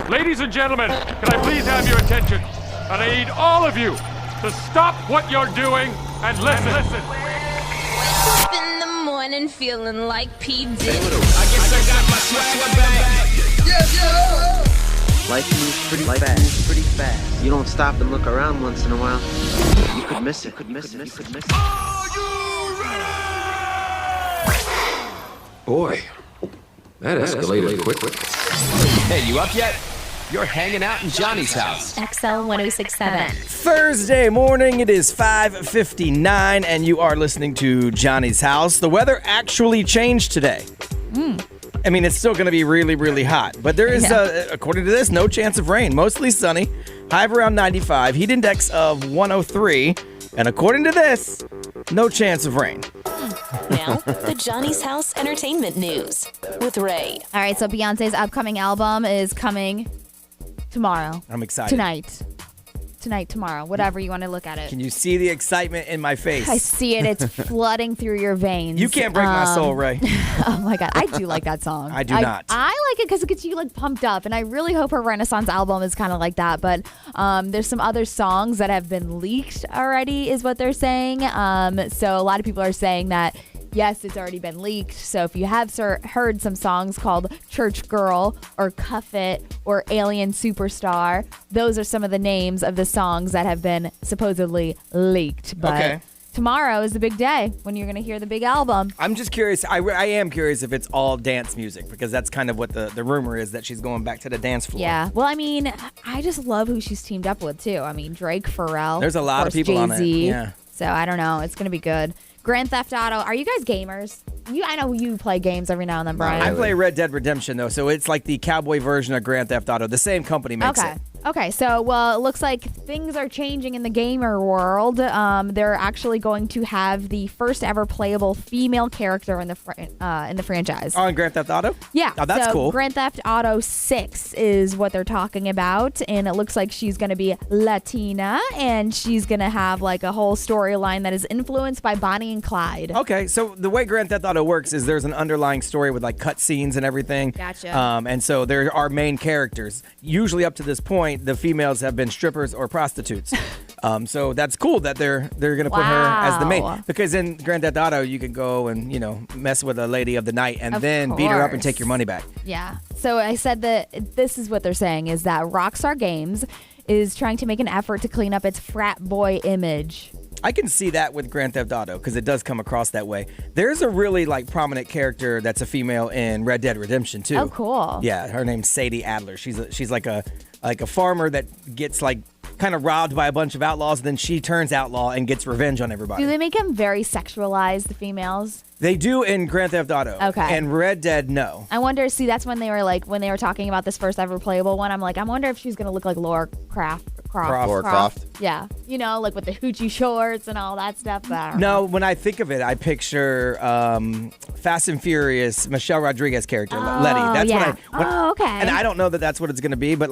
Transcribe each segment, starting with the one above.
Ladies and gentlemen, can I please have your attention? And I need all of you to stop what you're doing and listen. Up in the morning feeling like P. Diddy. I guess I got my swagger back. Yeah. Life moves pretty fast. You don't stop and look around once in a while. You could miss it. Are you ready? Boy, that escalated quickly. Hey, you up yet? You're hanging out in Johnny's house. XL 1067. Thursday morning, it is 5:59, and you are listening to Johnny's House. The weather actually changed today. I mean, it's still going to be really, really hot, but there is, according to this, no chance of rain. Mostly sunny, high of around 95, heat index of 103, and according to this, no chance of rain. Now, the Johnny's House Entertainment News with Ray. All right, so Beyonce's upcoming album is coming tomorrow. I'm excited. Tonight, tomorrow, whatever you want to look at it. Can you see the excitement in my face? I see it. It's flooding through your veins. You can't break my soul, Ray. Oh, my God. I do like that song. I do not. I like it because it gets you, like, pumped up, and I really hope her Renaissance album is kind of like that, but there's some other songs that have been leaked already is what they're saying. So a lot of people are saying that yes, it's already been leaked. So if you have heard some songs called Church Girl or Cuff It or Alien Superstar, those are some of the names of the songs that have been supposedly leaked. But tomorrow is the big day when you're going to hear the big album. I'm just curious. I am curious if it's all dance music, because that's kind of what the rumor is, that she's going back to the dance floor. Yeah. Well, I mean, I just love who she's teamed up with, too. I mean, Drake, Pharrell. There's a lot of people on it. Yeah. So I don't know. It's going to be good. Grand Theft Auto. Are you guys gamers? I know you play games every now and then, Brian. I play Red Dead Redemption, though, so it's like the cowboy version of Grand Theft Auto. The same company makes it. Okay, so, well, it looks like things are changing in the gamer world. They're actually going to have the first ever playable female character in the franchise. Oh, in Grand Theft Auto? Yeah. Oh, that's cool. Grand Theft Auto 6 is what they're talking about, and it looks like she's going to be Latina, and she's going to have, like, a whole storyline that is influenced by Bonnie and Clyde. Okay, so the way Grand Theft Auto works is there's an underlying story with, like, cutscenes and everything. Gotcha. And so there are main characters. Usually up to this point, the females have been strippers or prostitutes. So that's cool that they're going to put her as the main. Because in Grand Theft Auto, you can go and, mess with a lady of the night and then beat her up and take your money back. Yeah. So I said that this is what they're saying, is that Rockstar Games is trying to make an effort to clean up its frat boy image. I can see that with Grand Theft Auto, because it does come across that way. There's a really prominent character that's a female in Red Dead Redemption too. Oh, cool. Yeah, her name's Sadie Adler. She's like a farmer that gets kind of robbed by a bunch of outlaws, and then she turns outlaw and gets revenge on everybody. Do they make them very sexualized, the females? They do in Grand Theft Auto. Okay. And Red Dead, no. I wonder, that's when they were talking about this first ever playable one, I'm like, I wonder if she's going to look like Laura Croft. Laura Croft. Yeah. Like with the hoochie shorts and all that stuff. No, when I think of it, I picture Fast and Furious, Michelle Rodriguez character, Letty. That's okay. And I don't know that that's what it's going to be, but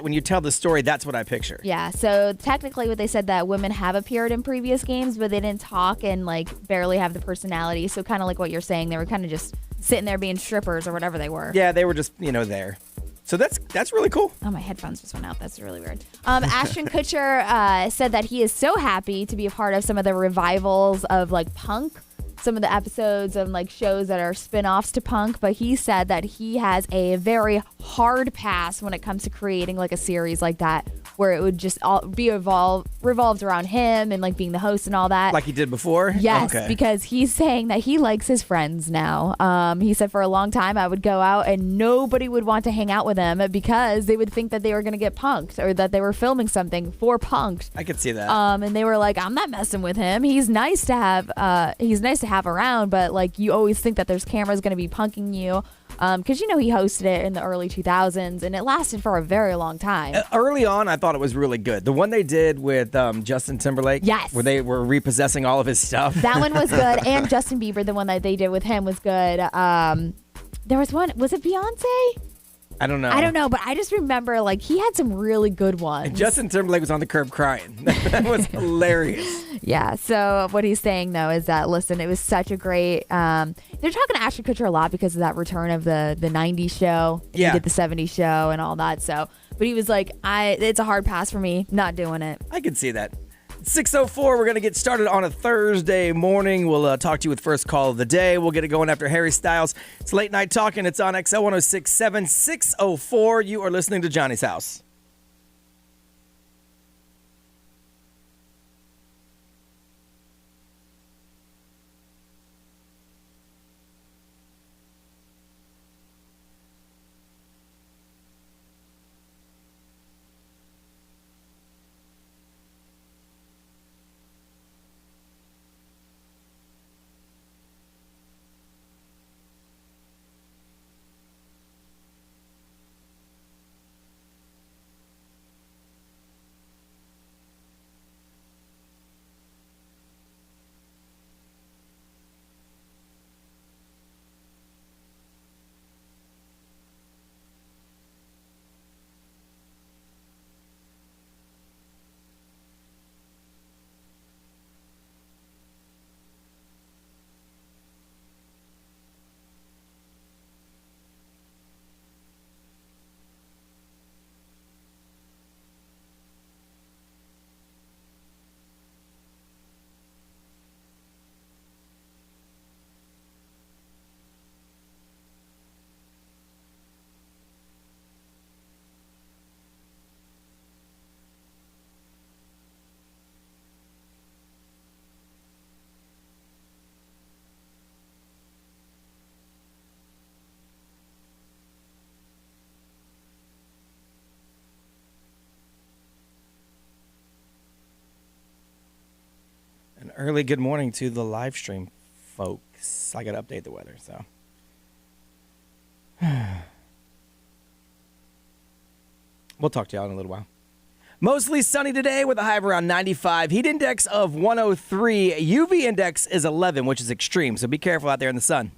when you tell the story, that's what I picture. Yeah, so technically what they said that women have appeared in previous games, but they didn't talk and barely have the personality. So kind of like what you're saying, they were kind of just sitting there being strippers or whatever they were. Yeah, they were just, there. So that's really cool. Oh, my headphones just went out. That's really weird. Ashton Kutcher said that he is so happy to be a part of some of the revivals of Punk, some of the episodes and shows that are spin-offs to Punk, but he said that he has a very hard pass when it comes to creating a series like that, where it would just all be revolved around him and being the host and all that. Like he did before? Yes, okay. Because he's saying that he likes his friends now. He said for a long time I would go out and nobody would want to hang out with him because they would think that they were going to get punked or that they were filming something for Punked. I could see that. And they were like, I'm not messing with him. He's nice to have around, but you always think that there's cameras going to be punking you. Because he hosted it in the early 2000s and it lasted for a very long time. Early on, I thought it was really good. The one they did with Justin Timberlake, yes, where they were repossessing all of his stuff. That one was good. And Justin Bieber, the one that they did with him was good. There was one, was it Beyonce? I don't know. I don't know, but I just remember like he had some really good ones. And Justin Timberlake was on the curb crying. That was hilarious. Yeah. So what he's saying though is that listen, it was such a great. They're talking to Ashton Kutcher a lot because of that return of the '90s show. Yeah. He did the '70s show and all that. So, but he was like, it's a hard pass for me, not doing it. I can see that. 6:04, we're going to get started on a Thursday morning. We'll talk to you with first call of the day. We'll get it going after Harry Styles. It's Late Night Talking. It's on XL 106.7, 6:04. You are listening to Johnny's House. An early good morning to the live stream, folks. I got to update the weather, so. We'll talk to y'all in a little while. Mostly sunny today with a high of around 95. Heat index of 103. UV index is 11, which is extreme, so be careful out there in the sun.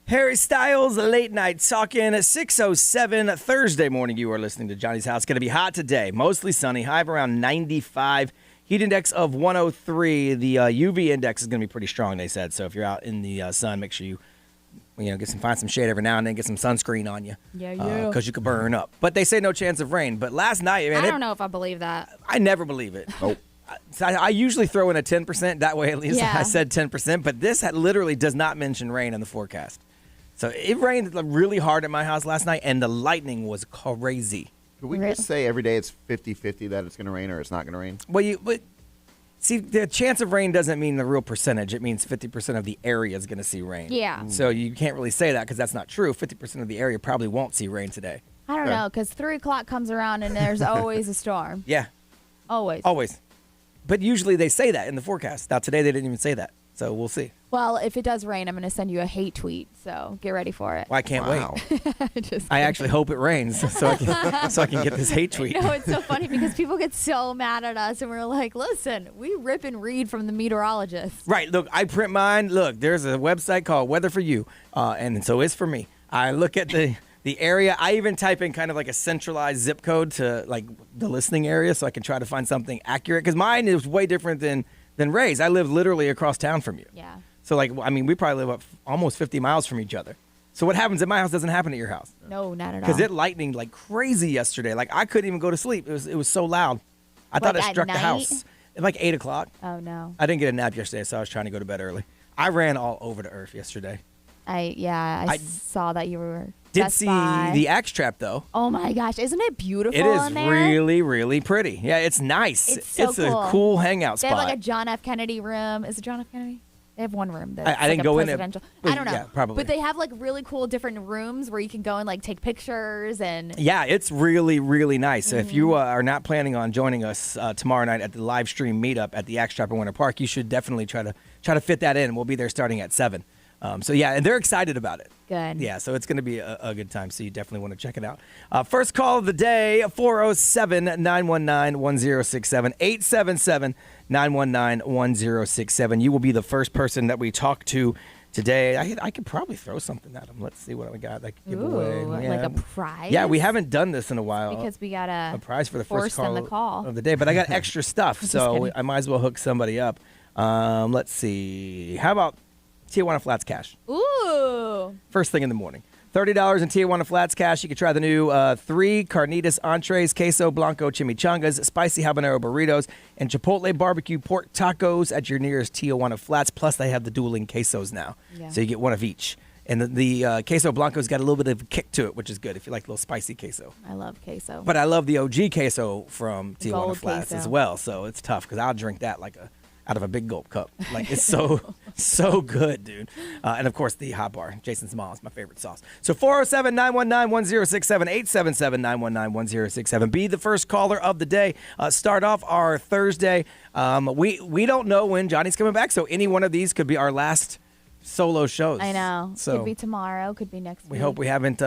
Harry Styles, Late Night Talking, 6:07 Thursday morning. You are listening to Johnny's House. Going to be hot today, mostly sunny, high of around 95, heat index of 103. The UV index is going to be pretty strong, they said. So if you're out in the sun, make sure you find some shade every now and then, get some sunscreen on you. Yeah. Because you could burn up. But they say no chance of rain. But last night, man, I don't know if I believe that. I never believe it. Nope. I usually throw in a 10%. That way, at least Yeah. I said 10%. But this literally does not mention rain in the forecast. So it rained really hard at my house last night, and the lightning was crazy. Could we just say every day it's 50-50 that it's going to rain or it's not going to rain? Well, but see, the chance of rain doesn't mean the real percentage. It means 50% of the area is going to see rain. Yeah. So you can't really say that because that's not true. 50% of the area probably won't see rain today. I don't know, because 3 o'clock comes around and there's always a storm. Yeah. Always. But usually they say that in the forecast. Now, today they didn't even say that. So we'll see. Well, if it does rain, I'm going to send you a hate tweet. So get ready for it. Well, I can't Wow. wait. I actually hope it rains so I can get this hate tweet. No, it's so funny because people get so mad at us and we're like, listen, we rip and read from the meteorologist. Right. Look, I print mine. Look, there's a website called Weather for You. And so it's for me. I look at the area. I even type in kind of like a centralized zip code to like the listening area so I can try to find something accurate. Because mine is way different than Ray's. I live literally across town from you. Yeah. So, we probably live up almost 50 miles from each other. So what happens at my house doesn't happen at your house. No, not at all. Because it lightninged like crazy yesterday. Like, I couldn't even go to sleep. It was so loud. I thought it at struck the night? house. At like 8 o'clock. Oh, no. I didn't get a nap yesterday, so I was trying to go to bed early. I ran all over the earth yesterday. I saw that you were. Did Best see Buy. the Axe Trap though. Oh my gosh, isn't it beautiful? It is in there? really, really pretty. Yeah, it's nice. It's so cool. a cool hangout They spot. have like a John F. Kennedy room. Is it John F. Kennedy? They have one room that's I didn't like go a in it. presidential. Well, I don't know. yeah, probably. But they have like really cool different rooms where you can go and like take pictures and. Yeah, it's really, really nice. So if you Mm-hmm. are not planning on joining us tomorrow night at the live stream meetup at the Axe Trap in Winter Park, you should definitely try to fit that in. We'll be there starting at 7. So yeah, and they're excited about it. Good. Yeah, so it's going to be a good time. So you definitely want to check it out. First call of the day, 407-919-1067, 877-919-1067. You will be the first person that we talk to today. I could probably throw something at them. Let's see what we got that could give away. Ooh, like a prize? Yeah, we haven't done this in a while. Because we got a prize for the force first call, them the call of the day. But I got extra stuff, Just so kidding. I might as well hook somebody up. Let's see. How about Tijuana Flats cash? Ooh. First thing in the morning. $30 in Tijuana Flats cash. You can try the new 3 carnitas entrees, queso blanco chimichangas, spicy habanero burritos, and chipotle barbecue pork tacos at your nearest Tijuana Flats. Plus, they have the dueling quesos now. Yeah. So you get one of each. And the queso blanco's got a little bit of a kick to it, which is good if you like a little spicy queso. I love queso. But I love the OG queso from Tijuana Gold Flats queso. as well. So it's tough because I'll drink that out of a big gulp cup. Like, it's so good, dude. And, of course, the hot bar. Jason's Small is my favorite sauce. So 407-919-1067, 877-919-1067. Be the first caller of the day. Start off our Thursday. We don't know when Johnny's coming back, so any one of these could be our last solo shows. I know. So could be tomorrow. Could be next week. we hope we haven't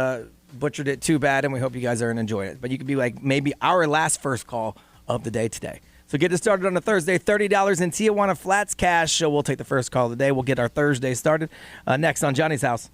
butchered it too bad, and we hope you guys are enjoying it. But you could be like maybe our last first call of the day today. So get it started on a Thursday. $30 in Tijuana Flats cash. So we'll take the first call of the day. We'll get our Thursday started. Next on Johnny's House.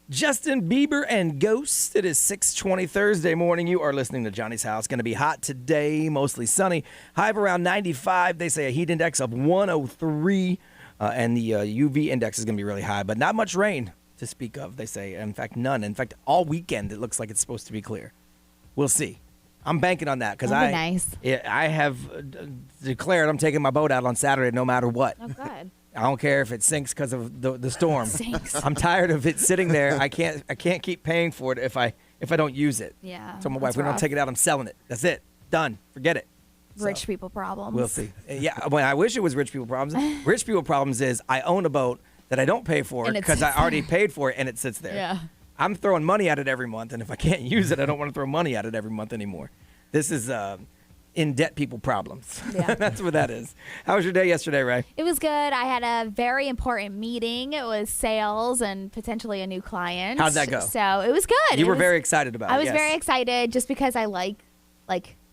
Justin Bieber and Ghost. It is 6:20 Thursday morning. You are listening to Johnny's House. Going to be hot today, mostly sunny. High of around 95. They say a heat index of 103. And the UV index is going to be really high, but not much rain to speak of, they say. In fact, none. In fact, all weekend it looks like it's supposed to be clear. We'll see. I'm banking on that because I have declared I'm taking my boat out on Saturday no matter what. Oh, good. I don't care if it sinks because of the storm. Sinks. I'm tired of it sitting there. I can't keep paying for it if I don't use it. Yeah. So my wife, we don't take it out. I'm selling it. That's it. Done. Forget it. Rich people problems. We'll see. Yeah. Well, I wish it was rich people problems. Rich people problems is I own a boat that I don't pay for because I already paid for it and it sits there. Yeah. I'm throwing money at it every month, and if I can't use it, I don't want to throw money at it every month anymore. This is in-debt people problems. Yeah. That's what that is. How was your day yesterday, Ray? It was good. I had a very important meeting. It was sales and potentially a new client. How'd that go? So it was good. You were very excited about it. I was yes. very excited just because I like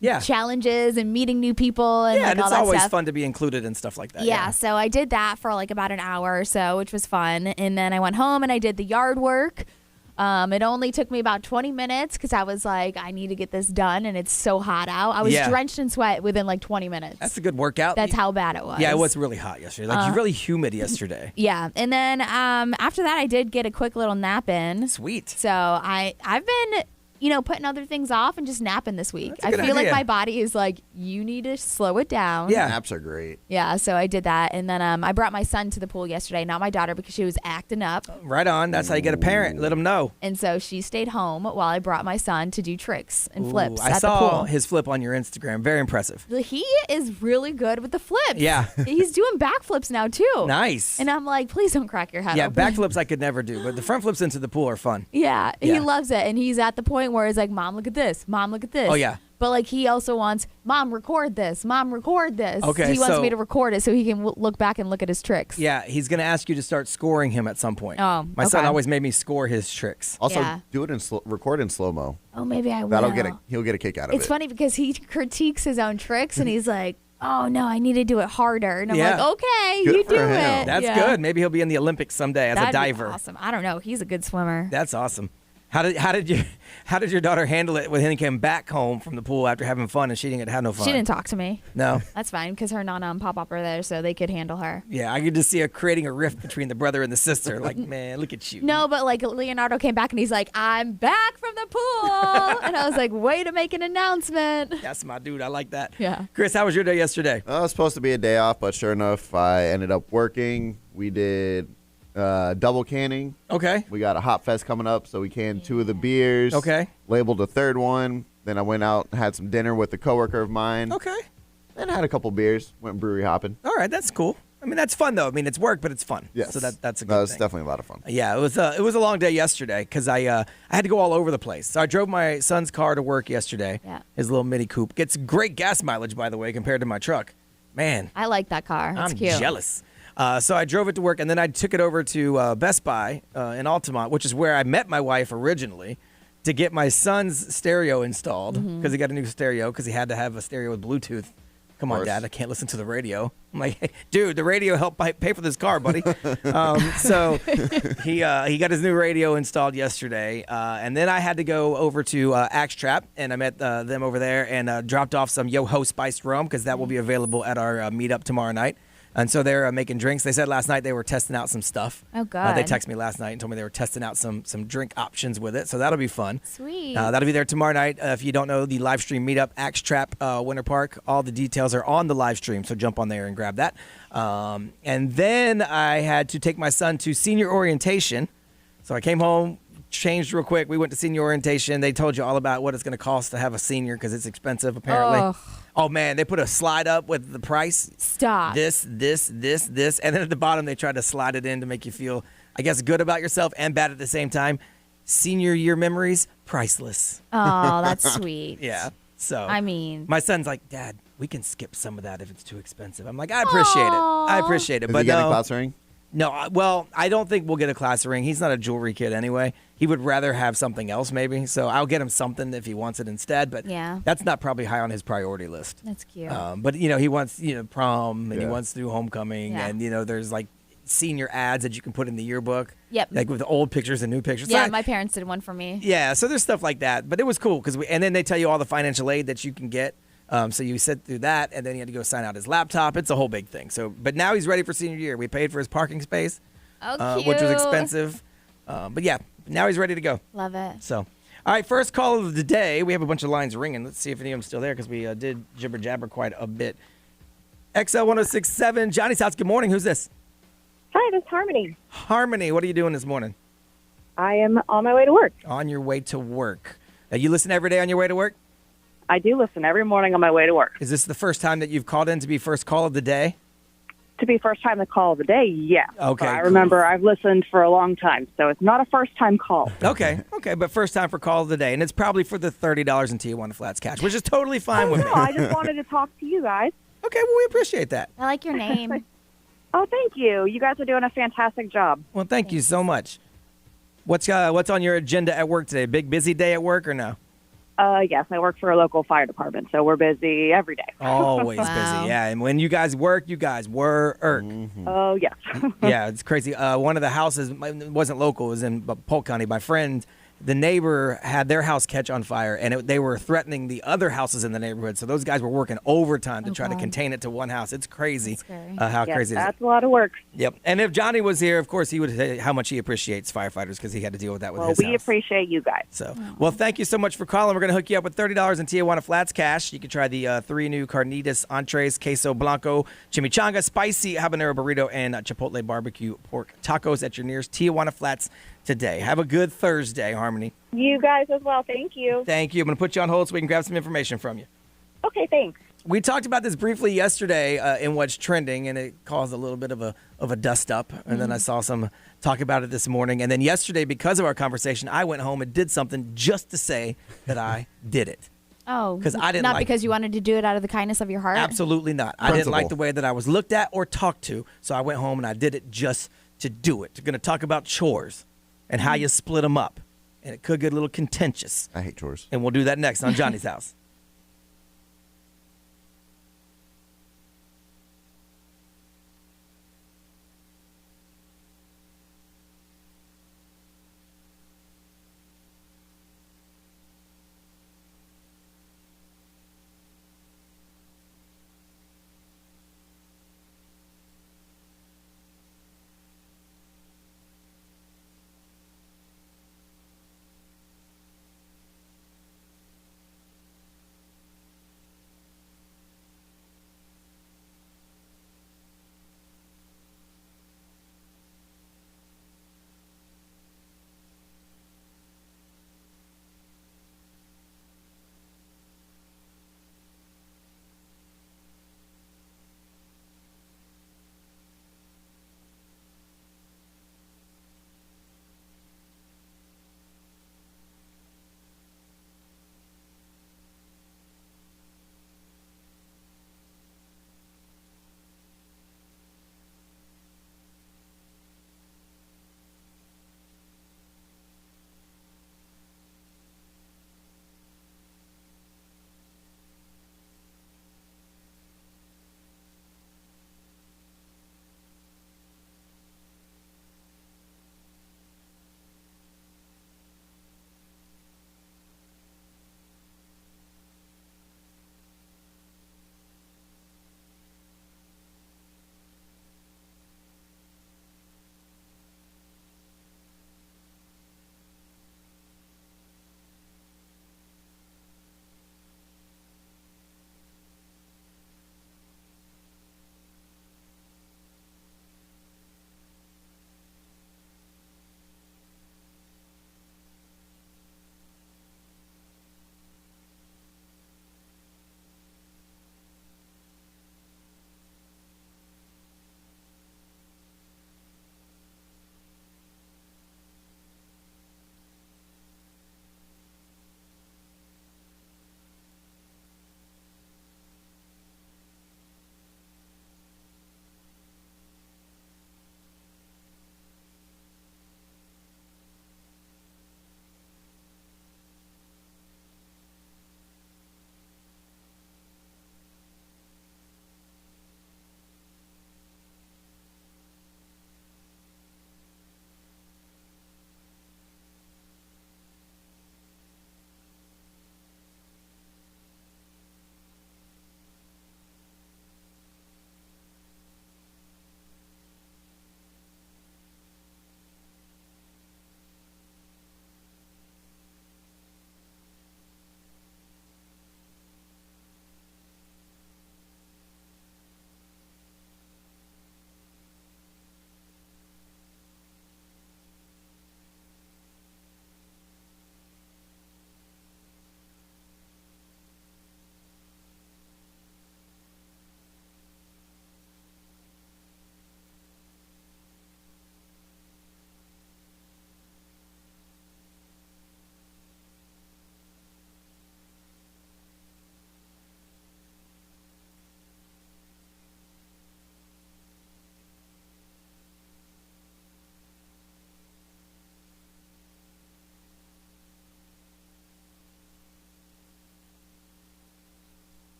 yeah. challenges and meeting new people and yeah, and all it's that always stuff. fun to be included in stuff like that. Yeah, so I did that for about an hour or so, which was fun. And then I went home and I did the yard work. It only took me about 20 minutes because I was like, I need to get this done, and it's so hot out. I was drenched in sweat within 20 minutes. That's a good workout. That's how bad it was. Yeah, it was really hot yesterday. Really humid yesterday. Yeah, and then after that, I did get a quick little nap in. Sweet. So I've been putting other things off and just napping this week. I feel like my body is like, you need to slow it down. Yeah. Naps are great. Yeah, so I did that. And then I brought my son to the pool yesterday, not my daughter, because she was acting up. Right on. That's how you get a parent. Let them know. And so she stayed home while I brought my son to do tricks and flips I at saw the pool. his flip on your Instagram. Very impressive. He is really good with the flips. Yeah. He's doing backflips now, too. Nice. And I'm like, please don't crack your head Yeah, open. backflips I could never do, but the front flips into the pool are fun. Yeah, Yeah. he loves it. And he's at the point where he's like, Mom, look at this. Mom, look at this. Oh, yeah. But he also wants, Mom, record this. Mom, record this. Okay, he wants so- me to record it so he can look back and look at his tricks. Yeah, he's going to ask you to start scoring him at some point. Oh, My son okay. always made me score his tricks. Also, Yeah. do it in record in slow mo. Oh, maybe I will. He'll get a kick out of it. It's funny because he critiques his own tricks and he's like, oh, no, I need to do it harder. And I'm Yeah. like, okay, Good you for do him. it. That's Yeah. good. Maybe he'll be in the Olympics someday as That'd a diver. be awesome. I don't know. He's a good swimmer. That's awesome. How did your daughter handle it when he came back home from the pool after having fun and she didn't have no fun? She didn't talk to me. No. That's fine because her nana and pop-up are there so they could handle her. Yeah, I could just see her creating a rift between the brother and the sister. Like, man, look at you. No, but Leonardo came back and he's like, I'm back from the pool. And I was like, way to make an announcement. That's my dude. I like that. Yeah. Chris, how was your day yesterday? It was supposed to be a day off, but sure enough, I ended up working. We did double canning. Okay. We got a hot fest coming up, so we canned 2 of the beers. Okay. Labeled a third one. Then I went out and had some dinner with a coworker of mine. Okay. Then had a couple beers. Went brewery hopping. All right, that's cool. I mean, that's fun though. I mean, it's work, but it's fun. Yes. So that's a good That was thing. definitely a lot of fun. Yeah, it was a long day yesterday because I had to go all over the place. So I drove my son's car to work yesterday. Yeah. His little Mini Coupe gets great gas mileage, by the way, compared to my truck. Man, I like that car. It's I'm cute. jealous. So I drove it to work, and then I took it over to Best Buy in Altamont, which is where I met my wife originally, to get my son's stereo installed because he got a new stereo because he had to have a stereo with Bluetooth. Come on, course. Dad, I can't listen to the radio. I'm like, hey, dude, the radio helped pay for this car, buddy. So he got his new radio installed yesterday, and then I had to go over to Axe Trap, and I met them over there and dropped off some Yo-Ho spiced rum because that will be available at our meetup tomorrow night. And so they're making drinks. They said last night they were testing out some stuff. Oh, God. They texted me last night and told me they were testing out some drink options with it. So that'll be fun. Sweet. That'll be there tomorrow night. If you don't know, the live stream meetup, Axe Trap Winter Park, all the details are on the live stream. So jump on there and grab that. And then I had to take my son to senior orientation. So I came home, changed real quick. We went to senior orientation. They told you all about what it's going to cost to have a senior because it's expensive, apparently. Ugh. Oh, man, they put a slide up with the price. Stop. This. And then at the bottom, they tried to slide it in to make you feel, I guess, good about yourself and bad at the same time. Senior year memories, priceless. Oh, that's sweet. Yeah. So, I mean, my son's like, Dad, we can skip some of that if it's too expensive. I'm like, I appreciate it. I appreciate it. Did But you get a no. class ring? No, well, I don't think we'll get a class ring. He's not a jewelry kid anyway. He would rather have something else maybe. So I'll get him something if he wants it instead. But Yeah. that's not probably high on his priority list. that's cute. But, he wants, prom and he Yeah. wants to do homecoming. Yeah. And, there's like senior ads that you can put in the yearbook. Yep. Like with old pictures and new pictures. Yeah, So my parents did one for me. yeah, so there's stuff like that. But it was cool and then they tell you all the financial aid that you can get. So you sit through that, and then he had to go sign out his laptop. It's a whole big thing. But now he's ready for senior year. We paid for his parking space, which was expensive. But yeah, now he's ready to go. Love it. So, all right, first call of the day. We have a bunch of lines ringing. Let's see if any of them still there because we did jibber jabber quite a bit. XL 1067, Johnny's house. Good morning. Who's this? Hi, this is Harmony. Harmony, what are you doing this morning? I am on my way to work. On your way to work. Now, you listen every day on your way to work? I do listen every morning on my way to work. Is this the first time that you've called in to be first call of the day? To be first time the call of the day, yes. Okay. But I remember I've listened for a long time, so it's not a first time call. Okay, but first time for call of the day. And it's probably for the $30 in Tijuana Flats cash, which is totally fine with me. No, I just wanted to talk to you guys. Okay, well, we appreciate that. I like your name. Oh, thank you. You guys are doing a fantastic job. Well, thank you so much. What's on your agenda at work today? Big busy day at work or no? Yes, I work for a local fire department, so we're busy every day. Always Wow. busy, yeah. And when you guys work, you guys work. Oh, yes. Yeah, it's crazy. One of the houses it wasn't local; it was in Polk County. My friend, the neighbor, had their house catch on fire, and they were threatening the other houses in the neighborhood. So those guys were working overtime to try to contain it to one house. It's crazy how Yes, crazy it is. that's a lot of work. Yep. And if Johnny was here, of course, he would say how much he appreciates firefighters because he had to deal with that with Well, his we house. appreciate you guys. So, well, thank you so much for calling. We're going to hook you up with $30 in Tijuana Flats cash. You can try the 3 new carnitas entrees, queso blanco, chimichanga, spicy habanero burrito, and chipotle barbecue pork tacos at your nearest Tijuana Flats today. Have a good Thursday, Harmony. You guys as well. Thank you. Thank you. I'm going to put you on hold so we can grab some information from you. Okay, thanks. We talked about this briefly yesterday in what's trending, and it caused a little bit of a dust up. And then I saw some talk about it this morning. And then yesterday, because of our conversation, I went home and did something just to say that I did it. Oh, 'Cause I didn't not like because you wanted to do it out of the kindness of your heart? Absolutely not. I didn't like the way that I was looked at or talked to. So I went home and I did it just to do it. We're going to talk about chores and how you split them up. And it could get a little contentious. I hate chores. And we'll do that next on Johnny's House.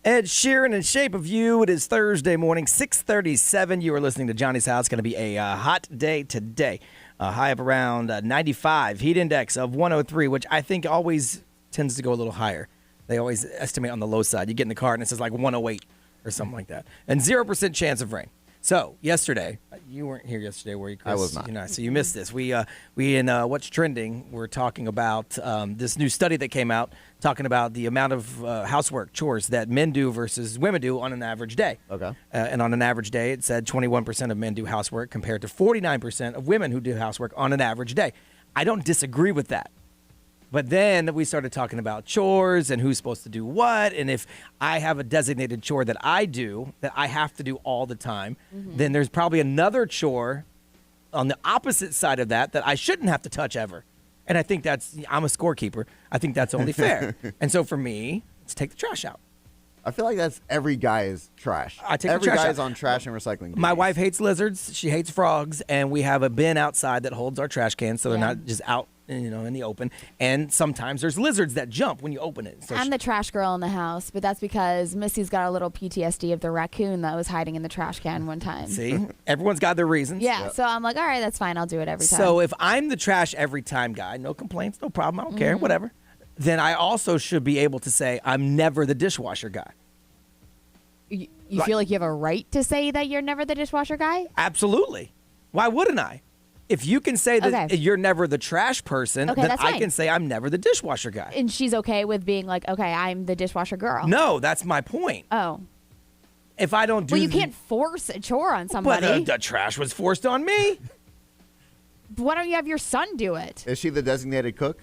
Ed Sheeran in Shape of You. It is Thursday morning, 6:37. You are listening to Johnny's House. Going to be a hot day today. A high of around 95. Heat index of 103, which I think always tends to go a little higher. They always estimate on the low side. You get in the car and it says like 108 or something like that. And 0% chance of rain. So yesterday, you weren't here yesterday, were you, Chris? I was not. You know, so you missed this. We in What's Trending, we're talking about this new study that came out talking about the amount of housework, chores that men do versus women do on an average day. Okay. And on an average day, it said 21% of men do housework compared to 49% of women who do housework on an average day. I don't disagree with that. But then we started talking about chores and who's supposed to do what. And if I have a designated chore that I do, that I have to do all the time, then there's probably another chore on the opposite side of that I shouldn't have to touch ever. And I think I'm a scorekeeper. I think that's only fair. And so for me, it's take the trash out. I feel like that's every guy's trash. I take every the trash guy's out. on trash and recycling. My duties. wife hates lizards. She hates frogs. And we have a bin outside that holds our trash cans so they're not just out in the open. And sometimes there's lizards that jump when you open it. So I'm the trash girl in the house, but that's because Missy's got a little PTSD of the raccoon that was hiding in the trash can one time. See, everyone's got their reasons. Yeah, so I'm like, all right, that's fine. I'll do it every time. So if I'm the trash every time guy, no complaints, no problem, I don't care, whatever, then I also should be able to say I'm never the dishwasher guy. You feel like you have a right to say that you're never the dishwasher guy? Absolutely. Why wouldn't I? If you can say that you're never the trash person, then that's I fine. can say I'm never the dishwasher guy. And she's okay with being like, okay, I'm the dishwasher girl. No, that's my point. Oh. If I don't do Well, you can't force a chore on somebody. But the trash was forced on me. Why don't you have your son do it? Is she the designated cook?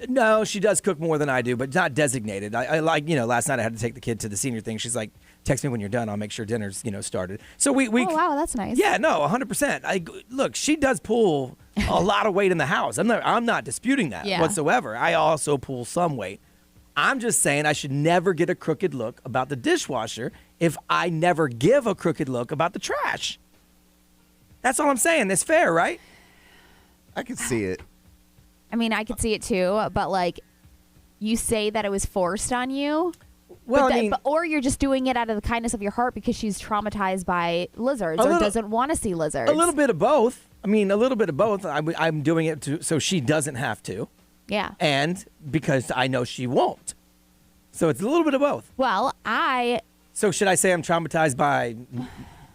No, she does cook more than I do, but not designated. I like, last night I had to take the kid to the senior thing. She's like, text me when you're done. I'll make sure dinner's, started. So we oh, wow, that's nice. Yeah, no, 100%. Look, she does pull a lot of weight in the house. I'm not disputing that whatsoever. I also pull some weight. I'm just saying I should never get a crooked look about the dishwasher if I never give a crooked look about the trash. That's all I'm saying. It's fair, right? I can see it. I mean, I could see it too, but like, you say that it was forced on you. Well, or you're just doing it out of the kindness of your heart because she's traumatized by lizards or doesn't want to see lizards. A little bit of both. I mean, a little bit of both. I'm doing it so she doesn't have to. Yeah. And because I know she won't. So it's a little bit of both. Well, So should I say I'm traumatized by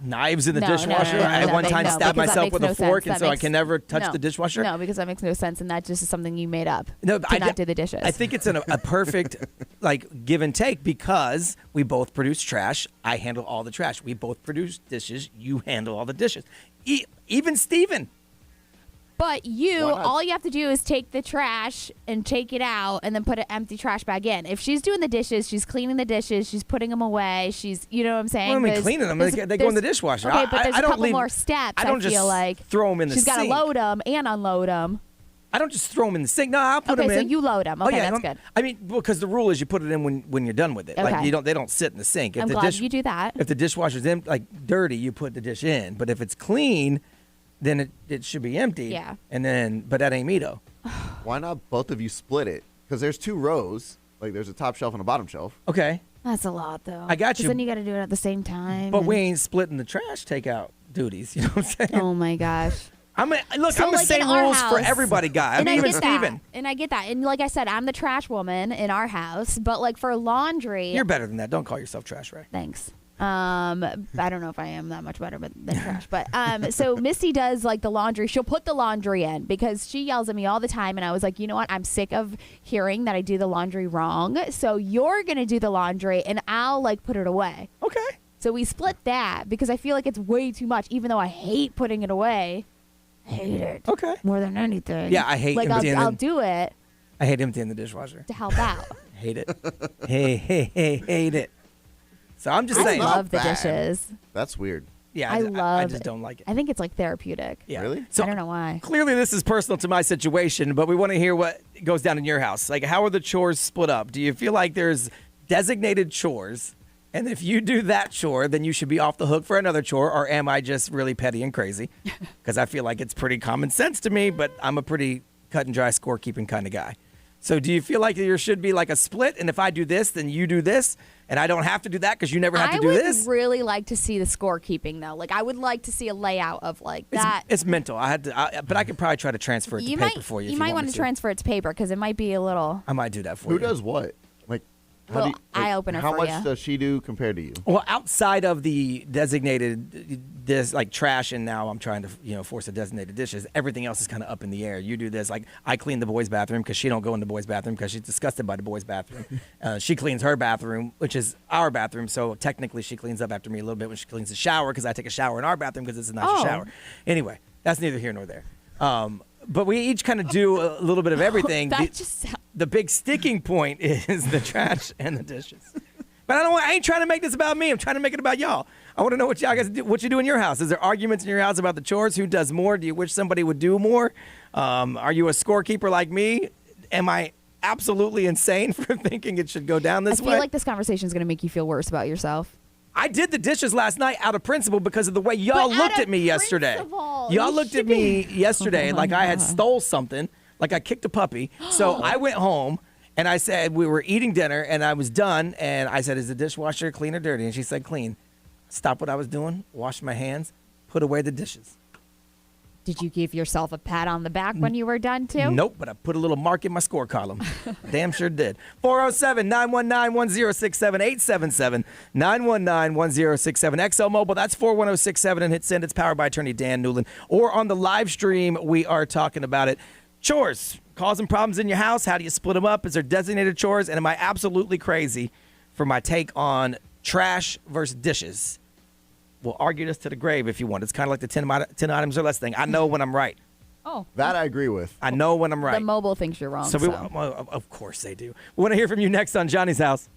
knives in the dishwasher? No, I one time stabbed myself with a fork, and so I can never touch the dishwasher? No, because that makes no sense, and that just is something you made up to not do the dishes. I think it's a perfect give and take because we both produce trash. I handle all the trash. We both produce dishes. You handle all the dishes. Even Steven. But all you have to do is take the trash and take it out and then put an empty trash bag in. If she's doing the dishes, she's cleaning the dishes, she's putting them away, you know what I'm saying? Well, I mean, cleaning them, they go in the dishwasher. Okay, but there's a couple more steps, I don't feel like. Throw them in the sink. She's got to load them and unload them. I don't just throw them in the sink. No, I'll put them in. Okay, so you load them. Okay, that's good. I mean, because the rule is you put it in when you're done with it. Okay. Like they don't sit in the sink. I'm glad you do that. If the dishwasher's dirty, you put the dish in. But if it's clean, then it should be empty. Yeah. But that ain't me though. Why not both of you split it? Because there's two rows. Like there's a top shelf and a bottom shelf. Okay. That's a lot though. I got you. Because then you got to do it at the same time. But we ain't splitting the trash takeout duties. You know what I'm saying? Oh my gosh. I'm the same rules for everybody, guy. I mean, even Steven. And I get that. And like I said, I'm the trash woman in our house. But like for laundry, you're better than that. Don't call yourself trash, Ray. Thanks. I don't know if I am that much better than trash, but so Misty does like the laundry. She'll put the laundry in because she yells at me all the time, and I was like, you know what? I'm sick of hearing that I do the laundry wrong. So you're gonna do the laundry, and I'll like put it away. Okay. So we split that because I feel like it's way too much, even though I hate putting it away. Hate it. Okay. More than anything. Yeah, I hate like I'll do it. I hate emptying the dishwasher to help out. Hate it. Hate it. So I'm just saying. I love the dishes. That's weird. Yeah, I just don't like it. I think it's like therapeutic. Yeah. Really? So I don't know why. Clearly, this is personal to my situation, but we want to hear what goes down in your house. Like, how are the chores split up? Do you feel like there's designated chores, and if you do that chore, then you should be off the hook for another chore, or am I just really petty and crazy? Because I feel like it's pretty common sense to me, but I'm a pretty cut and dry scorekeeping kind of guy. So do you feel like there should be like a split? And if I do this, then you do this, and I don't have to do that because you never have to do this? I would really like to see the scorekeeping though. Like I would like to see a layout of like that. It's mental. But I could probably try to transfer it to paper for you. You might want to transfer it to paper because it might be a little. I might do that for Who you. does what? Like, Little eye opener how for much you. does she do compared to you? Well, outside of the designated this like trash, and now I'm trying to force the designated dishes. Everything else is kind of up in the air. You do this, like I clean the boys' bathroom because she don't go in the boys' bathroom because she's disgusted by the boys' bathroom. She cleans her bathroom, which is our bathroom. So technically, she cleans up after me a little bit when she cleans the shower because I take a shower in our bathroom because it's a nicer shower. Anyway, that's neither here nor there. But we each kind of do a little bit of everything. The big sticking point is the trash and the dishes. But I ain't trying to make this about me. I'm trying to make it about y'all. I want to know what y'all guys do, what you do in your house. Is there arguments in your house about the chores? Who does more? Do you wish somebody would do more? Are you a scorekeeper like me? Am I absolutely insane for thinking it should go down this way? I feel like this conversation is going to make you feel worse about yourself. I did the dishes last night out of principle because of the way y'all looked at me yesterday. Y'all looked at me yesterday like I had stole something, like I kicked a puppy. So I went home and I said, we were eating dinner and I was done. And I said, is the dishwasher clean or dirty? And she said, clean. Stopped what I was doing, washed my hands, put away the dishes. Did you give yourself a pat on the back when you were done too? Nope, but I put a little mark in my score column. Damn sure did. 407-919-1067, 877-919-1067. XL Mobile, that's 41067 and hit send. It's powered by attorney Dan Newland. Or on the live stream, we are talking about it. Chores, causing problems in your house. How do you split them up? Is there designated chores? And am I absolutely crazy for my take on trash versus dishes? We'll argue this to the grave if you want. It's kind of like the 10 items or less thing. I know when I'm right. Oh. That I agree with. I know when I'm right. The mobile thinks you're wrong. So of course they do. We want to hear from you next on Johnny's House.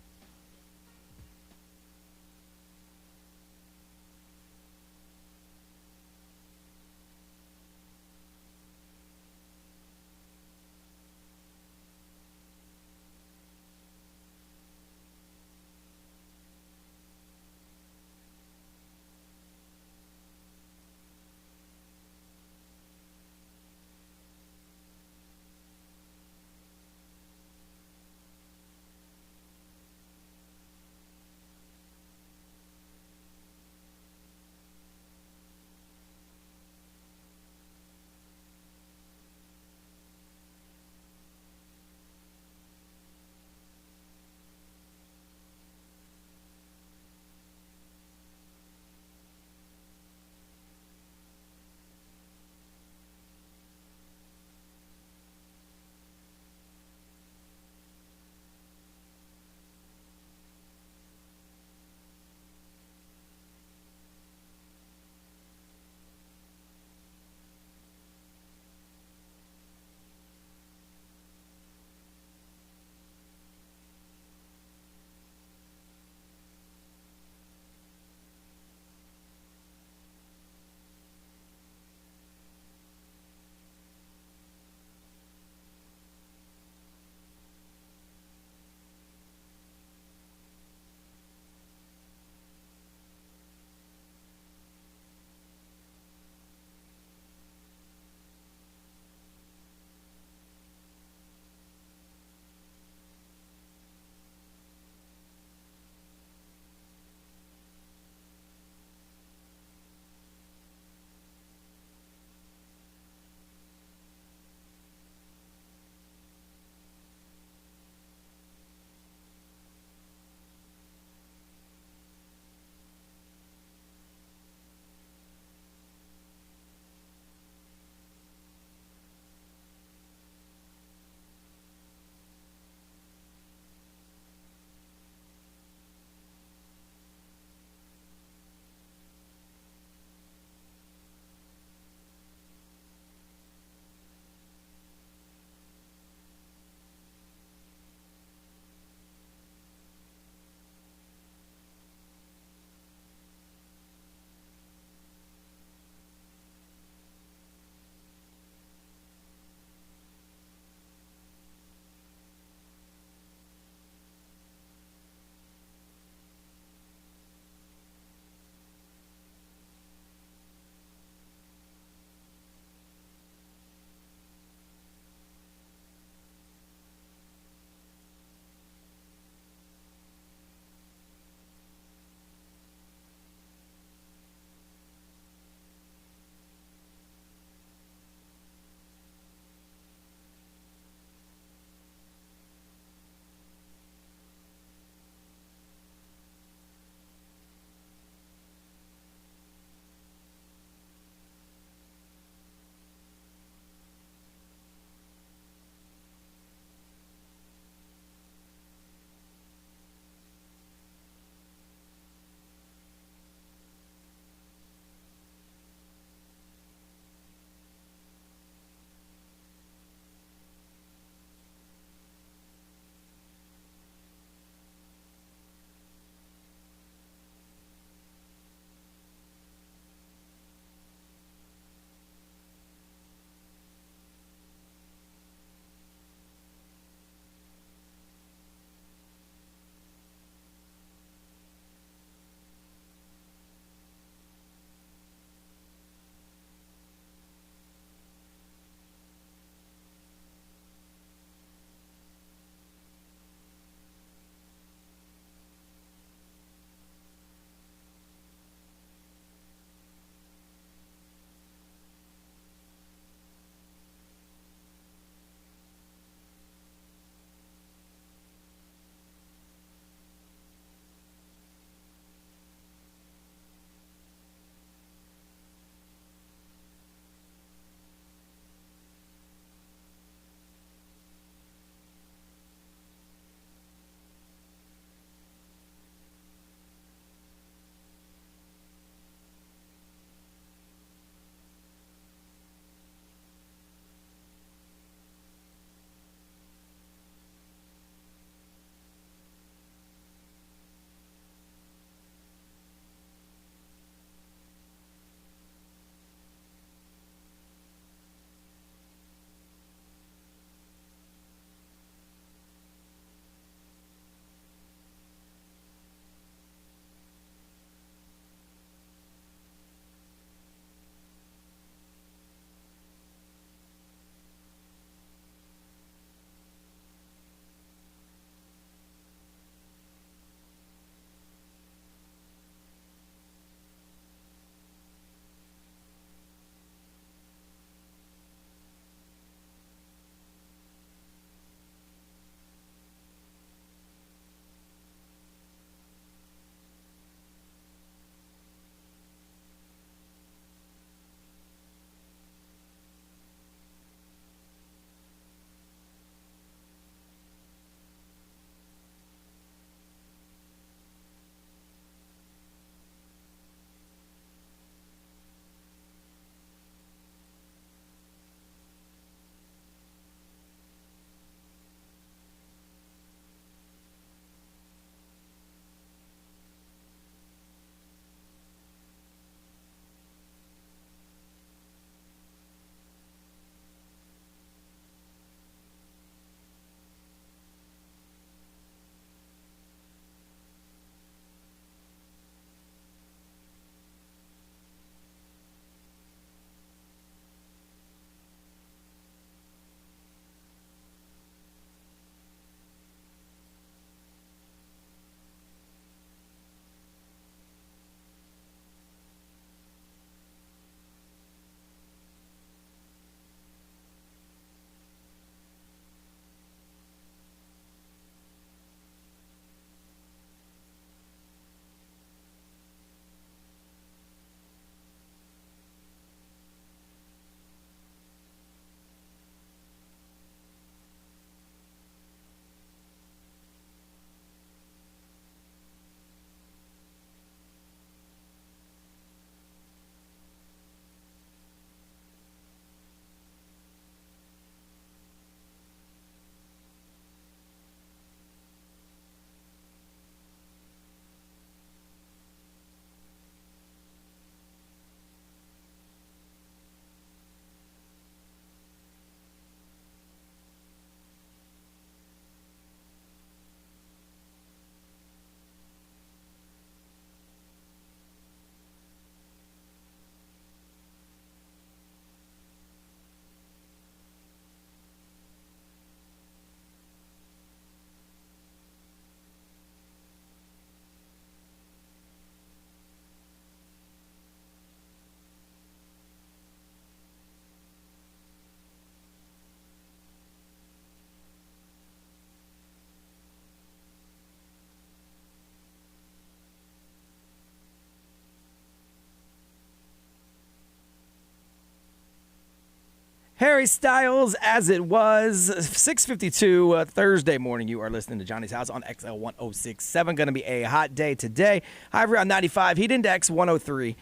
Harry Styles, As It Was, 6:52 Thursday morning. You are listening to Johnny's House on XL 106.7. Going to be a hot day today. High around 95, heat index 103.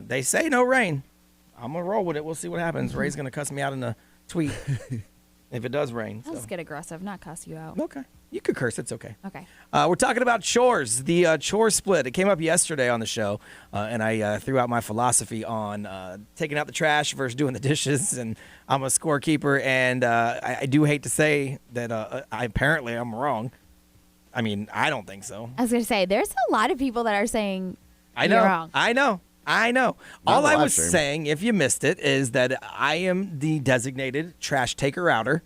They say no rain. I'm going to roll with it. We'll see what happens. Ray's going to cuss me out in the tweet if it does rain. Let's get aggressive, not cuss you out. Okay. You could curse. It's okay. Okay. We're talking about chores, the chore split. It came up yesterday on the show, and I threw out my philosophy on taking out the trash versus doing the dishes. And I'm a scorekeeper, and I do hate to say that apparently I'm wrong. I mean, I don't think so. I was going to say, there's a lot of people that are saying I know. you're wrong. I know. All I was saying, if you missed it, is that I am the designated trash taker-outer,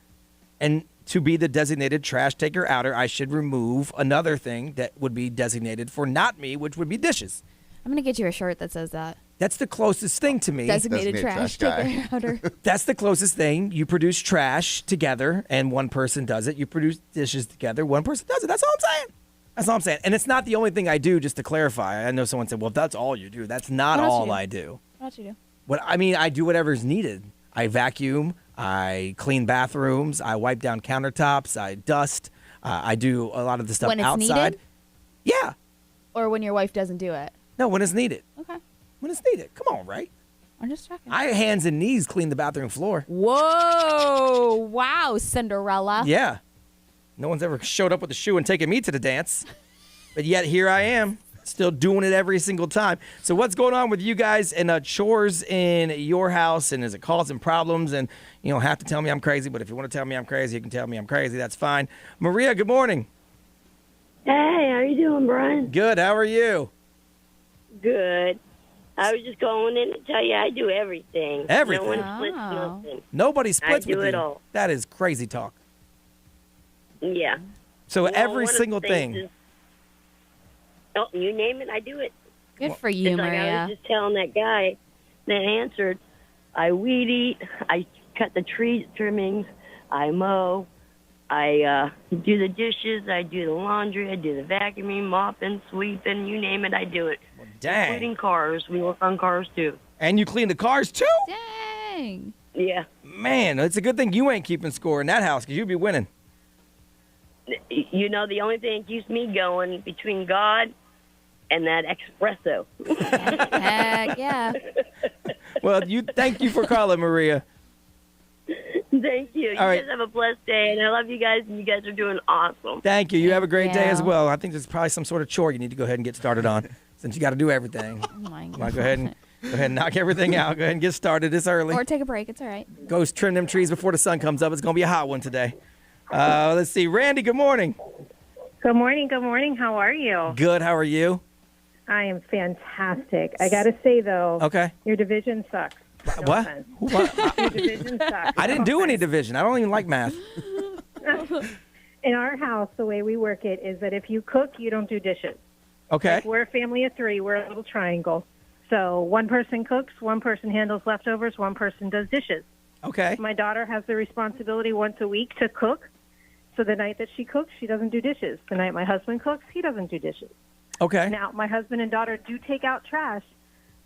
and to be the designated trash taker-outer, I should remove another thing that would be designated for not me, which would be dishes. I'm going to get you a shirt that says that. That's the closest thing to me. Designated trash taker-outer. That's the closest thing. You produce trash together, and one person does it. You produce dishes together, one person does it. That's all I'm saying. And it's not the only thing I do, just to clarify. I know someone said, well, if that's all you do. That's not all I do. What else you do? I do whatever's needed. I vacuum. I clean bathrooms. I wipe down countertops. I dust. I do a lot of the stuff when it's outside. Needed? Yeah. Or when your wife doesn't do it? No, when it's needed. Okay. When it's needed. Come on, right? I'm just checking. I hands and knees clean the bathroom floor. Whoa. Wow, Cinderella. Yeah. No one's ever showed up with a shoe and taken me to the dance. But yet here I am, still doing it every single time. So what's going on with you guys and chores in your house, and is it causing problems? And you don't have to tell me I'm crazy, but if you want to tell me I'm crazy, you can tell me I'm crazy. That's fine. Maria, good morning. Hey, how you doing, Brian? Good. How are you? Good. I was just going in to tell you I do everything. Everything? No one splits nothing. Nobody splits I do with it you. all. That is crazy talk. Yeah. So Well, every one of the single things thing. is- oh, you name it, I do it. Good for you, It's like I Maria. was just telling that guy that answered, I weed eat, I cut the tree trimmings, I mow, I do the dishes, I do the laundry, I do the vacuuming, mopping, sweeping, you name it, I do it. Dang. Including cars. We work on cars, too. And you clean the cars, too? Dang. Yeah. Man, it's a good thing you ain't keeping score in that house, because you'd be winning. You know, the only thing that keeps me going between God and that espresso. Heck yeah. Well, thank you for calling, Maria. Thank you. You All right. guys have a blessed day, and I love you guys, and you guys are doing awesome. Thank you. You have a great day you. as well. I think there's probably some sort of chore you need to go ahead and get started on, since you got to do everything. Oh my Come on, go ahead and knock everything out. Go ahead and get started. It's early. Or take a break. It's all right. Go trim them trees before the sun comes up. It's going to be a hot one today. Let's see. Randy, good morning. Good morning. Good morning. How are you? Good. How are you? I am fantastic. I got to say, though, Okay. your division sucks. No What? offense. What? Your division sucks. I didn't do any division. I don't even like math. In our house, the way we work it is that if you cook, you don't do dishes. Okay. Like, we're a family of three. We're a little triangle. So one person cooks, one person handles leftovers, one person does dishes. Okay. My daughter has the responsibility once a week to cook. So the night that she cooks, she doesn't do dishes. The night my husband cooks, he doesn't do dishes. Okay. Now, my husband and daughter do take out trash,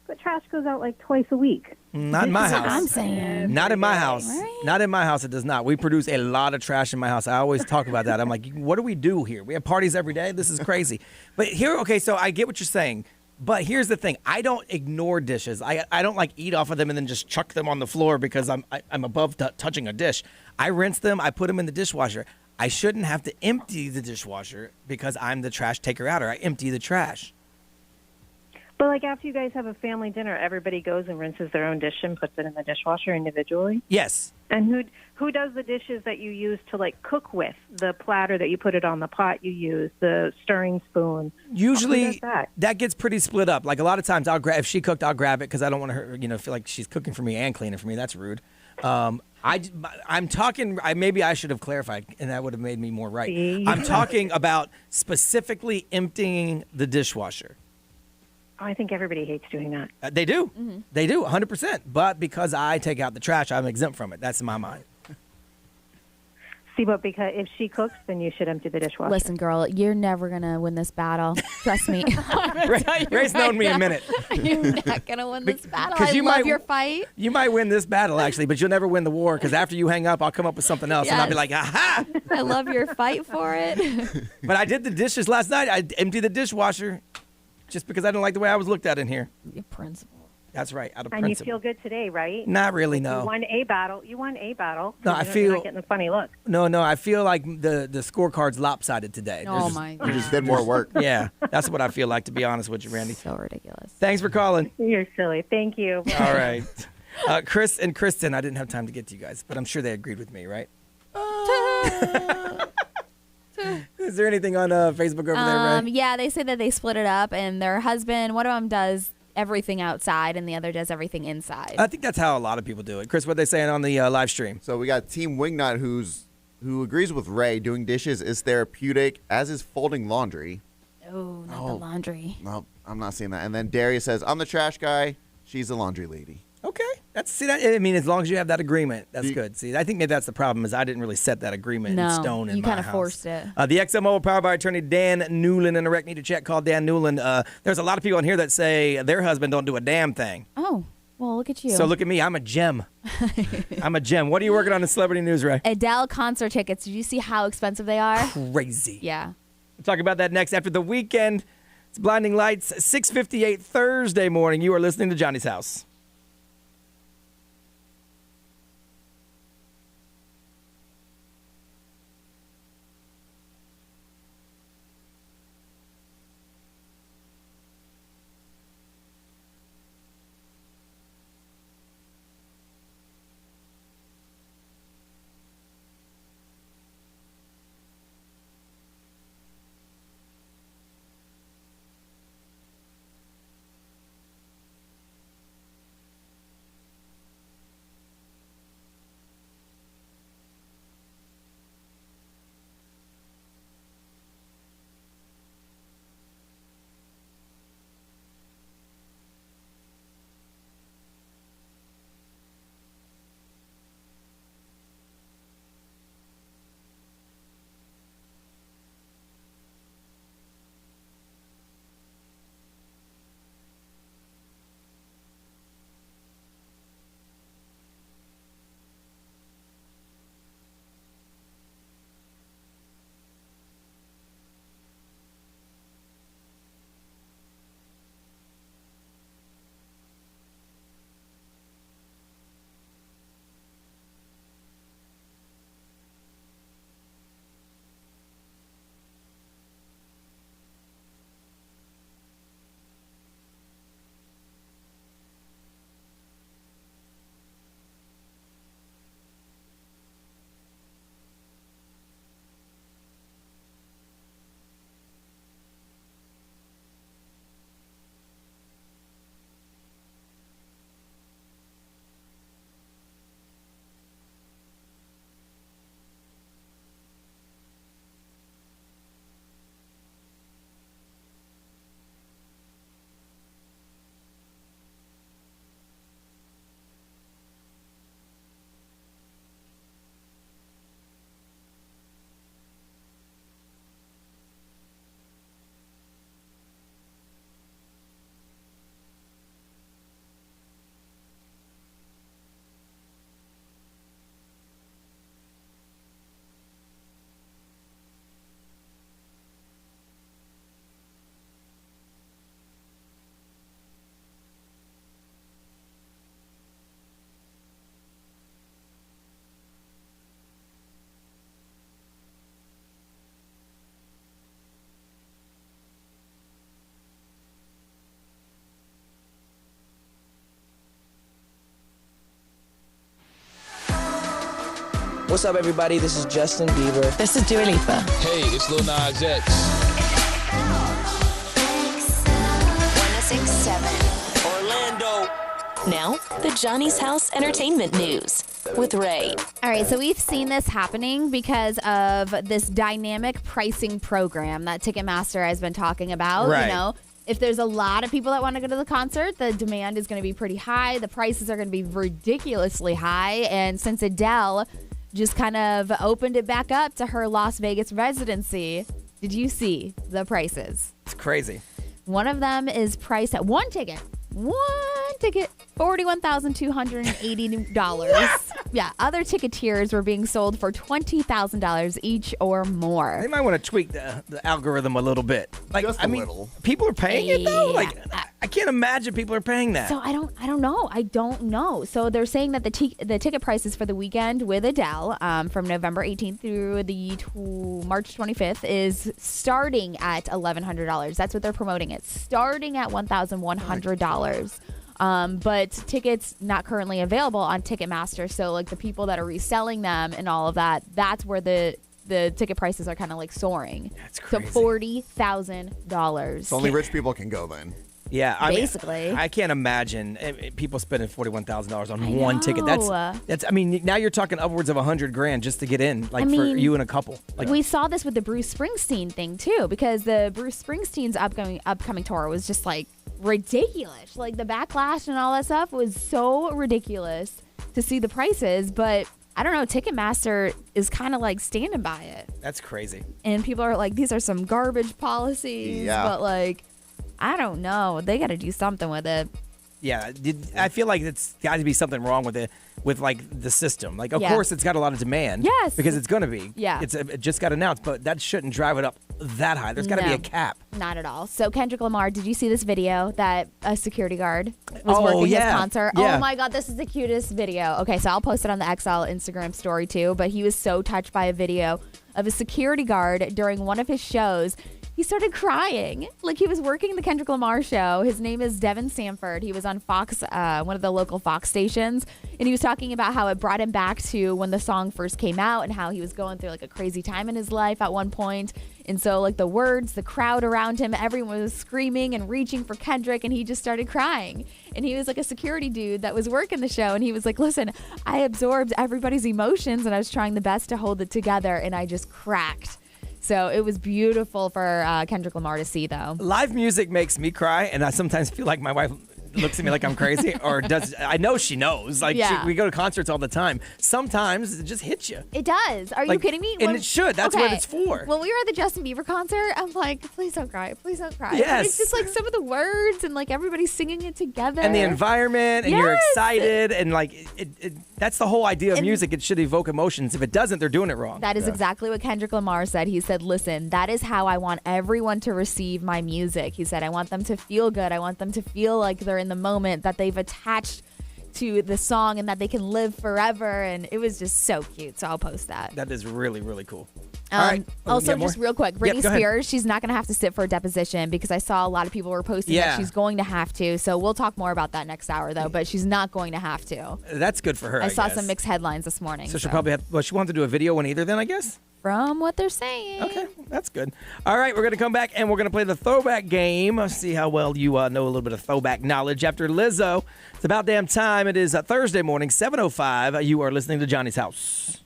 but trash goes out like twice a week. Not in my That's house. what I'm saying. Not in my house. Right? Not in my house. It does not. We produce a lot of trash in my house. I always talk about that. I'm like, what do we do here? We have parties every day. This is crazy. But here, okay, so I get what you're saying. But here's the thing. I don't ignore dishes. I don't like eat off of them and then just chuck them on the floor because I'm above touching a dish. I rinse them. I put them in the dishwasher. I shouldn't have to empty the dishwasher because I'm the trash taker-outer. I empty the trash. But, like, after you guys have a family dinner, everybody goes and rinses their own dish and puts it in the dishwasher individually? Yes. And who does the dishes that you use to, like, cook with? The platter that you put it on, the pot you use, the stirring spoon? Usually Who does that? gets pretty split up. Like a lot of times if she cooked, I'll grab it because I don't want her, feel like she's cooking for me and cleaning for me. That's rude. I'm talking, maybe I should have clarified and that would have made me more right. See? I'm talking about specifically emptying the dishwasher. Oh, I think everybody hates doing that. They do. They do, 100%. But because I take out the trash, I'm exempt from it. That's in my mind. See, but because if she cooks, then you should empty the dishwasher. Listen, girl, you're never going to win this battle. Trust me. Ray's known me a minute. You're not going to win this battle. 'Cause I you love might- your fight. You might win this battle, actually, but you'll never win the war because after you hang up, I'll come up with something else, and I'll be like, aha! I love your fight for it. But I did the dishes last night. I emptied the dishwasher just because I didn't like the way I was looked at in here. Your principle. That's right, out of And principle. you feel good today, right? Not really, no. You won a battle. You won a battle. No, You're I not- feel- you're not getting a funny look. No, I feel like the scorecard's lopsided today. Oh, my God. You just did more work. Yeah, that's what I feel like, to be honest with you, Randy. So ridiculous. Thanks for calling. You're silly. Thank you. All right. Chris and Kristen, I didn't have time to get to you guys, but I'm sure they agreed with me, right? Is there anything on Facebook over there, Ray? Yeah, they say that they split it up, and their husband, one of them does everything outside, and the other does everything inside. I think that's how a lot of people do it. Chris, what they saying on the live stream? So we got Team Wingnut who agrees with Ray. Doing dishes is therapeutic, as is folding laundry. Oh, not the laundry. No, I'm not seeing that. And then Darius says, I'm the trash guy. She's the laundry lady. Okay. I mean, as long as you have that agreement, that's good. See, I think maybe that's the problem is I didn't really set that agreement in stone in you my kind of house. forced it. The XMO powered by attorney Dan Newland and a rec need to check. Call Dan Newland. There's a lot of people in here that say their husband don't do a damn thing. Oh, well, look at you. So look at me. I'm a gem. I'm a gem. What are you working on in celebrity news, Ray? Adele concert tickets. Did you see how expensive they are? Crazy. Yeah. We'll talk about that next after the weekend. It's Blinding Lights, 6:58 Thursday morning. You are listening to Johnny's House. What's up, everybody? This is Justin Bieber. This is Dua Lipa. Hey, it's Lil Nas X. 1067 Orlando. Now, the Johnny's House Entertainment News with Ray. All right, so we've seen this happening because of this dynamic pricing program that Ticketmaster has been talking about. Right. You know, if there's a lot of people that want to go to the concert, the demand is going to be pretty high. The prices are going to be ridiculously high. And since Adele just kind of opened it back up to her Las Vegas residency. Did you see the prices? It's crazy. One of them is priced at one ticket, $41,280. Yeah, other ticket tiers were being sold for $20,000 each or more. They might want to tweak the algorithm a little bit. Like, Just a little. People are paying it though. Like, I can't imagine people are paying that. So I don't know. So they're saying that the ticket prices for the weekend with Adele from November 18th through the March 25th is starting at $1,100. That's what they're promoting it. Starting at $1,100. But tickets not currently available on Ticketmaster. So like the people that are reselling them and all of that, that's where the ticket prices are kind of like soaring. That's crazy. So $40,000. So only rich people can go then. Yeah, basically. I can't imagine people spending $41,000 on one ticket. That's. I mean, now you're talking upwards of $100,000 just to get in, like for you and a couple. Like, we saw this with the Bruce Springsteen thing too, because the Bruce Springsteen's upcoming tour was just like ridiculous. Like the backlash and all that stuff was so ridiculous to see the prices, but I don't know, Ticketmaster is kind of like standing by it. That's crazy. And people are like, these are some garbage policies, but like, I don't know. They got to do something with it. Yeah, I feel like it's got to be something wrong with it, with like the system. Like, of course, it's got a lot of demand. Yes, because it's going to be. Yeah, it just got announced, but that shouldn't drive it up that high. There's got to be a cap. Not at all. So Kendrick Lamar, did you see this video that a security guard was working his concert? Yeah. Oh my God, this is the cutest video. Okay, so I'll post it on the XL Instagram story too. But he was so touched by a video of a security guard during one of his shows. He started crying. Like, he was working the Kendrick Lamar show. His name is Devin Sanford. He was on Fox, one of the local Fox stations. And he was talking about how it brought him back to when the song first came out and how he was going through like a crazy time in his life at one point. And so like the words, the crowd around him, everyone was screaming and reaching for Kendrick, and he just started crying. And he was like a security dude that was working the show. And he was like, listen, I absorbed everybody's emotions and I was trying the best to hold it together, and I just cracked. So it was beautiful for Kendrick Lamar to see, though. Live music makes me cry, and I sometimes feel like my wife looks at me like I'm crazy, or does. I know she knows. Like, we go to concerts all the time. Sometimes it just hits you. It does. Are you kidding me? And it should. That's what it's for. When we were at the Justin Bieber concert, I'm like, please don't cry. Please don't cry. Yes. It's just like some of the words and like everybody's singing it together. And the environment, and you're excited, and like that's the whole idea of music. It should evoke emotions. If it doesn't, they're doing it wrong. That is exactly what Kendrick Lamar said. He said, listen, that is how I want everyone to receive my music. He said, I want them to feel good. I want them to feel like they're in the moment, that they've attached to the song, and that they can live forever. And it was just so cute. So I'll post that. That is really, really cool. All right. Also, just real quick, Britney go ahead. Spears, she's not going to have to sit for a deposition, because I saw a lot of people were posting that she's going to have to. So we'll talk more about that next hour, though. But she's not going to have to. That's good for her. I saw guess. some mixed headlines this morning. So she'll probably have. Well, she wanted to do a video one either. Then I guess. From what they're saying. Okay, that's good. All right, we're going to come back and we're going to play the throwback game. See how well you know a little bit of throwback knowledge after Lizzo. It's about damn time. It is Thursday morning, 7:05. You are listening to Johnny's House.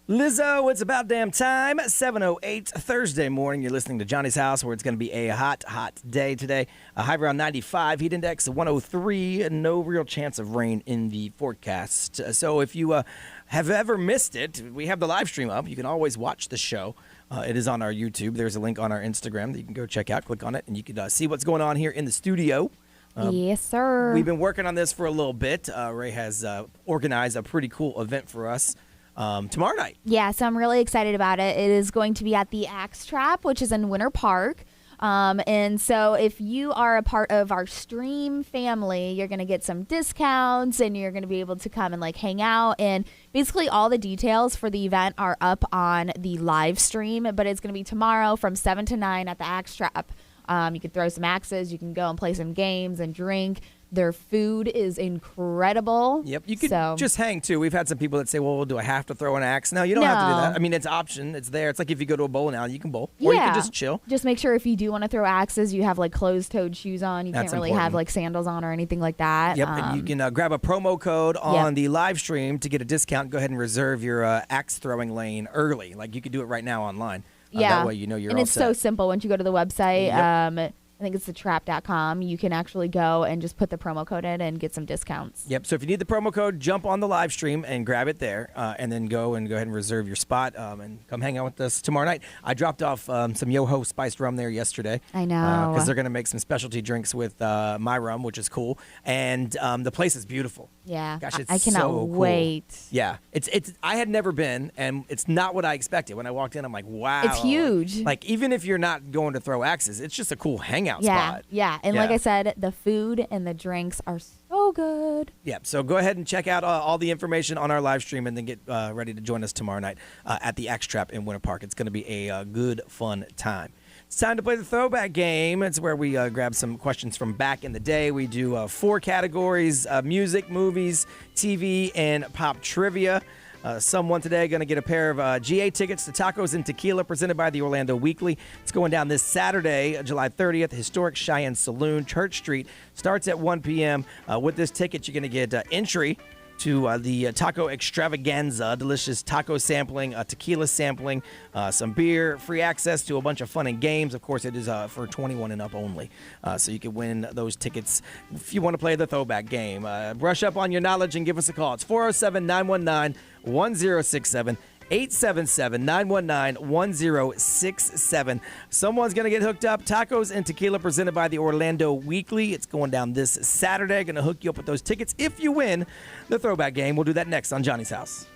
Lizzo, it's about damn time. 7:08 Thursday morning. You're listening to Johnny's House, where it's going to be a hot day today. A high around 95, heat index 103, and no real chance of rain in the forecast. So if you have ever missed it, we have the live stream up. You can always watch the show. It is on our YouTube. There's a link on our Instagram that you can go check out. Click on it, and you can see what's going on here in the studio. Yes, sir. We've been working on this for a little bit. Ray has organized a pretty cool event for us tomorrow night. Yeah, so I'm really excited about it. It is going to be at the Axe Trap, which is in Winter Park. And so if you are a part of our stream family, you're going to get some discounts and you're going to be able to come and like hang out. And basically all the details for the event are up on the live stream, but it's going to be tomorrow from 7 to 9 at the Axe Trap. You can throw some axes, you can go and play some games and drink. Their food is incredible. Yep, you could just hang too. We've had some people that say, well, do I have to throw an axe? No, you don't have to do that. I mean, it's an option. It's there. It's like if you go to a bowling alley, you can bowl. Or you can just chill. Just make sure if you do want to throw axes, you have like closed-toed shoes on. You That's can't really important. have like sandals on or anything like that. Yep, and you can grab a promo code on the live stream to get a discount. Go ahead and reserve your axe throwing lane early. Like you could do it right now online. That way you know you're and all it's set. so simple. Once you go to the website, Yep. I think it's thetrap.com. You can actually go and just put the promo code in and get some discounts. Yep. So if you need the promo code, jump on the live stream and grab it there, and then go ahead and reserve your spot and come hang out with us tomorrow night. I dropped off some Yoho spiced rum there yesterday. I know. Because they're going to make some specialty drinks with my rum, which is cool. And the place is beautiful. Yeah. Gosh, it's I cannot so cool. wait. Yeah. It's. I had never been, and it's not what I expected. When I walked in, I'm like, wow. It's huge. Like, even if you're not going to throw axes, it's just a cool hangout spot. Yeah. And like I said, the food and the drinks are so good. Yeah, so go ahead and check out all the information on our live stream and then get ready to join us tomorrow night at the Axe Trap in Winter Park. It's going to be a good, fun time. It's time to play the throwback game. It's where we grab some questions from back in the day. We do 4 categories, music, movies, TV, and pop trivia. Someone today going to get a pair of GA tickets to Tacos and Tequila presented by the Orlando Weekly. It's going down this Saturday, July 30th, Historic Cheyenne Saloon, Church Street. Starts at 1 p.m. With this ticket, you're going to get entry to the Taco Extravaganza, delicious taco sampling, tequila sampling, some beer, free access to a bunch of fun and games. Of course, it is for 21 and up only, so you can win those tickets if you want to play the throwback game. Brush up on your knowledge and give us a call. It's 407-919-1067. 877-919-1067. Someone's going to get hooked up. Tacos and Tequila presented by the Orlando Weekly. It's going down this Saturday. Going to hook you up with those tickets if you win the throwback game. We'll do that next on Johnny's House.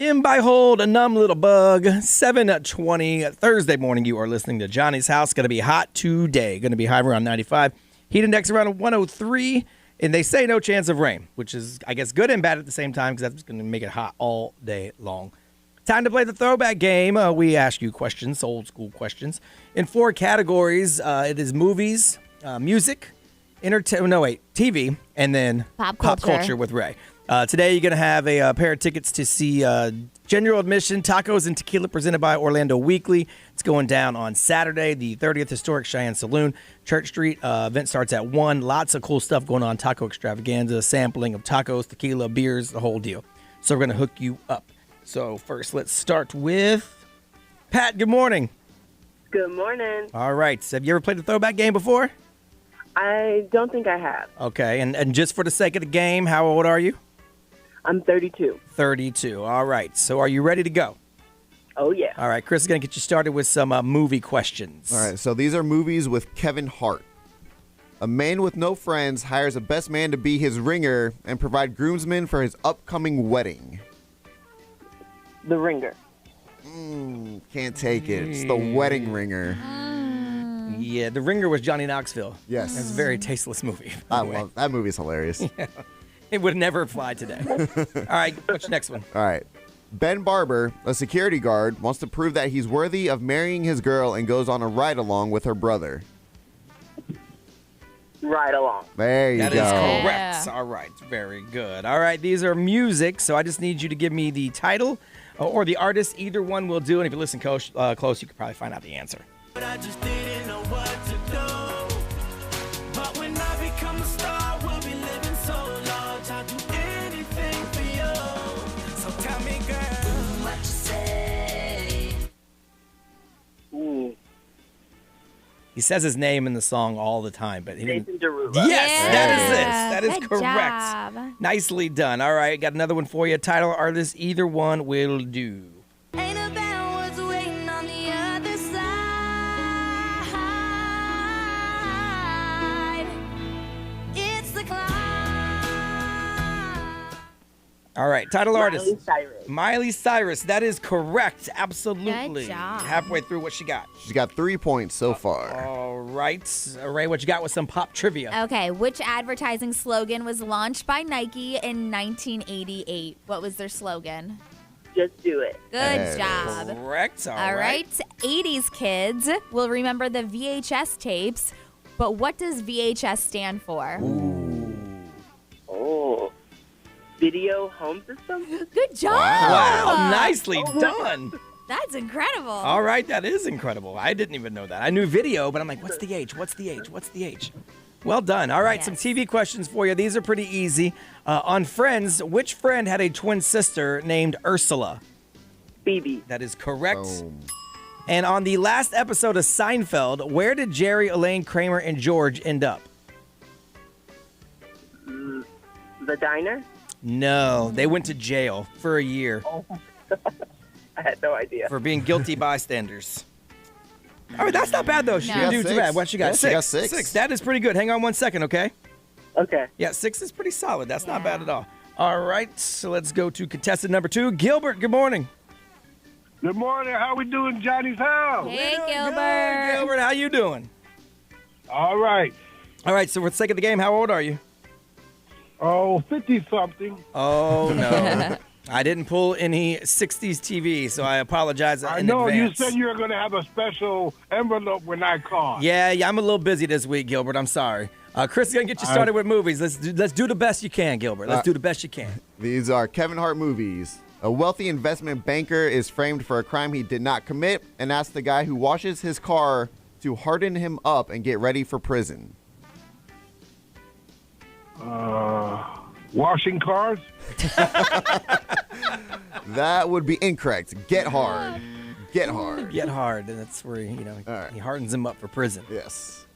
In by hold, a numb little bug. 7:20 Thursday morning. You are listening to Johnny's House. Going to be hot today. Going to be high around 95. Heat index around 103. And they say no chance of rain, which is, I guess, good and bad at the same time because that's going to make it hot all day long. Time to play the throwback game. We ask you questions, old school questions, in 4 categories. It is movies, music, TV, and then Pop pop culture. culture with Ray. Today, you're going to have a pair of tickets to see General Admission Tacos and Tequila presented by Orlando Weekly. It's going down on Saturday, the 30th Historic Cheyenne Saloon, Church Street. Event starts at 1. Lots of cool stuff going on. Taco extravaganza, sampling of tacos, tequila, beers, the whole deal. So we're going to hook you up. So first, let's start with Pat. Good morning. Good morning. All right. So have you ever played the throwback game before? I don't think I have. Okay. And just for the sake of the game, how old are you? I'm 32. 32. All right. So are you ready to go? Oh, yeah. All right. Chris is going to get you started with some movie questions. All right, so these are movies with Kevin Hart. A man with no friends hires a best man to be his ringer and provide groomsmen for his upcoming wedding. The Ringer. Can't take it. It's The Wedding Ringer. Yeah, The Ringer was Johnny Knoxville. Yes. It's a very tasteless movie. I love that movie's hilarious. Yeah. It would never fly today. All right, what's your next one? All right. Ben Barber, a security guard, wants to prove that he's worthy of marrying his girl and goes on a ride-along with her brother. Ride along. There you That go. is correct. All right, very good. All right, these are music, so I just need you to give me the title or the artist. Either one will do, and if you listen close, you could probably find out the answer. I just didn't know what to do. But when I become a star, we'll be living so large. I'll do anything for you. So tell me, girl, what you say? Ooh. He says his name in the song all the time, but he didn't. Jason Derulo. Yes, Yeah. that is it. That is Good correct. job. Nicely done. All right, got another one for you. Title, artist, either one will do. Ain't about what's waiting on the other side. It's the climb. All right, title, artist. Miley Cyrus. Miley Cyrus. That is correct. Absolutely. Good job. Halfway through what she got. She's got 3 points so far. All right. Ray, what you got with some pop trivia? Okay, which advertising slogan was launched by Nike in 1988? What was their slogan? Just do it. Good There it job. Correct. All right. 80s kids will remember the VHS tapes, but what does VHS stand for? Oh. Video home system? Good job. Wow, nicely done. That's incredible. All right, that is incredible. I didn't even know that. I knew video, but I'm like, what's the age? What's the age? What's the age? Well done. All right, some TV questions for you. These are pretty easy. On Friends, which friend had a twin sister named Ursula? Phoebe. That is correct. Boom. And on the last episode of Seinfeld, where did Jerry, Elaine, Kramer, and George end up? The diner? No, they went to jail for a year I had no idea. for being guilty bystanders. All right, that's not bad, though. She No. didn't do She got too 6. bad. What she got? Yeah, she got 6. 6. That is pretty good. Hang on 1 second, okay? Okay. Yeah, 6 is pretty solid. That's not bad at all. All right, so let's go to contestant number 2. Gilbert, good morning. Good morning. How we doing, Johnny's house? Hey, Good, Gilbert. Gilbert, how you doing? All right. All right, so for the sake of the game, how old are you? Oh, 50-something. Oh, no. I didn't pull any 60s TV, so I apologize in I know advance. you said you were going to have a special envelope when I called. Yeah, I'm a little busy this week, Gilbert. I'm sorry. Chris is going to get you started with movies. Let's do the best you can, Gilbert. Let's do the best you can. These are Kevin Hart movies. A wealthy investment banker is framed for a crime he did not commit and asks the guy who washes his car to harden him up and get ready for prison. Washing cars? That would be incorrect. Get hard. Get hard. Get hard. And that's where he hardens him up for prison. Yes.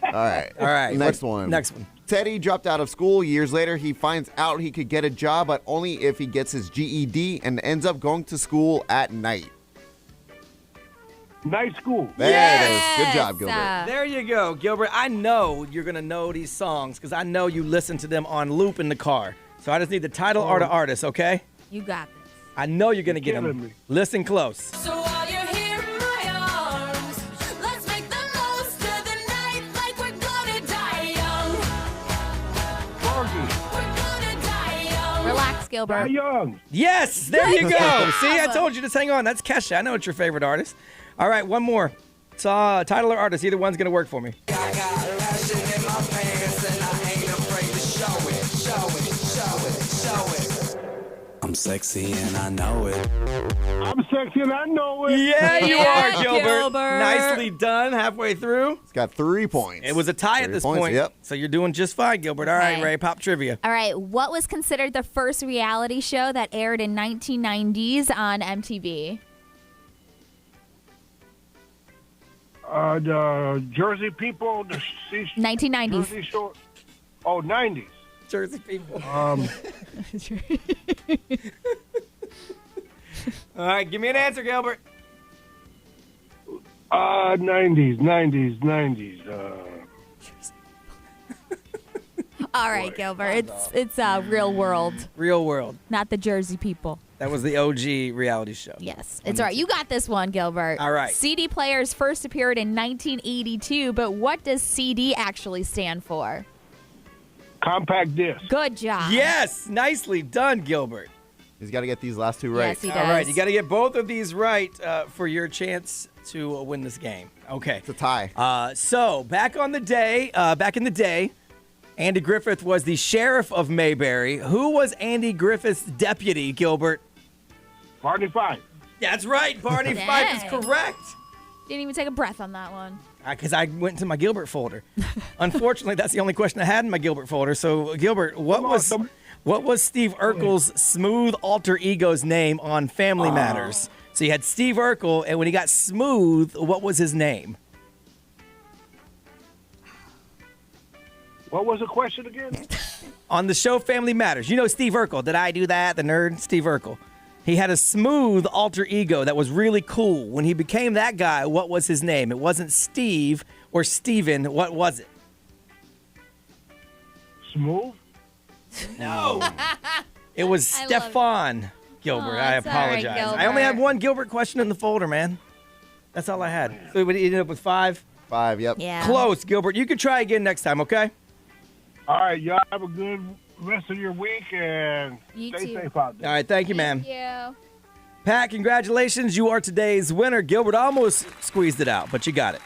All right. All right. Next one. Next one. Teddy dropped out of school. Years later, he finds out he could get a job, but only if he gets his GED and ends up going to school at night. Night school. There it is. Good job, Gilbert. There you go, Gilbert. I know you're going to know these songs because I know you listen to them on loop in the car. So I just need the title or the artist, okay? You got this. I know you're going to get killing them. me. Listen close. So while you're here in my arms, let's make the most of the night like we're gonna die young. We're gonna die young. Relax, Gilbert. Young. Yes, there you Good go. job. See, I told you, just hang on. That's Kesha. I know it's your favorite artist. All right, one more. It's title or artist. Either one's going to work for me. I'm sexy and I know it. I'm sexy and I know it. Yeah, you Yeah, are, Gilbert. Gilbert. Nicely done. Halfway through. It's got 3 points. It was a tie at 3 this points, point. Yep. So you're doing just fine, Gilbert. All right, Okay. Ray, pop trivia. All right, what was considered the first reality show that aired in 1990s on MTV? The Jersey People. The 1990s. Jersey Shore. Oh, 90s. Jersey People. Um, All right, give me an answer, Gilbert. 90s. All right, Gilbert. It's Real World, Real World. not the Jersey People. That was the OG reality show. Yes, it's all right. You got this one, Gilbert. All right. CD players first appeared in 1982, but what does CD actually stand for? Compact disc. Good job. Yes, nicely done, Gilbert. He's got to get these last 2 right. Yes, he All right, does. you got to get both of these right for your chance to win this game. Okay. It's a tie. So back in the day, Andy Griffith was the sheriff of Mayberry. Who was Andy Griffith's deputy, Gilbert? Barney Fife. That's right. Barney Fife is Dang. correct. Didn't even take a breath on that one. Because I went to my Gilbert folder. Unfortunately, that's the only question I had in my Gilbert folder. So, Gilbert, what was Steve Urkel's smooth alter ego's name on Family Matters? So you had Steve Urkel, and when he got smooth, what was his name? What was the question again? On the show Family Matters. You know Steve Urkel. Did I do that? The nerd? Steve Urkel. He had a smooth alter ego that was really cool. When he became that guy, what was his name? It wasn't Steve or Steven. What was it? Smooth? No. It was I love Stefan Gilbert. Oh, I it's all right, apologize. Gilbert. I only had one Gilbert question in the folder, man. That's all I had. So we ended up with 5. 5, yep. Yeah. Close, Gilbert. You can try again next time, okay? All right, y'all have a good rest of your week and You stay too. safe out there. All right, thank you, man. Thank you. Pat, congratulations. You are today's winner. Gilbert almost squeezed it out, but you got it.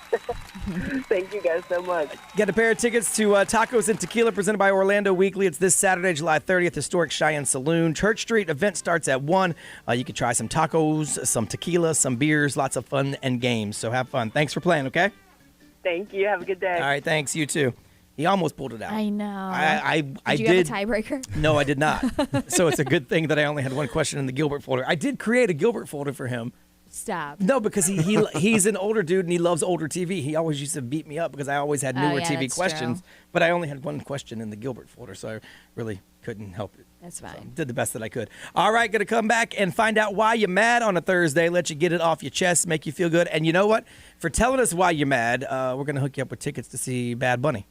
Thank you guys so much. Get a pair of tickets to Tacos and Tequila presented by Orlando Weekly. It's this Saturday, July 30th, Historic Cheyenne Saloon. Church Street event starts at 1. You can try some tacos, some tequila, some beers, lots of fun and games. So have fun. Thanks for playing, okay? Thank you. Have a good day. All right, thanks. You too. He almost pulled it out. I know. I Did you have a tiebreaker? No, I did not. So it's a good thing that I only had one question in the Gilbert folder. I did create a Gilbert folder for him. Stop. No, because he's an older dude and he loves older TV. He always used to beat me up because I always had newer yeah, TV that's questions. true. But I only had one question in the Gilbert folder, so I really couldn't help it. That's fine. Did the best that I could. All right, gonna come back and find out why you're mad on a Thursday. Let you get it off your chest, make you feel good. And you know what? For telling us why you're mad, we're gonna hook you up with tickets to see Bad Bunny.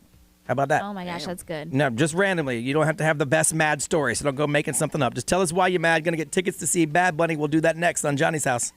How about that? Oh my gosh, that's good. No, just randomly. You don't have to have the best mad story, so don't go making something up. Just tell us why you're mad. Gonna get tickets to see Bad Bunny. We'll do that next on Johnny's House.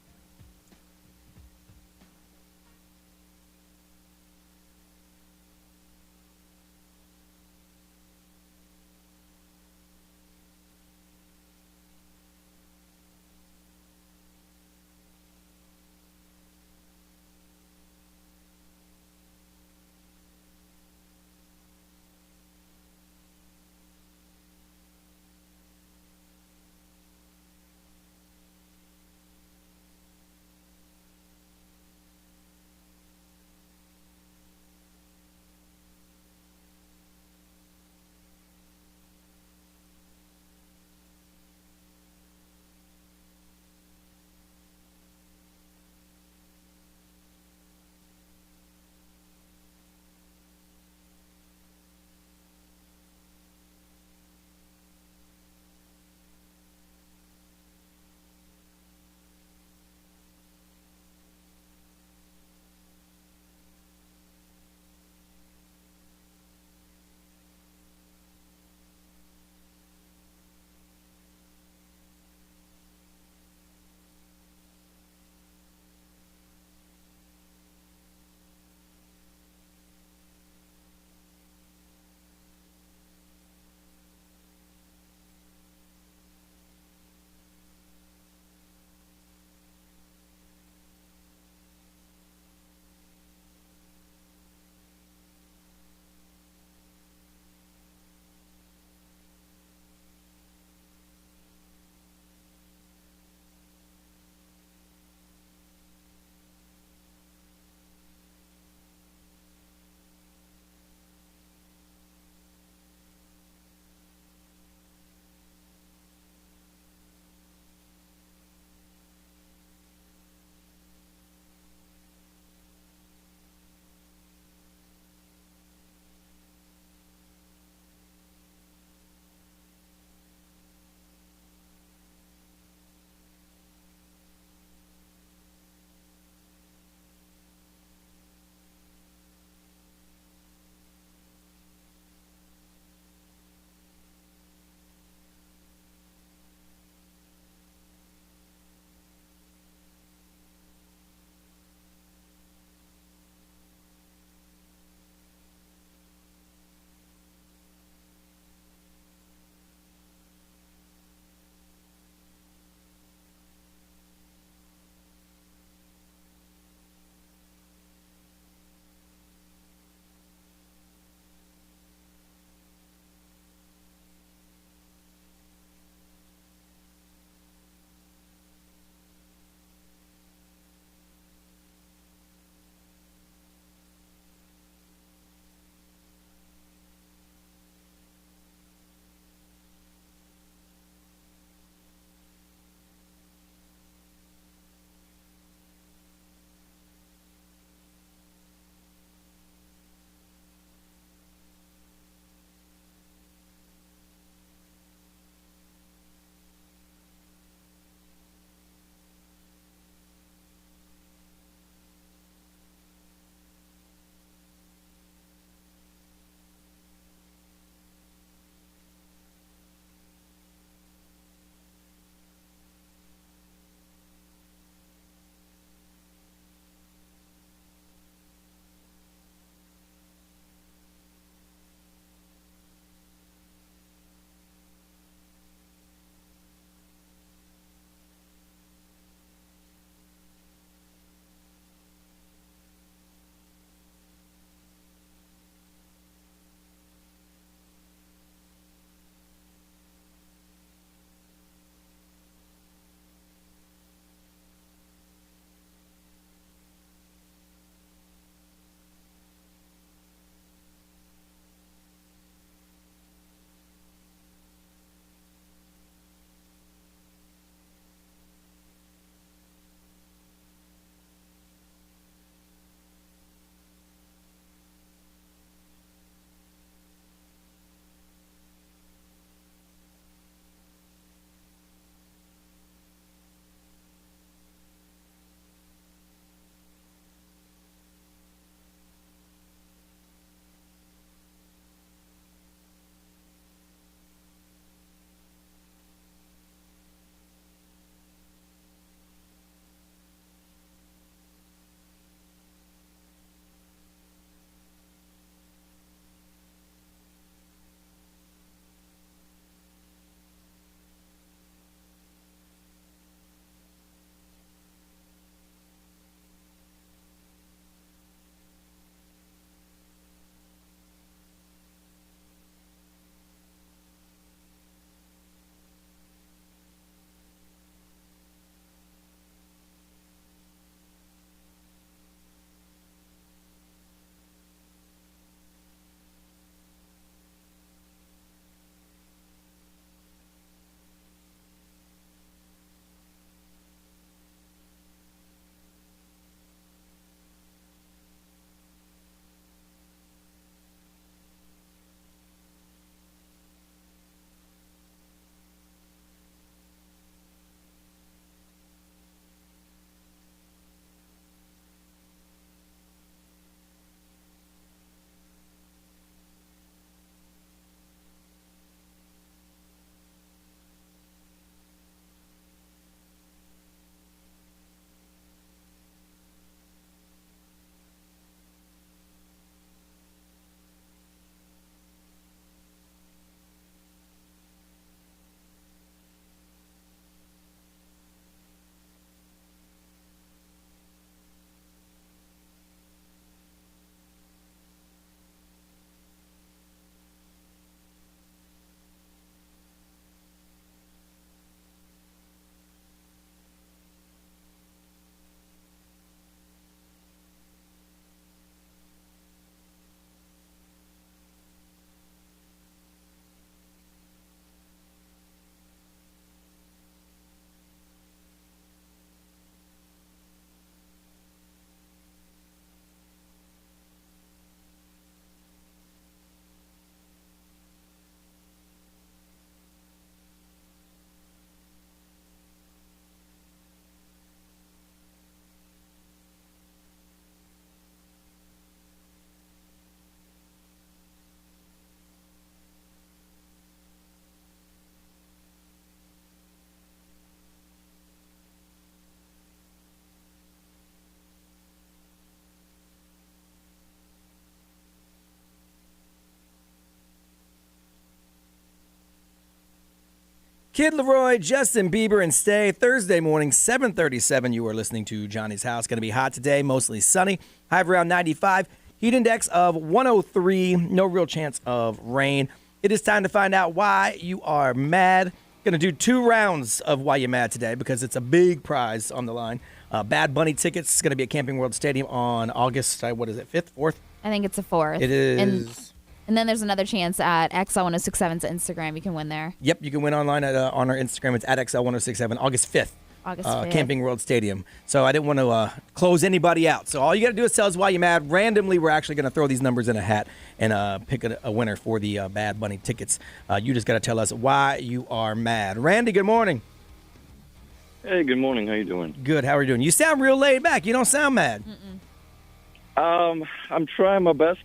Kid Leroy, Justin Bieber, and Stay. Thursday morning, 7:37. You are listening to Johnny's House. Going to be hot today, mostly sunny. High of around 95. Heat index of 103. No real chance of rain. It is time to find out why you are mad. Going to do 2 rounds of why you're mad today because it's a big prize on the line. Bad Bunny tickets. Going to be at Camping World Stadium on August, 5th, 4th? I think it's the 4th. It is. And then there's another chance at XL1067's Instagram. You can win there. Yep, you can win online on our Instagram. It's at XL1067, August 5th. August 5th. Camping World Stadium. So I didn't want to close anybody out. So all you got to do is tell us why you're mad. Randomly, we're actually going to throw these numbers in a hat and pick a winner for the Bad Bunny tickets. You just got to tell us why you are mad. Randy, good morning. Hey, good morning. How you doing? Good. How are you doing? You sound real laid back. You don't sound mad. I'm trying my best.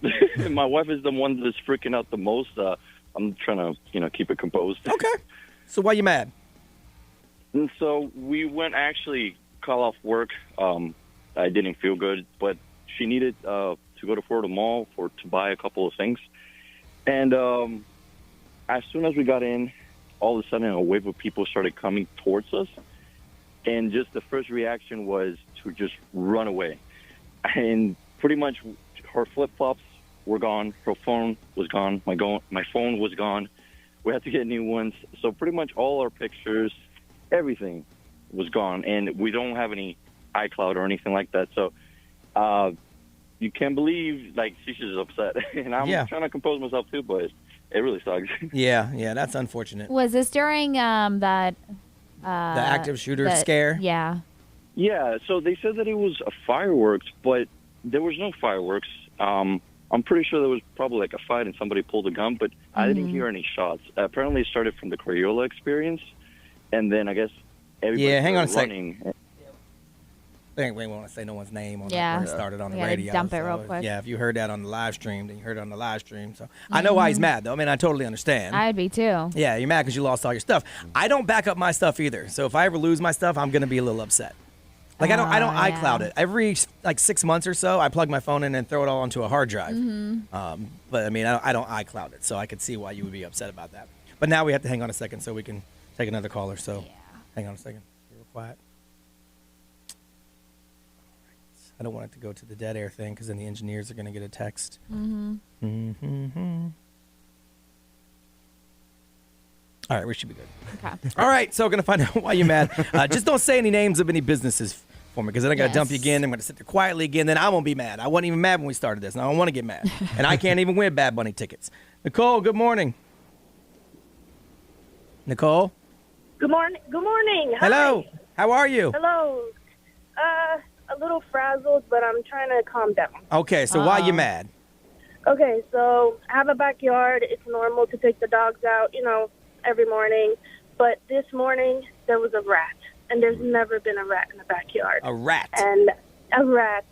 My wife is the one that's freaking out the most. I'm trying to, keep it composed. Okay. So why you mad? And so we went actually call off work. I didn't feel good, but she needed to go to Florida Mall to buy a couple of things. And as soon as we got in, all of a sudden a wave of people started coming towards us. And just the first reaction was to just run away. And pretty much her flip-flops were gone. Her phone was gone. My phone was gone. We had to get new ones. So pretty much all our pictures, everything was gone. And we don't have any iCloud or anything like that. So you can't believe, she's just upset. And I'm trying to compose myself too, but it really sucks. Yeah, that's unfortunate. Was this during the active shooter scare? Yeah. Yeah, so they said that it was a fireworks, but there was no fireworks. I'm pretty sure there was probably a fight and somebody pulled a gun, but I didn't hear any shots. Apparently it started from the Crayola experience, and then I guess everybody hang on a running. I think we want to say no one's name on Yeah. where it started on the We gotta radio. dump it real quick. Yeah, if you heard that on the live stream, then you heard it on the live stream. So I know why he's mad, though. I mean, I totally understand. I'd be too. Yeah, you're mad because you lost all your stuff. I don't back up my stuff either. So if I ever lose my stuff, I'm going to be a little upset. I don't iCloud it. Every 6 months or so, I plug my phone in and throw it all onto a hard drive. But I mean, I don't iCloud it, so I could see why you would be upset about that. But now we have to hang on a second so we can take another caller. So hang on a second. Be real quiet. I don't want it to go to the dead air thing because then the engineers are going to get a text. All right, we should be good. Okay. All right, so we're going to find out why you're mad. Just don't say any names of any businesses for me because then I got to dump you again. I'm going to sit there quietly again. Then I won't be mad. I wasn't even mad when we started this. Now I don't want to get mad. And I can't even win Bad Bunny tickets. Nicole, good morning. Nicole? Good morning. Good morning. Hi. Hello. How are you? Hello. A little frazzled, but I'm trying to calm down. Okay, so why you mad? Okay, so I have a backyard. It's normal to take the dogs out, every morning. But this morning, there was a rat. And there's never been a rat in the backyard. A rat? And a rat.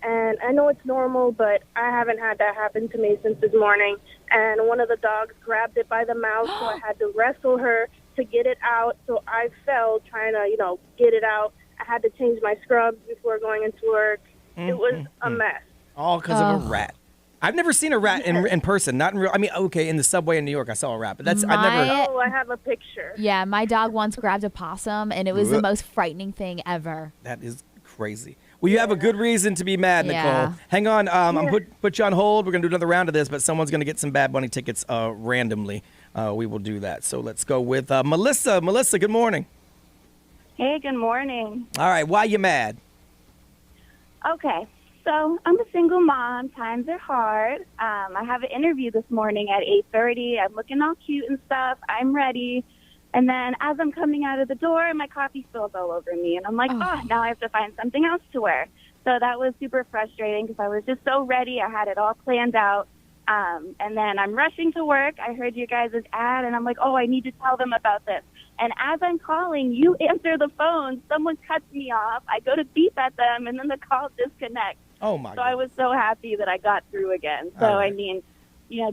And I know it's normal, but I haven't had that happen to me since this morning. And one of the dogs grabbed it by the mouth, so I had to wrestle her to get it out. So I fell trying to, get it out. I had to change my scrubs before going into work. It was a mess. All because of a rat. I've never seen a rat in person. Not in real. I mean, okay, in the subway in New York, I saw a rat, but I've never. Oh, I have a picture. Yeah, my dog once grabbed a possum, and it was the most frightening thing ever. That is crazy. Well, you have a good reason to be mad, Nicole. Yeah. Hang on. I'm put you on hold. We're going to do another round of this, but someone's going to get some Bad Bunny tickets randomly. We will do that. So let's go with Melissa. Melissa, good morning. Hey, good morning. All right. Why you mad? Okay, so I'm a single mom. Times are hard. I have an interview this morning at 8:30. I'm looking all cute and stuff. I'm ready. And then as I'm coming out of the door, my coffee spills all over me. And I'm like, now I have to find something else to wear. So that was super frustrating because I was just so ready. I had it all planned out. And then I'm rushing to work. I heard you guys' ad, and I'm like, I need to tell them about this. And as I'm calling, you answer the phone. Someone cuts me off. I go to beep at them, and then the call disconnects. Oh, my God. So I was so happy that I got through again. So, I mean,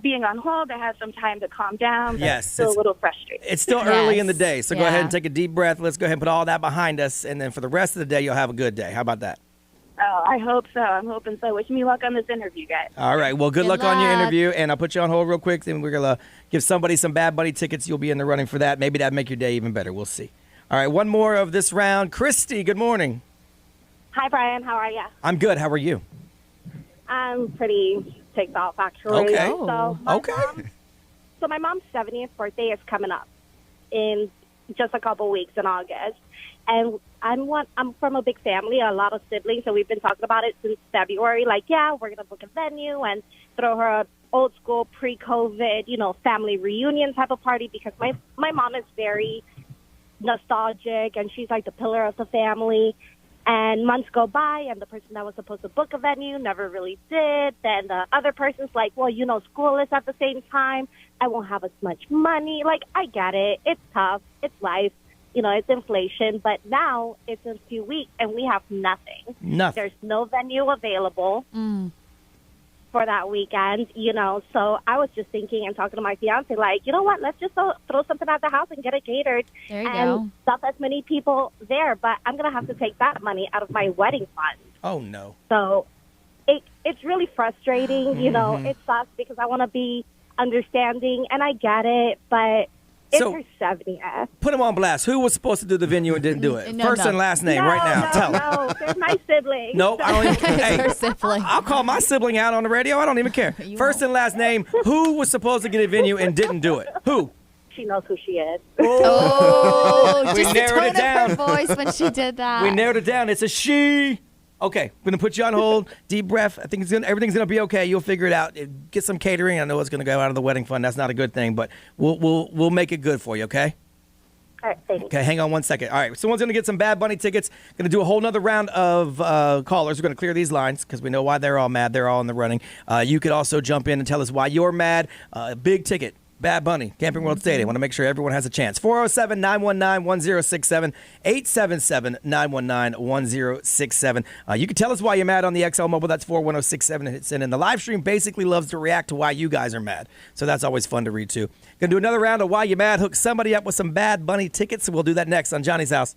being on hold, I had some time to calm down. But Yes, still a little frustrated. It's still early in the day, so go ahead and take a deep breath. Let's go ahead and put all that behind us, and then for the rest of the day, you'll have a good day. How about that? Oh, I hope so. I'm hoping so. Wish me luck on this interview, guys. All right. Well, good luck on your interview, and I'll put you on hold real quick. Then we're gonna give somebody some Bad Bunny tickets. You'll be in the running for that. Maybe that'd make your day even better. We'll see. All right. One more of this round. Christy, good morning. Hi, Brian. How are you? I'm good. How are you? I'm pretty ticked off, actually. Okay. So my mom's 70th birthday is coming up in just a couple weeks in August. And I'm from a big family, a lot of siblings, so we've been talking about it since February. Like, yeah, we're going to book a venue and throw her an old school pre-COVID, family reunion type of party because my mom is very nostalgic and she's like the pillar of the family. And months go by and the person that was supposed to book a venue never really did. Then the other person's like, well, school is at the same time. I won't have as much money. Like, I get it. It's tough. It's life. It's inflation, but now it's in a few weeks and we have nothing. Nothing. There's no venue available for that weekend, So I was just thinking and talking to my fiance, like, you know what? Let's just throw something at the house and get it catered. There you and go. stuff as many people there, but I'm going to have to take that money out of my wedding fund. Oh, no. So it's really frustrating. It sucks because I want to be understanding and I get it, but it's her 70th. Put him on blast. Who was supposed to do the venue and didn't do it? First and last name right now. Tell him. No, there's my sibling. No, I don't even care. Hey, her sibling. I'll call my sibling out on the radio. I don't even care. First and last name. Who was supposed to get a venue and didn't do it? Who? She knows who she is. Oh, We just the narrowed tone it down. of her voice when she did that. We narrowed it down. It's a she. Okay, I'm gonna put you on hold. Deep breath. I think everything's gonna be okay. You'll figure it out. Get some catering. I know it's gonna go out of the wedding fund. That's not a good thing, but we'll make it good for you. Okay. All right, thank you. Okay, hang on one second. All right, someone's going to get some Bad Bunny tickets. Going to do a whole nother round of callers. We're going to clear these lines because we know why they're all mad. They're all in the running. You could also jump in and tell us why you're mad. Big ticket, Bad Bunny, Camping World Stadium. Want to make sure everyone has a chance. 407-919-1067, 877-919-1067. You can tell us why you're mad on the XL Mobile. That's 41067 and hit send. And the live stream basically loves to react to why you guys are mad. So that's always fun to read, too. Going to do another round of Why You Mad. Hook somebody up with some Bad Bunny tickets. We'll do that next on Johnny's House.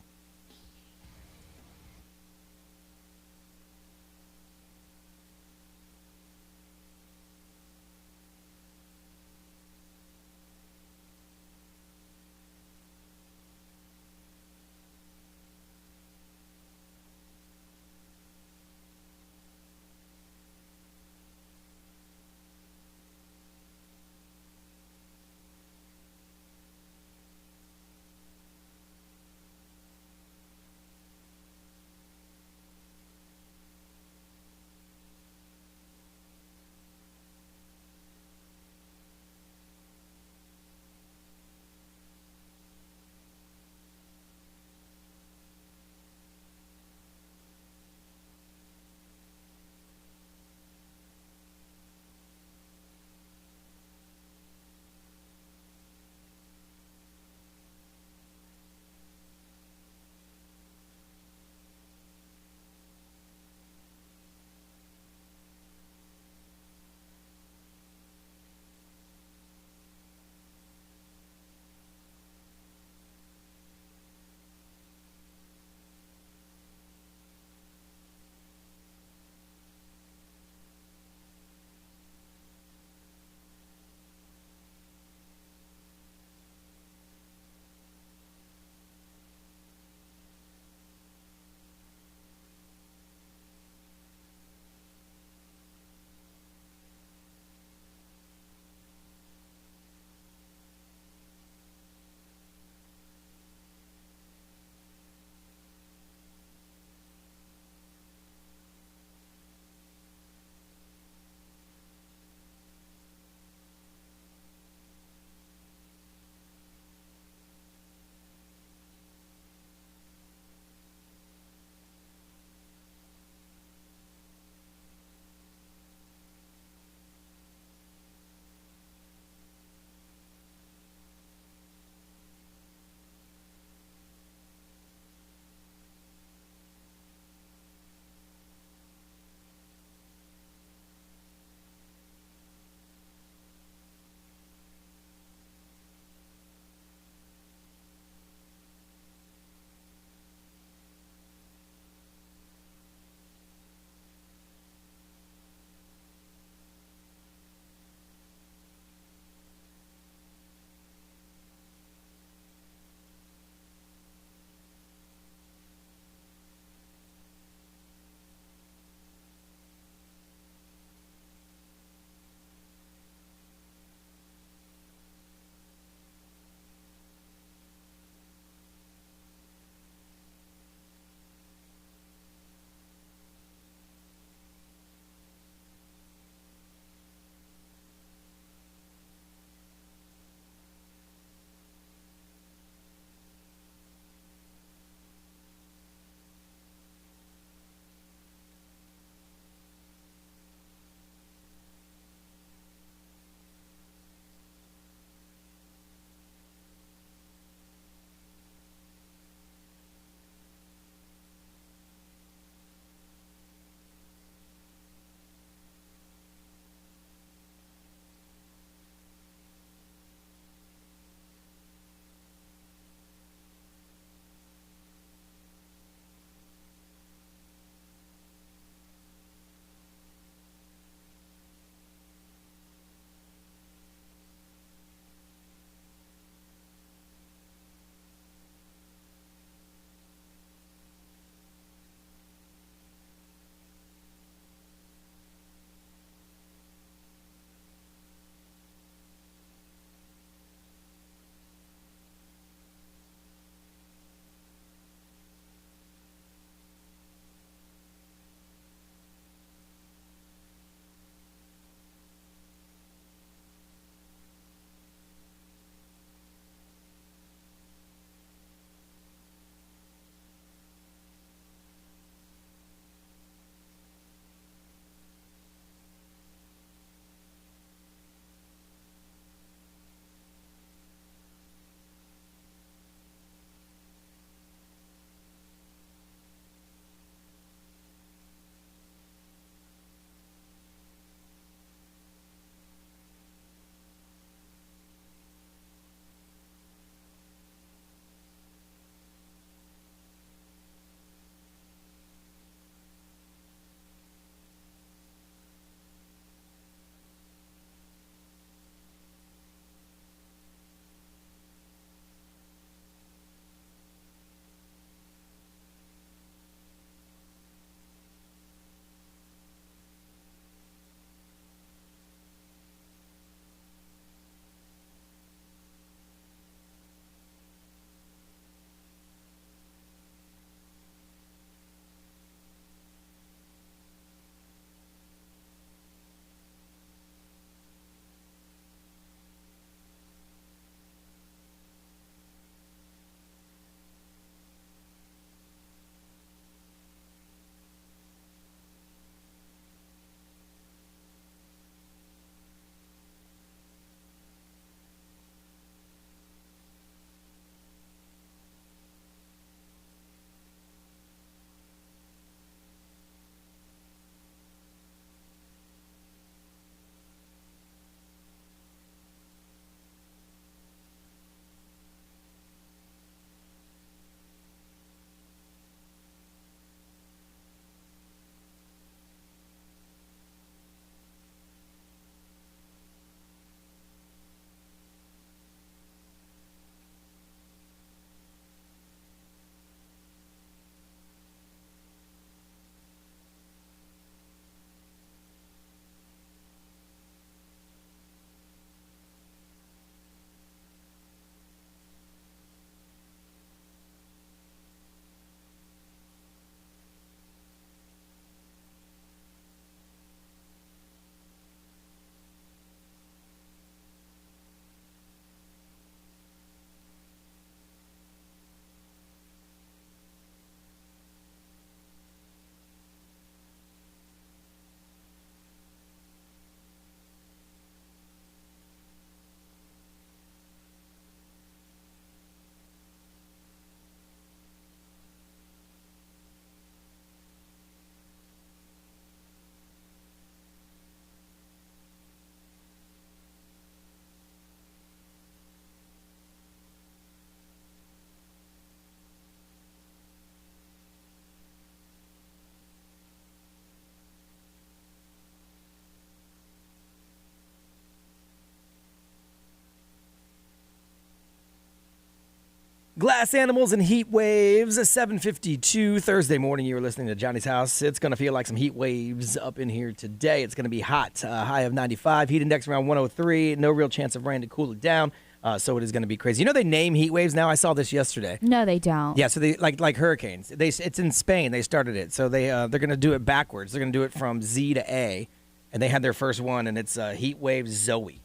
Glass Animals and Heat Waves, 7:52 Thursday morning. You were listening to Johnny's House. It's going to feel like some heat waves up in here today. It's going to be hot, high of 95, heat index around 103, no real chance of rain to cool it down. So it is going to be crazy. You know they name heat waves now? I saw this yesterday. No, they don't. Yeah, so they like hurricanes. It's in Spain. They started it. So they're going to do it backwards. They're going to do it from Z to A, and they had their first one, and it's Heat Wave Zoe.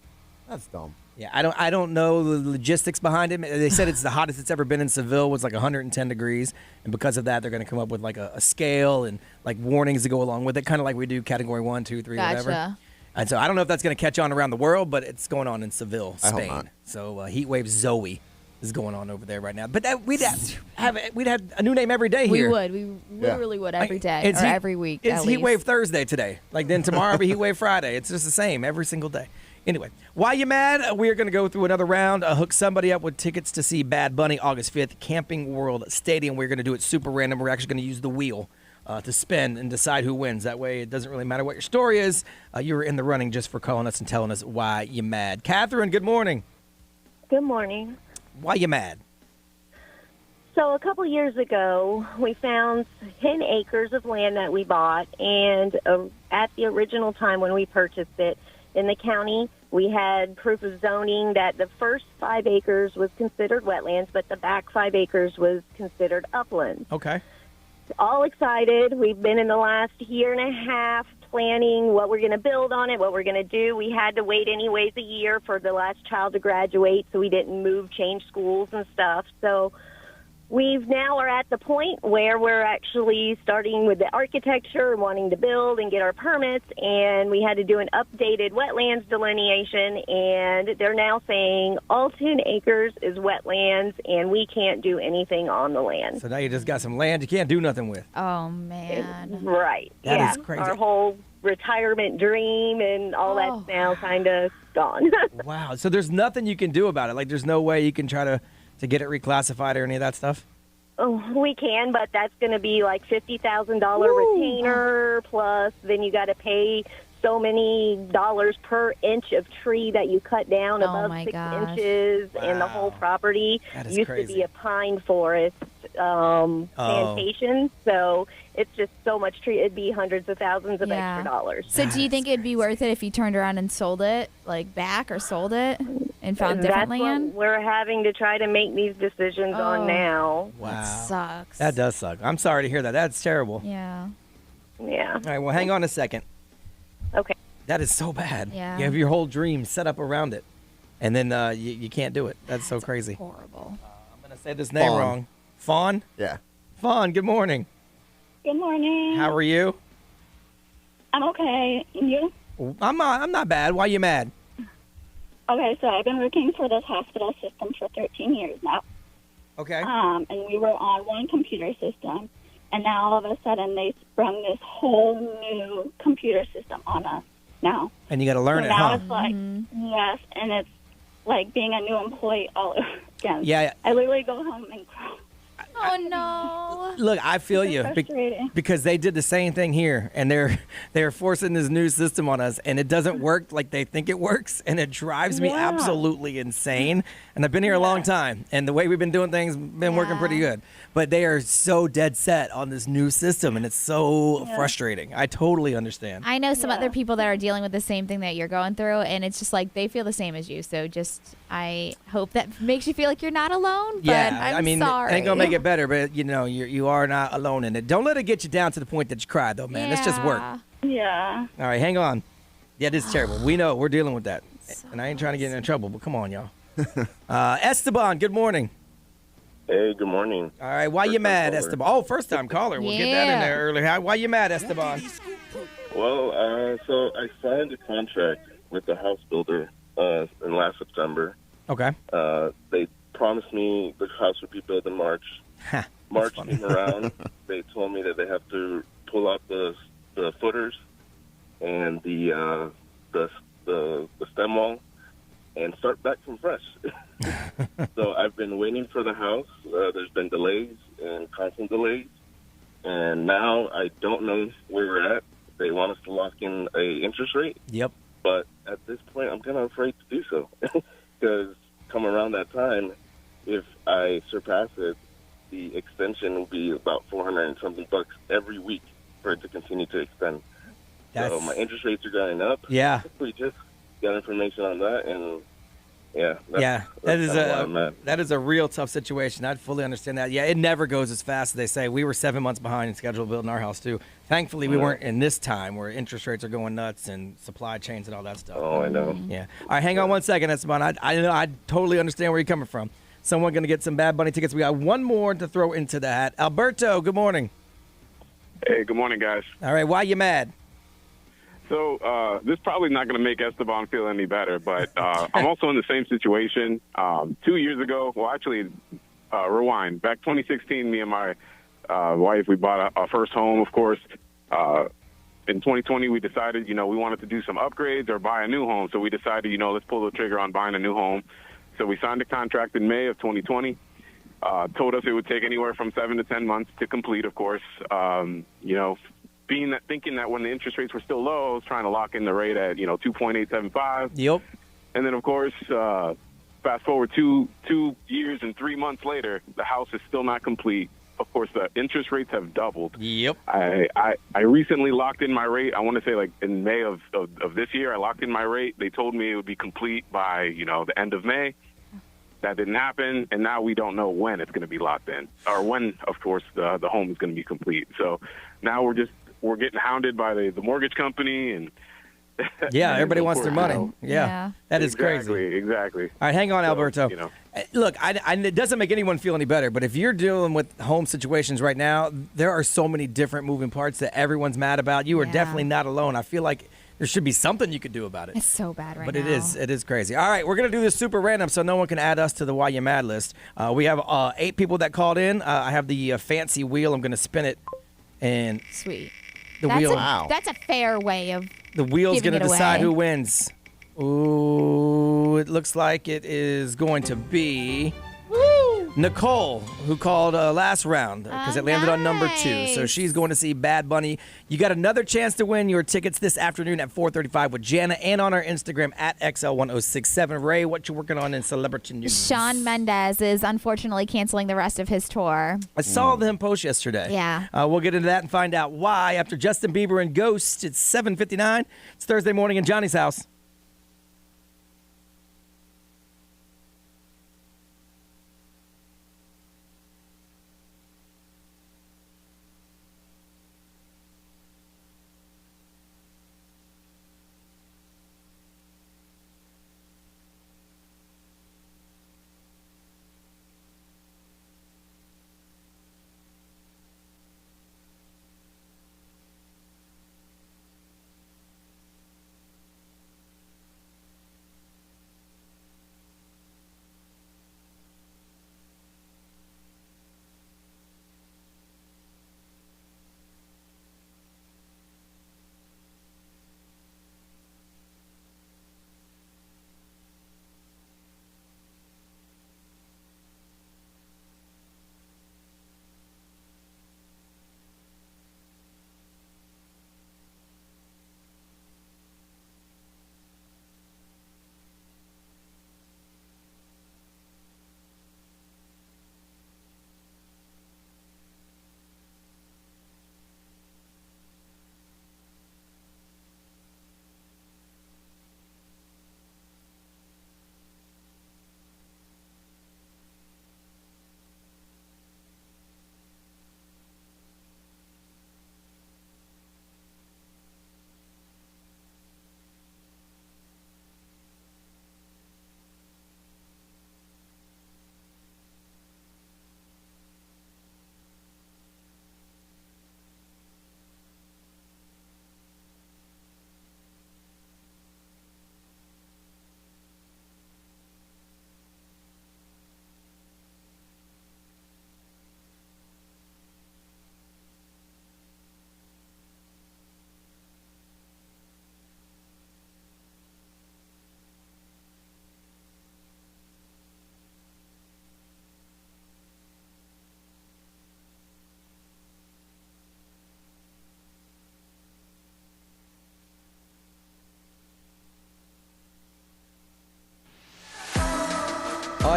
That's dumb. Yeah, I don't know the logistics behind it. They said it's the hottest it's ever been in Seville, was like 110 degrees, and because of that, they're going to come up with like a scale and like warnings to go along with it, kind of like we do Category 1, 2, 3, Gotcha. whatever. And so I don't know if that's going to catch on around the world, but it's going on in Seville, I hope Spain. not. So Heat Wave Zoe is going on over there right now. But we'd have a new name every day here. We would. We literally would every day or every week. It's at Heat least. Wave Thursday today. Like then tomorrow will be Heat Wave Friday. It's just the same every single day. Anyway, why you mad? We're going to go through another round. Hook somebody up with tickets to see Bad Bunny August 5th, Camping World Stadium. We're going to do it super random. We're actually going to use the wheel to spin and decide who wins. That way it doesn't really matter what your story is. You're in the running just for calling us and telling us why you mad. Catherine, good morning. Good morning. Why you mad? So a couple years ago, we found 10 acres of land that we bought, and at the original time when we purchased it in the county, we had proof of zoning that the first 5 acres was considered wetlands, but the back 5 acres was considered upland. Okay. All excited. We've been in the last year and a half planning what we're going to build on it, what we're going to do. We had to wait anyways a year for the last child to graduate, so we didn't change schools and stuff. So we've now are at the point where we're actually starting with the architecture, wanting to build and get our permits, and we had to do an updated wetlands delineation, and they're now saying all 10 acres is wetlands, and we can't do anything on the land. So now you just got some land you can't do nothing with. Oh, man. Right. That is crazy. Our whole retirement dream and all that's now kind of gone. Wow. So there's nothing you can do about it. Like there's no way you can try to get it reclassified or any of that stuff? Oh, we can, but that's going to be like $50,000 retainer, plus then you got to pay so many dollars per inch of tree that you cut down above 6 inches, and the whole property used to be a pine forest plantation, so it's just so much tree. It'd be hundreds of thousands of extra dollars. So do you think it'd be worth it if you turned around and sold it, like back, or sold it and found different land? What we're having to try to make these decisions on now. Wow. That sucks. That does suck. I'm sorry to hear that. That's terrible. Yeah. Yeah. All right, well, hang on a second. Okay. That is so bad. Yeah. You have your whole dream set up around it, and then you can't do it. That's so crazy. Horrible. I'm going to say this name Fawn. wrong. Fawn? Yeah. Fawn, good morning. Good morning. How are you? I'm okay. And you? I'm not bad. Why you mad? Okay, so I've been working for this hospital system for 13 years now. Okay. And we were on one computer system, and now all of a sudden they sprung this whole new computer system on us now. And you got to learn so it, now huh? it's like, yes, and it's like being a new employee all over again. Yeah. I literally go home and cry. Oh, no. Look, I feel you frustrating. because they did the same thing here, and they're forcing this new system on us, and it doesn't work like they think it works, and it drives me Yeah. absolutely insane. And I've been here a long time, and the way we've been doing things been working pretty good. But they are so dead set on this new system, and it's so frustrating. I totally understand. I know some other people that are dealing with the same thing that you're going through, and it's just like they feel the same as you. So just, I hope that makes you feel like you're not alone. But I'm I mean, sorry. it ain't gonna make it better, but you are not alone in it. Don't let it get you down to the point that you cry, though, man. It's just work. Yeah. All right, hang on. Yeah, this is terrible. We know we're dealing with that, and I ain't trying to get in trouble. But come on, y'all. Esteban, good morning. Hey, good morning. All right, why you mad, Esteban? Oh, first time caller. We'll get that in there earlier. Why you mad, Esteban? Well, so I signed a contract with the house builder in last September. Okay. They promised me the house would be built in March. March came around. They told me that they have to pull out the footers and the stem wall and start back from fresh. So I've been waiting for the house. There's been delays and constant delays. And now I don't know where we're at. They want us to lock in a interest rate. Yep. But at this point, I'm kind of afraid to do so. Because come around that time, if I surpass it, the extension will be about 400 and something bucks every week for it to continue to extend. So my interest rates are going up. Yeah. We just got information on that, and yeah. That is a real tough situation. I fully understand that. Yeah, it never goes as fast as they say. We were 7 months behind in schedule building our house too. Thankfully, we weren't in this time where interest rates are going nuts and supply chains and all that stuff. Oh, I know. Yeah. All right, hang on 1 second, Esteban. I totally understand where you're coming from. Someone going to get some Bad Bunny tickets. We got one more to throw into the hat. Alberto, good morning. Hey, good morning, guys. All right, why you mad? So this is probably not going to make Esteban feel any better, but I'm also in the same situation. 2 years ago, well, actually, rewind. Back 2016, me and my wife, we bought our first home, of course. In 2020, we decided, we wanted to do some upgrades or buy a new home. So we decided, let's pull the trigger on buying a new home. So we signed a contract in May of 2020. Told us it would take anywhere from 7 to 10 months to complete, of course. Thinking that when the interest rates were still low, I was trying to lock in the rate at 2.875. Yep. And then of course, fast forward two years and 3 months later, the house is still not complete. Of course, the interest rates have doubled. Yep. I recently locked in my rate. I want to say like in May of this year, I locked in my rate. They told me it would be complete by the end of May. That didn't happen, and now we don't know when it's going to be locked in, or when, of course, the home is going to be complete. So now we're getting hounded by the mortgage company, and yeah, everybody wants their money. Yeah, that is crazy. Exactly. All right, hang on, Alberto. Look, it doesn't make anyone feel any better, but if you're dealing with home situations right now, there are so many different moving parts that everyone's mad about. You are definitely not alone. I feel like there should be something you could do about it. It's so bad right now. But it is crazy. All right, we're going to do this super random so no one can add us to the Why You Mad list. We have 8 people that called in. I have the fancy wheel. I'm going to spin it. And sweet. That's a fair way of the wheel's going to decide away. who wins. Ooh, it looks like it is going to be Nicole, who called last round because it landed on number 2. So she's going to see Bad Bunny. You got another chance to win your tickets this afternoon at 4:35 with Jana and on our Instagram at XL1067. Ray, what you working on in celebrity news? Shawn Mendes is unfortunately canceling the rest of his tour. I saw them post yesterday. Yeah. We'll get into that and find out why after Justin Bieber and Ghost. It's 7:59. It's Thursday morning in Johnny's house.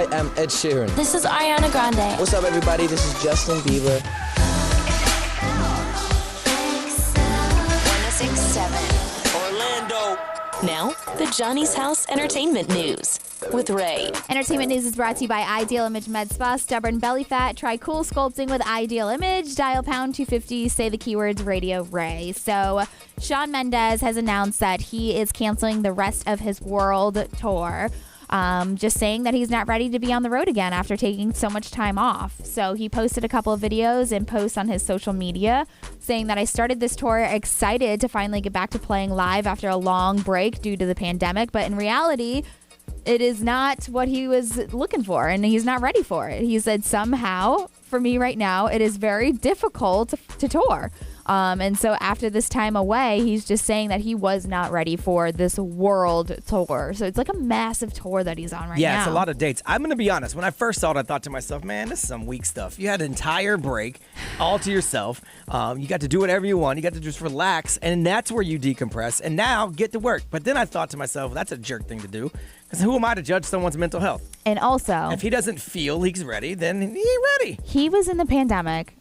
I'm Ed Sheeran. This is Ariana Grande. What's up, everybody? This is Justin Bieber. 1067 Orlando. Now, the Johnny's House Entertainment News with Ray. Entertainment news is brought to you by Ideal Image Med Spa. Stubborn belly fat? Try cool sculpting with Ideal Image. Dial pound 250. Say the keywords Radio Ray. So, Shawn Mendes has announced that he is canceling the rest of his world tour. Just saying that he's not ready to be on the road again after taking so much time off. So he posted a couple of videos and posts on his social media saying that I started this tour excited to finally get back to playing live after a long break due to the pandemic. But in reality, it is not what he was looking for, and he's not ready for it. He said, somehow, for me right now, it is very difficult to tour. And so after this time away, he's just saying that he was not ready for this world tour. So it's like a massive tour that he's on right now. Yeah, it's a lot of dates. I'm going to be honest. When I first saw it, I thought to myself, man, this is some weak stuff. You had an entire break all to yourself. You got to do whatever you want. You got to just relax, and that's where you decompress. And now get to work. But then I thought to myself, that's a jerk thing to do. Because who am I to judge someone's mental health? And also, if he doesn't feel he's ready, then he ain't ready. He was in the pandemic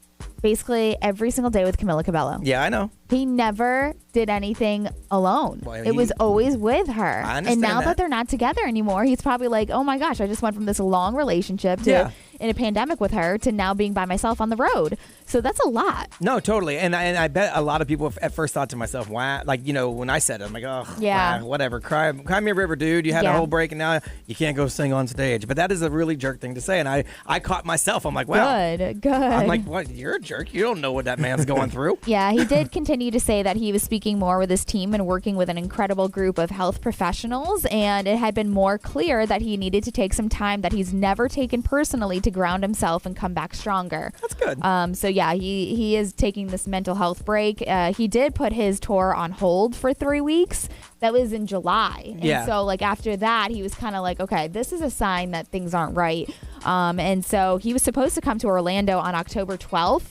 basically every single day with Camila Cabello. Yeah, I know. He never did anything alone. Well, it was always with her. I understand and now that. they're not together anymore, he's probably like, oh my gosh, I just went from this long relationship to in a pandemic with her to now being by myself on the road. So that's a lot. No, totally. And I bet a lot of people at first thought to myself, why? Like, you know, when I said it, I'm like, oh, yeah, whatever. Cry me a river, dude. You had a whole break and now you can't go sing on stage. But that is a really jerk thing to say. And I caught myself. I'm like, wow. Good. I'm like, what? You're a jerk. You don't know what that man's going through. Yeah, he did continue to say that he was speaking more with his team and working with an incredible group of health professionals. And it had been more clear that he needed to take some time that he's never taken personally to ground himself and come back stronger. That's good. So yeah, he is taking this mental health break. He did put his tour on hold for 3 weeks. That was in July. Yeah. And so like after that, he was kind of like, okay, this is a sign that things aren't right. And so he was supposed to come to Orlando on October 12th.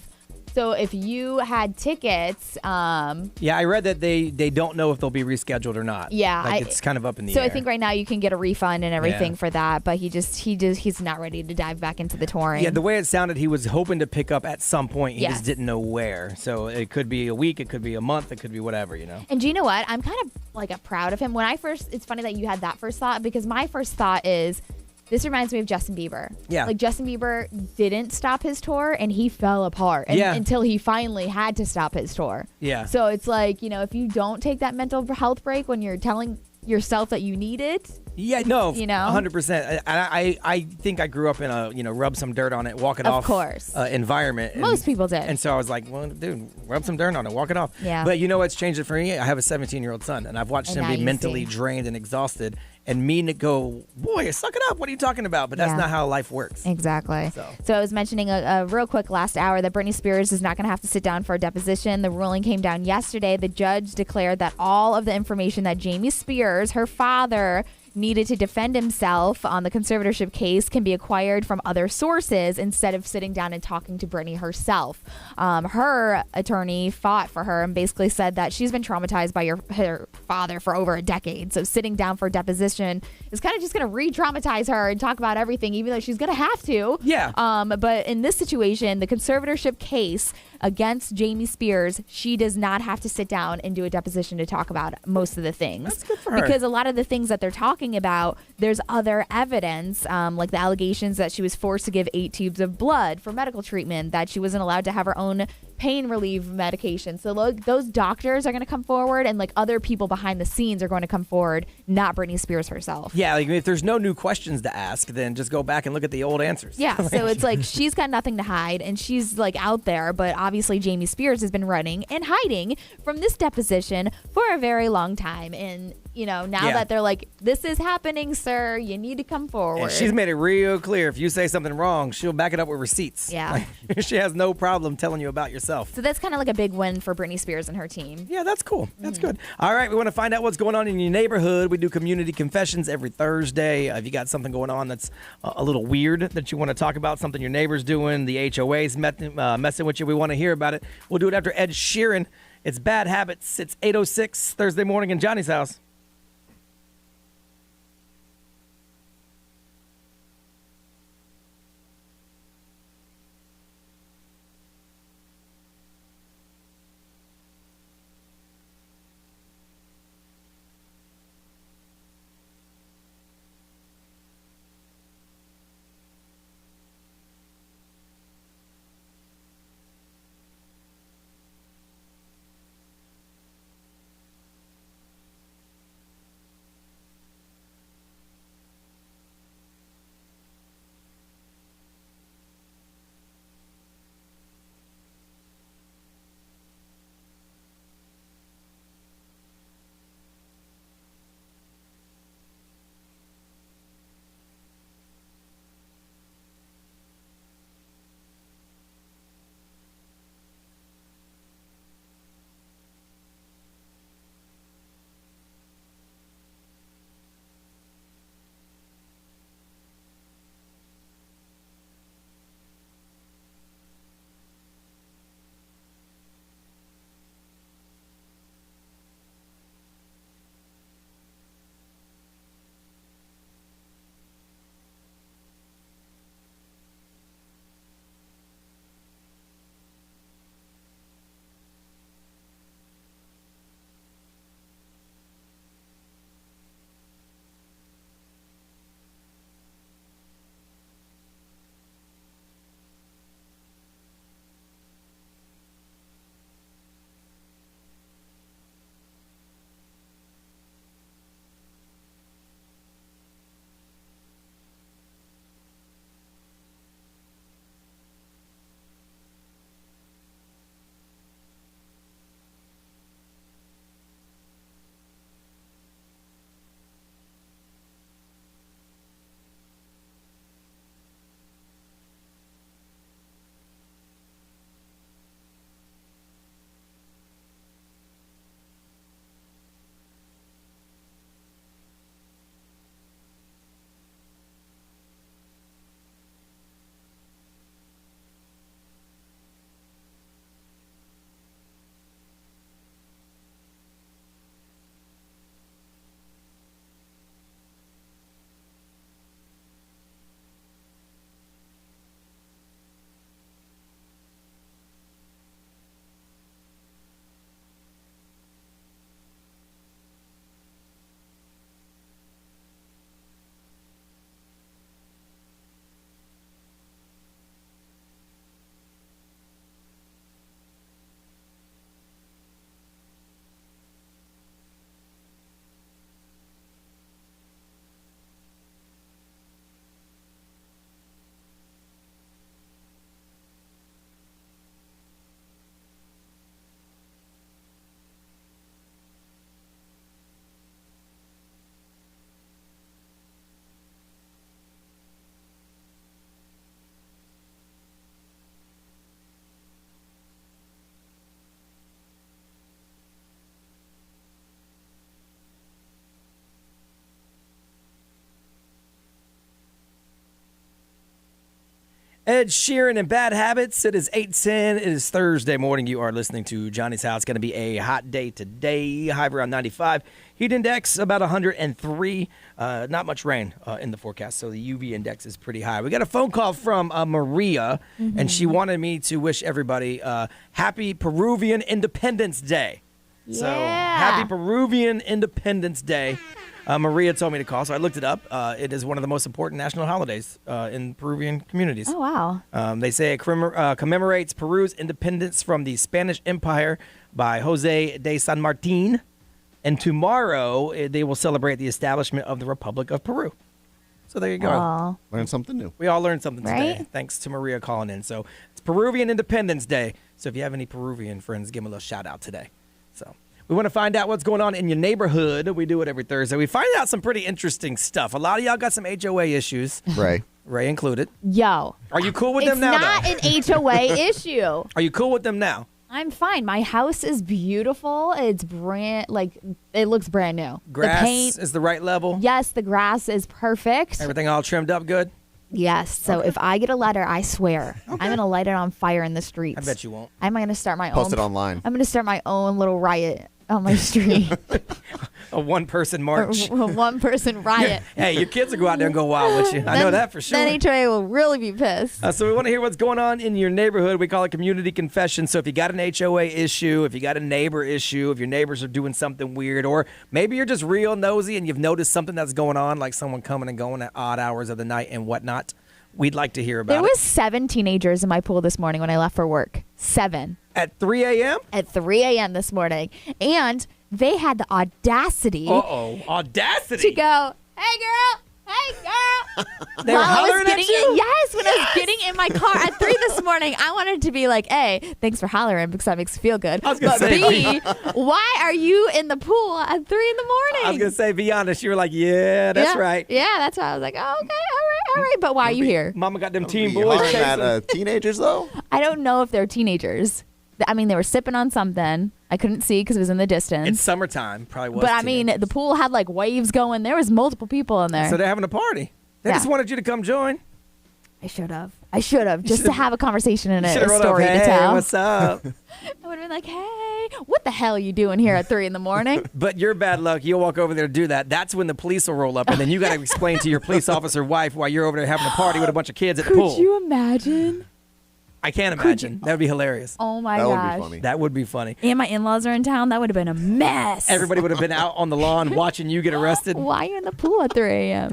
So if you had tickets, yeah, I read that they don't know if they'll be rescheduled or not. Yeah, like it's kind of up in the so air. I think right now you can get a refund and everything for that, but he's not ready to dive back into the touring. Yeah, the way it sounded, he was hoping to pick up at some point. He Yes. just didn't know where. So it could be a week, it could be a month, it could be whatever, you know. And do you know what? I'm kind of like proud of him. When it's funny that you had that first thought, because my first thought is, this reminds me of Justin Bieber. Yeah. Like Justin Bieber didn't stop his tour and he fell apart until he finally had to stop his tour. Yeah. So it's like, you know, if you don't take that mental health break when you're telling yourself that you need it. Yeah, no, you know, 100%. I think I grew up in a, rub some dirt on it, walk it off environment. Most people did. And so I was like, well, dude, rub some dirt on it, walk it off. Yeah. But you know what's changed it for me? I have a 17-year-old son, and I've watched And him now be you mentally see. drained and exhausted, and me to go, boy, suck it up. What are you talking about? But that's Yeah. not how life works. Exactly. So I was mentioning a real quick last hour that Britney Spears is not going to have to sit down for a deposition. The ruling came down yesterday. The judge declared that all of the information that Jamie Spears, her father, needed to defend himself on the conservatorship case can be acquired from other sources instead of sitting down and talking to Britney herself. Her attorney fought for her and basically said that she's been traumatized by her father for over a decade. So sitting down for a deposition is kind of just going to re-traumatize her and talk about everything, even though she's going to have to. Yeah. But in this situation, the conservatorship case against Jamie Spears, she does not have to sit down and do a deposition to talk about most of the things. That's good for her. Because a lot of the things that they're talking about, there's other evidence, like the allegations that she was forced to give 8 tubes of blood for medical treatment, that she wasn't allowed to have her own pain relief medication. So those doctors are going to come forward, and like other people behind the scenes are going to come forward, not Britney Spears herself. Yeah, like if there's no new questions to ask, then just go back and look at the old answers. Yeah, so it's like she's got nothing to hide, and she's like out there, but obviously Jamie Spears has been running and hiding from this deposition for a very long time. And, you know, now that they're like, this is happening, sir, you need to come forward. And she's made it real clear. If you say something wrong, she'll back it up with receipts. Yeah. Like, she has no problem telling you about yourself. So that's kind of like a big win for Britney Spears and her team. Yeah, that's cool. That's good. All right, we want to find out what's going on in your neighborhood. We do community confessions every Thursday. If you got something going on that's a little weird that you want to talk about, something your neighbor's doing, the HOA's messing with you, we want to hear about it. We'll do it after Ed Sheeran. It's Bad Habits. It's 8:06 Thursday morning in Johnny's house. Ed Sheeran and Bad Habits. It is 8:10. It is Thursday morning. You are listening to Johnny's House. Going to be a hot day today. High around 95. Heat index about 103. Not much rain in the forecast, so the UV index is pretty high. We got a phone call from Maria, and she wanted me to wish everybody happy Peruvian Independence Day. Yeah. So happy Peruvian Independence Day. Maria told me to call, so I looked it up. It is one of the most important national holidays in Peruvian communities. Oh, wow. They say it commemorates Peru's independence from the Spanish Empire by Jose de San Martin. And tomorrow, they will celebrate the establishment of the Republic of Peru. So there you go. Aw. Learn something new. We all learned something today, Right? thanks to Maria calling in. So it's Peruvian Independence Day. So if you have any Peruvian friends, give them a little shout out today. So we want to find out what's going on in your neighborhood. We do it every Thursday. We find out some pretty interesting stuff. A lot of y'all got some HOA issues. Right. Ray included. Yo. Are you cool with It's them now, not though? an HOA issue. Are you cool with them now? I'm fine. My house is beautiful. It's it looks brand new. Grass The paint, is the right level? yes, the grass is perfect. Everything all trimmed up good? Yes. So if I get a letter, I swear I'm gonna light it on fire in the streets. I bet you won't. I'm gonna start my Post own. it online. I'm gonna start my own little riot on my street. A one-person march. One person riot. Hey, your kids will go out there and go wild with you. I know that for sure. Then HOA will really be pissed. So we want to hear what's going on in your neighborhood. We call it community confession. So if you got an HOA issue, if you got a neighbor issue, if your neighbors are doing something weird, or maybe you're just real nosy and you've noticed something that's going on, like someone coming and going at odd hours of the night and whatnot, we'd like to hear about There it. was 7 teenagers in my pool this morning when I left for work. 7. At 3 a.m.? At 3 a.m. this morning. And they had the audacity Audacity? to go, hey, girl. Hey, girl. They were While I was hollering at getting you? Yes, when I was getting in my car at 3 this morning, I wanted to be like, A, thanks for hollering because that makes me feel good. I was gonna But say, B, why are you in the pool at 3 in the morning? I was going to say, be honest. You were like, yeah, that's Yeah. right. Yeah, that's why I was like, oh, okay, all right. But why are you here? Mama got them teen Be boys hollering chasing. at teenagers, though? I don't know if they're teenagers. I mean, they were sipping on something. I couldn't see because it was in the distance. It's summertime. Probably was. But I mean, the pool had like waves going. There was multiple people in there. So they're having a party. They Yeah. just wanted you to come join. I should have just to have a conversation and a Should've rolled up, story to "Hey, tell. what's up?" I would have been like, hey, what the hell are you doing here at 3 in the morning? But you're bad luck. You'll walk over there to do that. That's when the police will roll up, and then you got to explain to your police officer wife why you're over there having a party with a bunch of kids at the pool. Could you imagine? I can't imagine. That would be hilarious. Oh my That would be gosh. funny. That would be funny. And my in-laws are in town. That would have been a mess. Everybody would have been out on the lawn watching you get arrested. Why are you in the pool at 3 a.m.?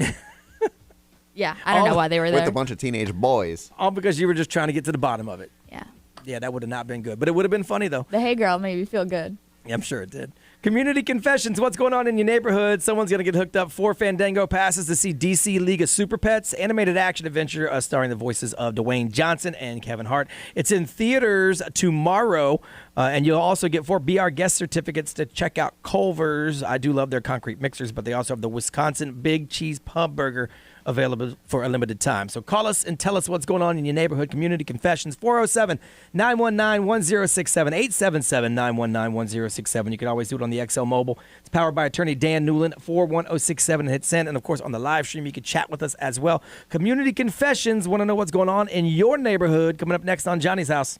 Yeah, I don't know why they were With there. a bunch of teenage boys. All because you were just trying to get to the bottom of it. Yeah. Yeah, that would have not been good. But it would have been funny, though. The hey girl made me feel good. Yeah, I'm sure it did. Community confessions. What's going on in your neighborhood? Someone's going to get hooked up. 4 Fandango passes to see DC League of Super Pets, animated action adventure starring the voices of Dwayne Johnson and Kevin Hart. It's in theaters tomorrow, and you'll also get 4 BR guest certificates to check out Culver's. I do love their concrete mixers, but they also have the Wisconsin Big Cheese Pub Burger available for a limited time. So call us and tell us what's going on in your neighborhood. Community confessions, 407-919-1067, 877-919-1067. You can always do it on the XL Mobile. It's powered by attorney Dan Newland, 41067, and hit send. And of course, on the live stream, you can chat with us as well. Community confessions, want to know what's going on in your neighborhood. Coming up next on Johnny's House.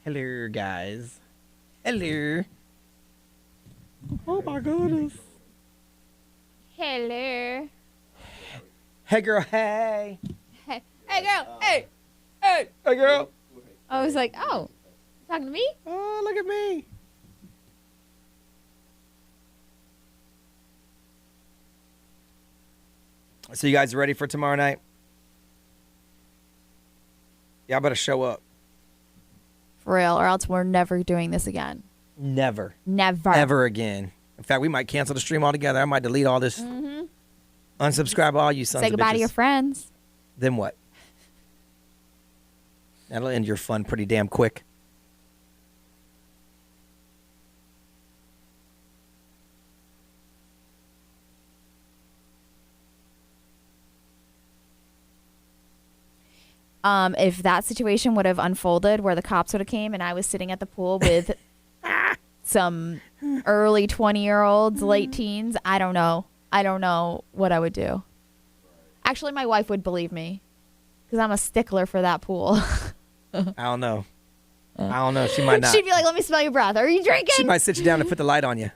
Hello, guys. Hello. Oh, my goodness. Hello. Hey, girl, hey. Hey, hey, girl. Hey. Hey, girl. I was like, oh, talking to me? Oh, look at me. So you guys ready for tomorrow night? Y'all better show up. For real, or else we're never doing this again. Never. Never. Ever again. In fact, we might cancel the stream altogether. I might delete all this. Mm-hmm. Unsubscribe all you sons Say of goodbye to bitches. your friends. Then what? That'll end your fun pretty damn quick. If that situation would have unfolded where the cops would have came and I was sitting at the pool with some early 20-year-olds, late teens, I don't know. I don't know what I would do. Actually, my wife would believe me because I'm a stickler for that pool. I don't know. I don't know. She might not. She'd be like, let me smell your breath. Are you drinking? She might sit you down and put the light on you.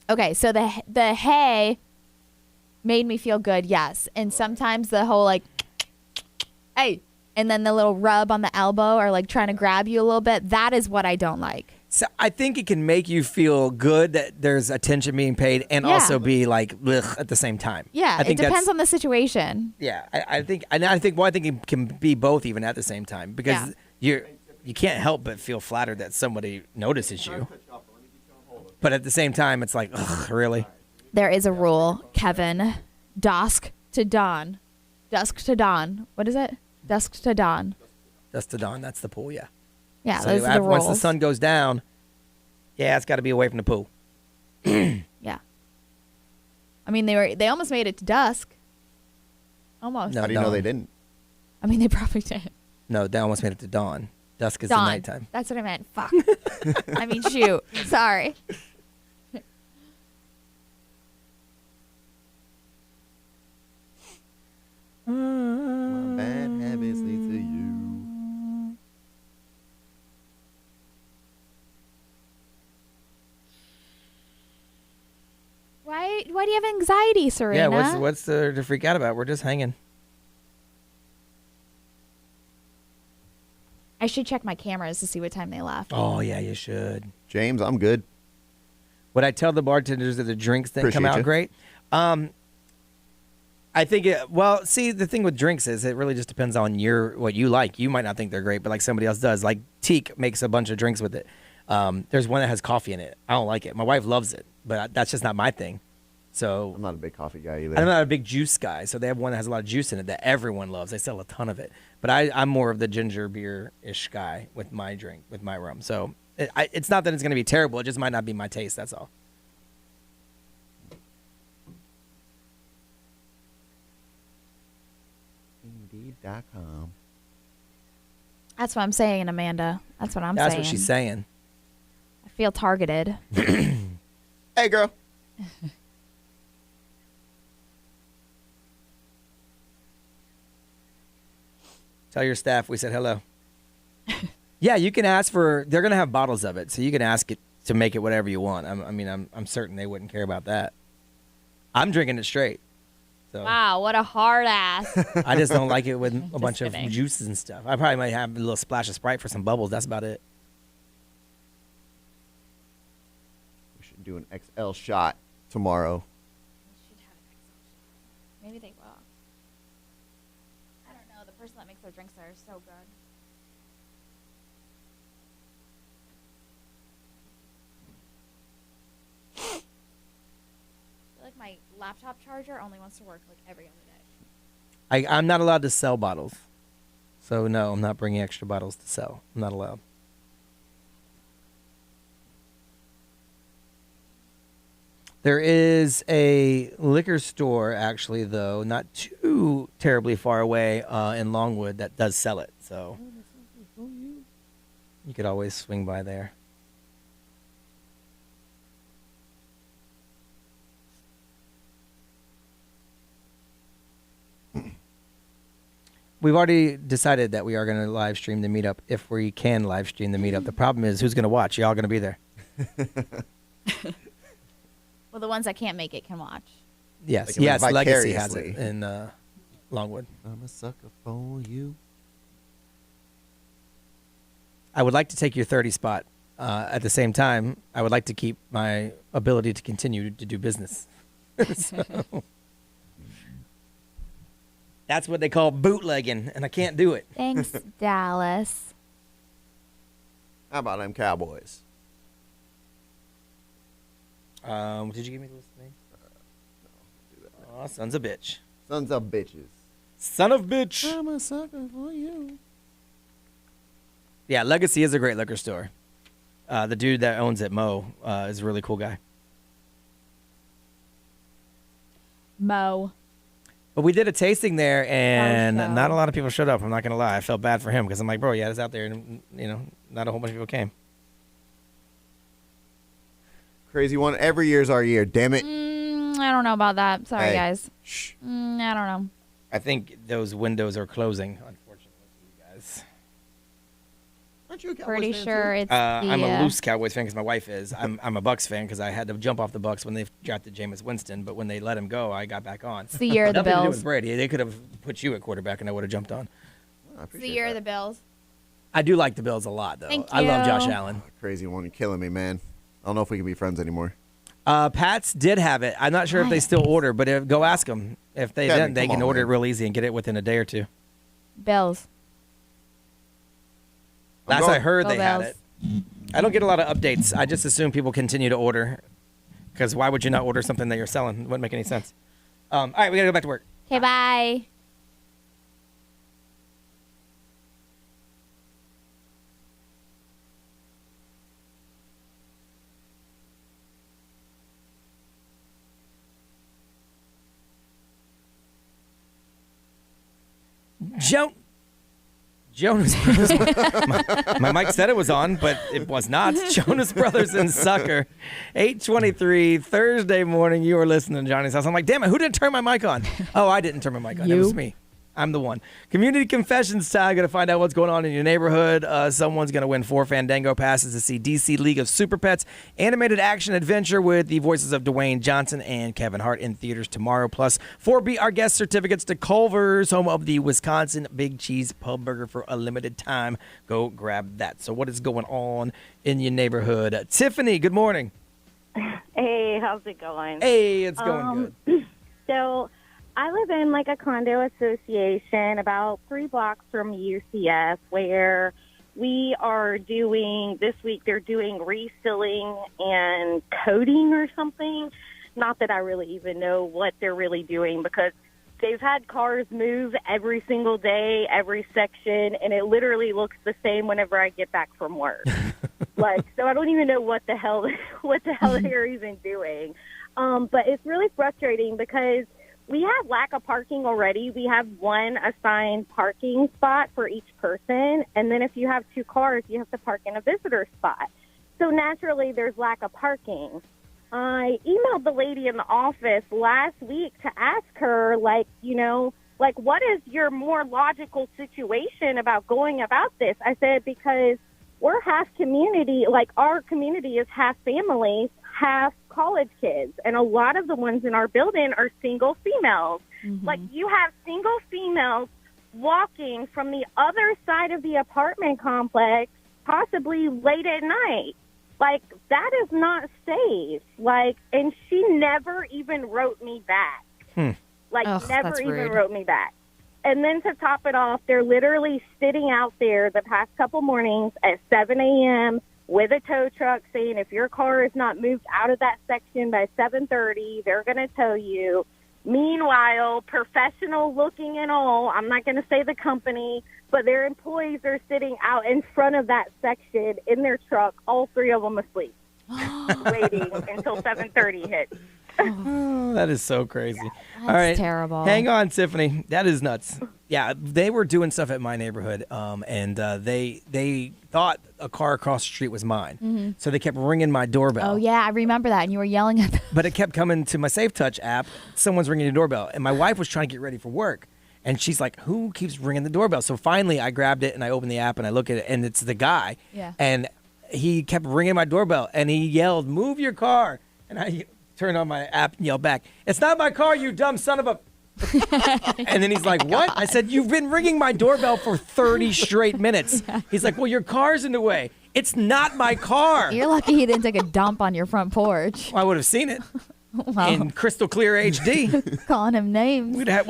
Okay, so the hey made me feel good, yes. And sometimes the whole like, hey, and then the little rub on the elbow or like trying to grab you a little bit, that is what I don't like. So I think it can make you feel good that there's attention being paid and also be like ugh, at the same time. Yeah, I think it depends on the situation. Yeah, I think it can be both even at the same time because you can't help but feel flattered that somebody notices you. But at the same time, it's like, ugh, really? There is a rule, Kevin. Dusk to dawn. Dusk to dawn. What is it? Dusk to dawn. Dusk to dawn. That's the pool, yeah. Yeah, So those are the rules. once the sun goes down, it's got to be away from the pool. Yeah. I mean, they almost made it to dusk. Almost. No, How do you know they didn't? I mean, they probably did. No, they almost made it to dawn. Dusk is Dawn. the nighttime. That's what I meant. Fuck. I mean, shoot. Sorry. My bad habits lead to you. Why do you have anxiety, Serena? Yeah, what's there to freak out about? We're just hanging. I should check my cameras to see what time they left. Oh, yeah, you should. James, I'm good. Would I tell the bartenders that the drinks didn't come Appreciate out you. great? I think the thing with drinks is it really just depends on what you like. You might not think they're great, but like somebody else does. Like Teak makes a bunch of drinks with it. There's one that has coffee in it. I don't like it. My wife loves it, but that's just not my thing. So I'm not a big coffee guy either. I'm not a big juice guy. So they have one that has a lot of juice in it that everyone loves. They sell a ton of it. But I'm more of the ginger beer-ish guy with my drink, with my rum. So it's not that it's going to be terrible. It just might not be my taste. That's all. Indeed.com. That's what I'm saying, Amanda. That's what I'm saying. That's what she's saying. I feel targeted. Hey, girl. Tell your staff we said hello. Yeah, you can ask for. They're gonna have bottles of it, so you can ask it to make it whatever you want. I'm certain they wouldn't care about that. I'm drinking it straight. So Wow, what a hard ass. I just don't like it with a bunch kidding. of juices and stuff. I probably might have a little splash of Sprite for some bubbles. That's about it. We should do an XL shot tomorrow. Maybe they will. I don't know. The person that makes their drinks there is so good. I feel like my laptop charger only wants to work like every other day. I'm not allowed to sell bottles. So, no, I'm not bringing extra bottles to sell. I'm not allowed. There is a liquor store, actually, though, not too terribly far away in Longwood that does sell it. So you could always swing by there. We've already decided that we are going to live stream the meetup if we can live stream the meetup. The problem is who's going to watch? Y'all going to be there? Well, the ones that can't make it can watch. Yes, Like, yes. Legacy has vicariously. it in Longwood. I'm a sucker for you. I would like to take your 30 spot. At the same time, I would like to keep my ability to continue to do business. So, that's what they call bootlegging, and I can't do it. Thanks, Dallas. How about them Cowboys? Did you give me the list of names? Oh, sons of bitch. Sons of bitches. Son of bitch. I'm a sucker for you. Yeah, Legacy is a great liquor store. The dude that owns it, Mo, is a really cool guy. Mo. But we did a tasting there, and Oh, no. not a lot of people showed up. I'm not going to lie. I felt bad for him because I'm like, bro, yeah, it's out there, and, not a whole bunch of people came. Crazy one. Every year's our year. Damn it. I don't know about that. Sorry, Hey. guys. Shh. I don't know. I think those windows are closing, unfortunately for you guys. Aren't you a Cowboys Pretty fan, sure too? it's the, I'm a loose Cowboys fan because my wife is. I'm a Bucks fan because I had to jump off the Bucks when they drafted Jameis Winston, but when they let him go, I got back on. It's the year of the Nothing to do Bills. with Brady. They could have put you at quarterback, and I would have jumped on. I It's the appreciate year that. of the Bills. I do like the Bills a lot, though. Thank I love Josh you. Allen. Crazy one. You're killing me, man. I don't know if we can be friends anymore. Pat's did have it. I'm not sure if they still order, but go ask them. If they Kevin, didn't, they come can on, order man. it real easy and get it within a day or two. Bills. Last I heard, Go they had Bills. it. I don't get a lot of updates. I just assume people continue to order because why would you not order something that you're selling? Wouldn't make any sense. All right, we got to go back to work. Okay, bye. Jonas Brothers. my mic said it was on, but it was not. Jonas Brothers and Sucker. 8:23 Thursday morning. You are listening to Johnny's House. I'm like, damn it, who didn't turn my mic on? Oh, I didn't turn my mic on. It You? was me. I'm the one. Community confessions time. Going to find out what's going on in your neighborhood. Someone's going to win 4 Fandango passes to see DC League of Super Pets animated action adventure with the voices of Dwayne Johnson and Kevin Hart in theaters tomorrow. Plus 4 Be Our Guest certificates to Culver's, home of the Wisconsin Big Cheese Pub Burger for a limited time. Go grab that. So what is going on in your neighborhood? Tiffany, good morning. Hey, how's it going? Hey, it's going good. So I live in like a condo association about 3 blocks from UCF where we are doing, this week they're doing resealing and coating or something. Not that I really even know what they're really doing because they've had cars move every single day, every section, and it literally looks the same whenever I get back from work. So I don't even know what the hell they're even doing. But it's really frustrating because we have lack of parking already. We have 1 assigned parking spot for each person, and then if you have 2 cars, you have to park in a visitor spot. So naturally, there's lack of parking. I emailed the lady in the office last week to ask her, what is your more logical situation about going about this? I said, because we're half community, our community is half families, half college kids, and a lot of the ones in our building are single females. You have single females walking from the other side of the apartment complex, possibly late at night. That is not safe. And she never even wrote me back. Ugh, Never that's even rude. wrote me back. And then to top it off, they're literally sitting out there the past couple mornings at 7 a.m. with a tow truck saying if your car is not moved out of that section by 7:30, they're going to tow you. Meanwhile, professional looking and all, I'm not going to say the company, but their employees are sitting out in front of that section in their truck, all 3 of them asleep, waiting until 7:30 hits. Oh, that is so crazy. All right. terrible. Hang on, Tiffany. That is nuts. Yeah, they were doing stuff at my neighborhood, and they thought a car across the street was mine. Mhm. So they kept ringing my doorbell. Oh, yeah, I remember that, and you were yelling at them. But it kept coming to my Safe Touch app. Someone's ringing your doorbell, and my wife was trying to get ready for work. And she's like, who keeps ringing the doorbell? So finally, I grabbed it and I opened the app and I look at it, and it's the guy. Yeah. And he kept ringing my doorbell, and he yelled, "Move your car!" And I turned on my app and yelled back, "It's not my car, you dumb son of a..." And then he's like, "What?" I said, "You've been ringing my doorbell for 30 straight minutes." Yeah. He's like, "Well, your car's in the way." It's not my car. You're lucky he didn't take a dump on your front porch. I would have seen it Wow. in crystal clear HD. Calling him names. We'd have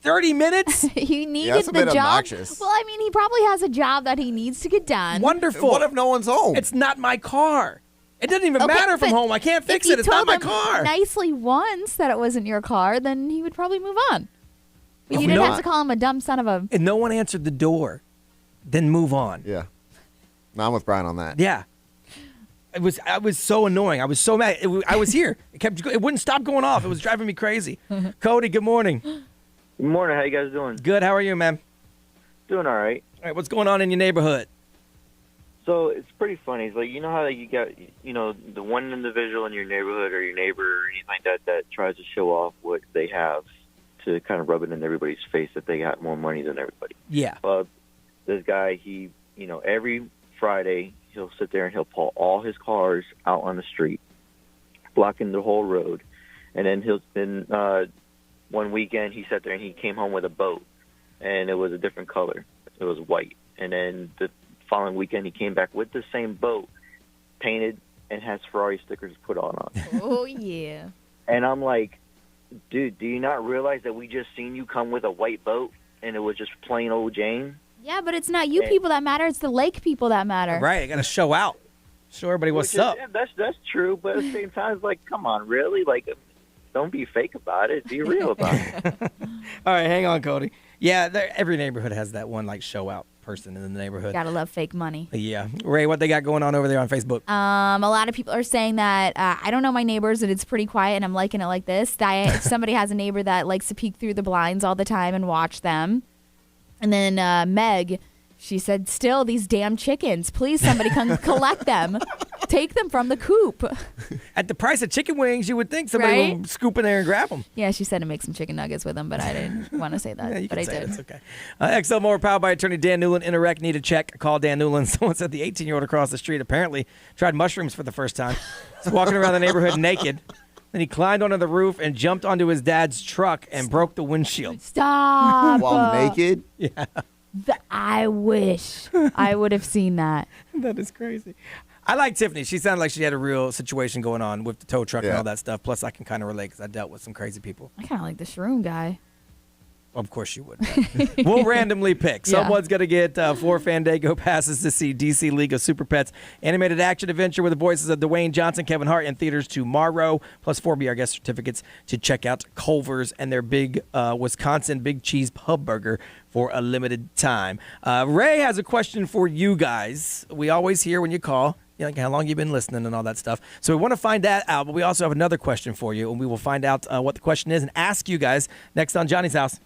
30 minutes. He needed that's a the bit job. obnoxious. Well, I mean, he probably has a job that he needs to get done. Wonderful. What if no one's home? It's not my car. It doesn't even Okay, matter from but home. I can't fix if you it. It's not told my him car. Nicely once that it wasn't your car, then he would probably move on. But Oh, you didn't no. have to call him a dumb son of a. And no one answered the door. Then move on. Yeah. No, I'm with Brian on that. Yeah. I was so annoying. I was so mad. I was here. It wouldn't stop going off. It was driving me crazy. Cody, good morning. Good morning. How you guys doing? Good. How are you, man? Doing all right. All right. What's going on in your neighborhood? So it's pretty funny. It's like, you know how you got, the one individual in your neighborhood or your neighbor or anything like that tries to show off what they have to kind of rub it in everybody's face that they got more money than everybody. Yeah. Well, this guy, he, every Friday he'll sit there and he'll pull all his cars out on the street, blocking the whole road. And then one weekend he sat there and he came home with a boat, and it was a different color. It was white. And then the following weekend he came back with the same boat, painted, and has Ferrari stickers put on it. Oh, yeah. And I'm like, dude, do you not realize that we just seen you come with a white boat and it was just plain old Jane? Yeah, but it's not you people that matter. It's the lake people that matter. Right. I got to show out. Show everybody what's up. Yeah, that's true, but at the same time, it's like, come on, really? Like, don't be fake about it. Be real about it. All right, hang on, Cody. Yeah, every neighborhood has that one like show out person in the neighborhood. Gotta love fake money. Yeah. Ray, what they got going on over there on Facebook? A lot of people are saying that I don't know my neighbors and it's pretty quiet and I'm liking it like this. Somebody has a neighbor that likes to peek through the blinds all the time and watch them. And then Meg, she said, still, these damn chickens. Please, somebody come collect them. Take them from the coop. At the price of chicken wings, you would think somebody would scoop in there and grab them. Yeah, she said to make some chicken nuggets with them, but I didn't want to say that. Yeah, you but can I say did. it. It's okay. XL Mower powered by attorney Dan Newland. Interact, need a check. Call Dan Newland. Someone said the 18-year-old across the street apparently tried mushrooms for the first time. He's walking around the neighborhood naked. Then he climbed onto the roof and jumped onto his dad's truck and broke the windshield. Stop. While naked? Yeah. I wish I would have seen that. That is crazy. I like Tiffany. She sounded like she had a real situation going on with the tow truck and all that stuff. Plus, I can kind of relate because I dealt with some crazy people. I kind of like the shroom guy. Of course you would. We'll randomly pick. Yeah. Someone's going to get 4 Fandango passes to see DC League of Super Pets animated action adventure with the voices of Dwayne Johnson, Kevin Hart in theaters tomorrow, plus 4 BR guest certificates to check out Culver's and their big Wisconsin Big Cheese Pub Burger for a limited time. Ray has a question for you guys. We always hear when you call, like how long you've been listening and all that stuff. So we want to find that out, but we also have another question for you, and we will find out what the question is and ask you guys next on Johnny's House.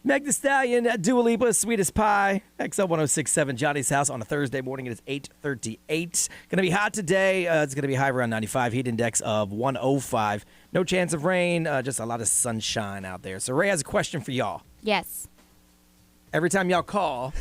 Meg Thee Stallion, Dua Lipa, Sweetest Pie, XL 1067, Johnny's House on a Thursday morning. It is 8:38. Going to be hot today. It's going to be high around 95, heat index of 105. No chance of rain, just a lot of sunshine out there. So Ray has a question for y'all. Yes. Every time y'all call,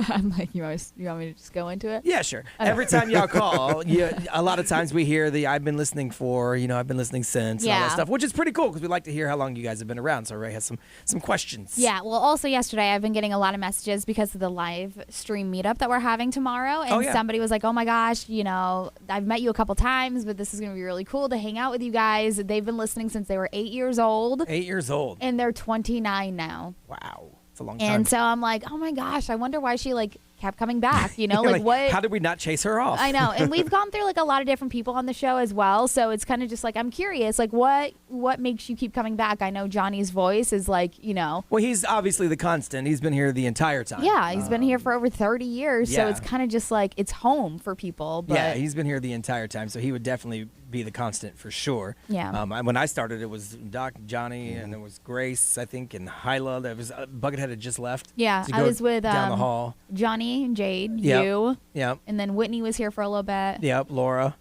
I'm like, you want me to just go into it? yeah, sure. Okay. Every time y'all call, a lot of times we hear the I've been listening for, I've been listening since, and all that Yeah. stuff, which is pretty cool because we like to hear how long you guys have been around. So Ray has some questions. Yeah, well, also yesterday I've been getting a lot of messages because of the live stream meetup that we're having tomorrow. And somebody was like, oh my gosh, I've met you a couple times, but this is going to be really cool to hang out with you guys. They've been listening since they were 8 years old. 8 years old. And they're 29 now. Wow. It's a long time. And so I'm like, oh my gosh, I wonder why she kept coming back, Like, what? How did we not chase her off? I know. And we've gone through a lot of different people on the show as well. So it's kind of just I'm curious, what makes you keep coming back? I know Johnny's voice is Well, he's obviously the constant. He's been here the entire time. Yeah, he's been here for over 30 years. So yeah. it's kind of just it's home for people. But Yeah, he's been here the entire time. So he would definitely be the constant for sure. Yeah. When I started, it was Doc, Johnny, and there was Grace, I think, and Hyla. There was Buckethead had just left. Yeah, to I go was with down the hall. Johnny and Jade, Yep. you. Yep. And then Whitney was here for a little bit. Yep, Laura.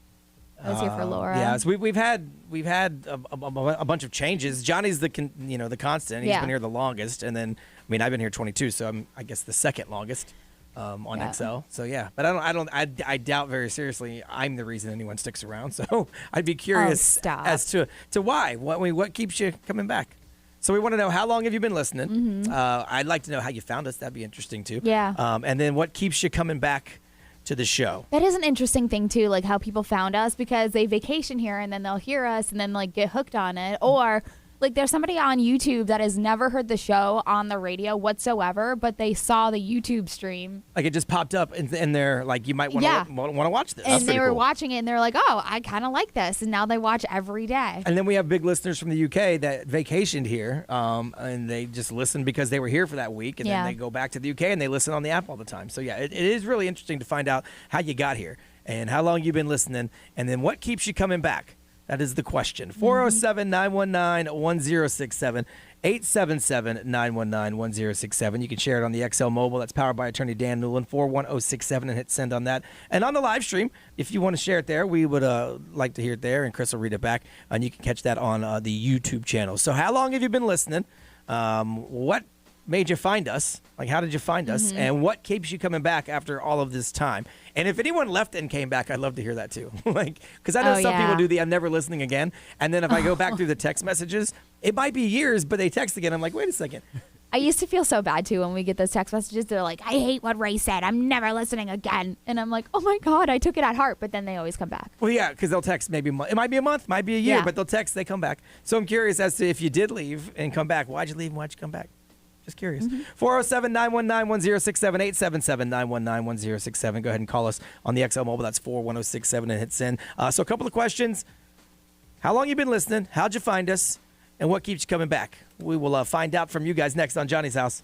I was here for Laura. Yeah, so we've had a bunch of changes. Johnny's the constant. He's Yeah. been here the longest, and then I've been here 22, so I'm I guess the second longest on Yeah. XL. So yeah, but I doubt very seriously I'm the reason anyone sticks around. So I'd be curious stop. as to why. What keeps you coming back? So we want to know, how long have you been listening? Mhm. I'd like to know how you found us. That'd be interesting too. Yeah. And then what keeps you coming back to the show? That is an interesting thing too, how people found us, because they vacation here and then they'll hear us and then get hooked on it. Or there's somebody on YouTube that has never heard the show on the radio whatsoever, but they saw the YouTube stream. It just popped up and they're like, you might want to watch this. And they were watching it and they're like, oh, I kind of like this. And now they watch every day. And then we have big listeners from the UK that vacationed here, and they just listen because they were here for that week, and then they go back to the UK and they listen on the app all the time. So yeah, it is really interesting to find out how you got here and how long you've been listening, and then what keeps you coming back. That is the question. 407-919-1067, 877-919-1067. You can share it on the XL Mobile. That's powered by attorney Dan Newland, 41067, and hit send on that. And on the live stream, if you want to share it there, we would like to hear it there, and Chris will read it back, and you can catch that on the YouTube channel. So how long have you been listening? What made you find us? How did you find us? And what keeps you coming back after all of this time? And if anyone left and came back, I'd love to hear that too. Because I know some people do the I'm never listening again. And then if I go back through the text messages, it might be years, but they text again. I'm like, wait a second. I used to feel so bad too when we get those text messages. They're like, I hate what Ray said. I'm never listening again. And I'm like, oh my God, I took it at heart. But then they always come back. Well, yeah, because they'll text maybe it might be a month, might be a year, Yeah. but they'll text, they come back. So I'm curious as to if you did leave and come back, why'd you leave and why'd you come back? Just curious. 407-919-1067, 877-919-1067. Go ahead and call us on the XL Mobile. That's 41067 and hit send. So a couple of questions. How long you been listening? How'd you find us? And what keeps you coming back? We will find out from you guys next on Johnny's House.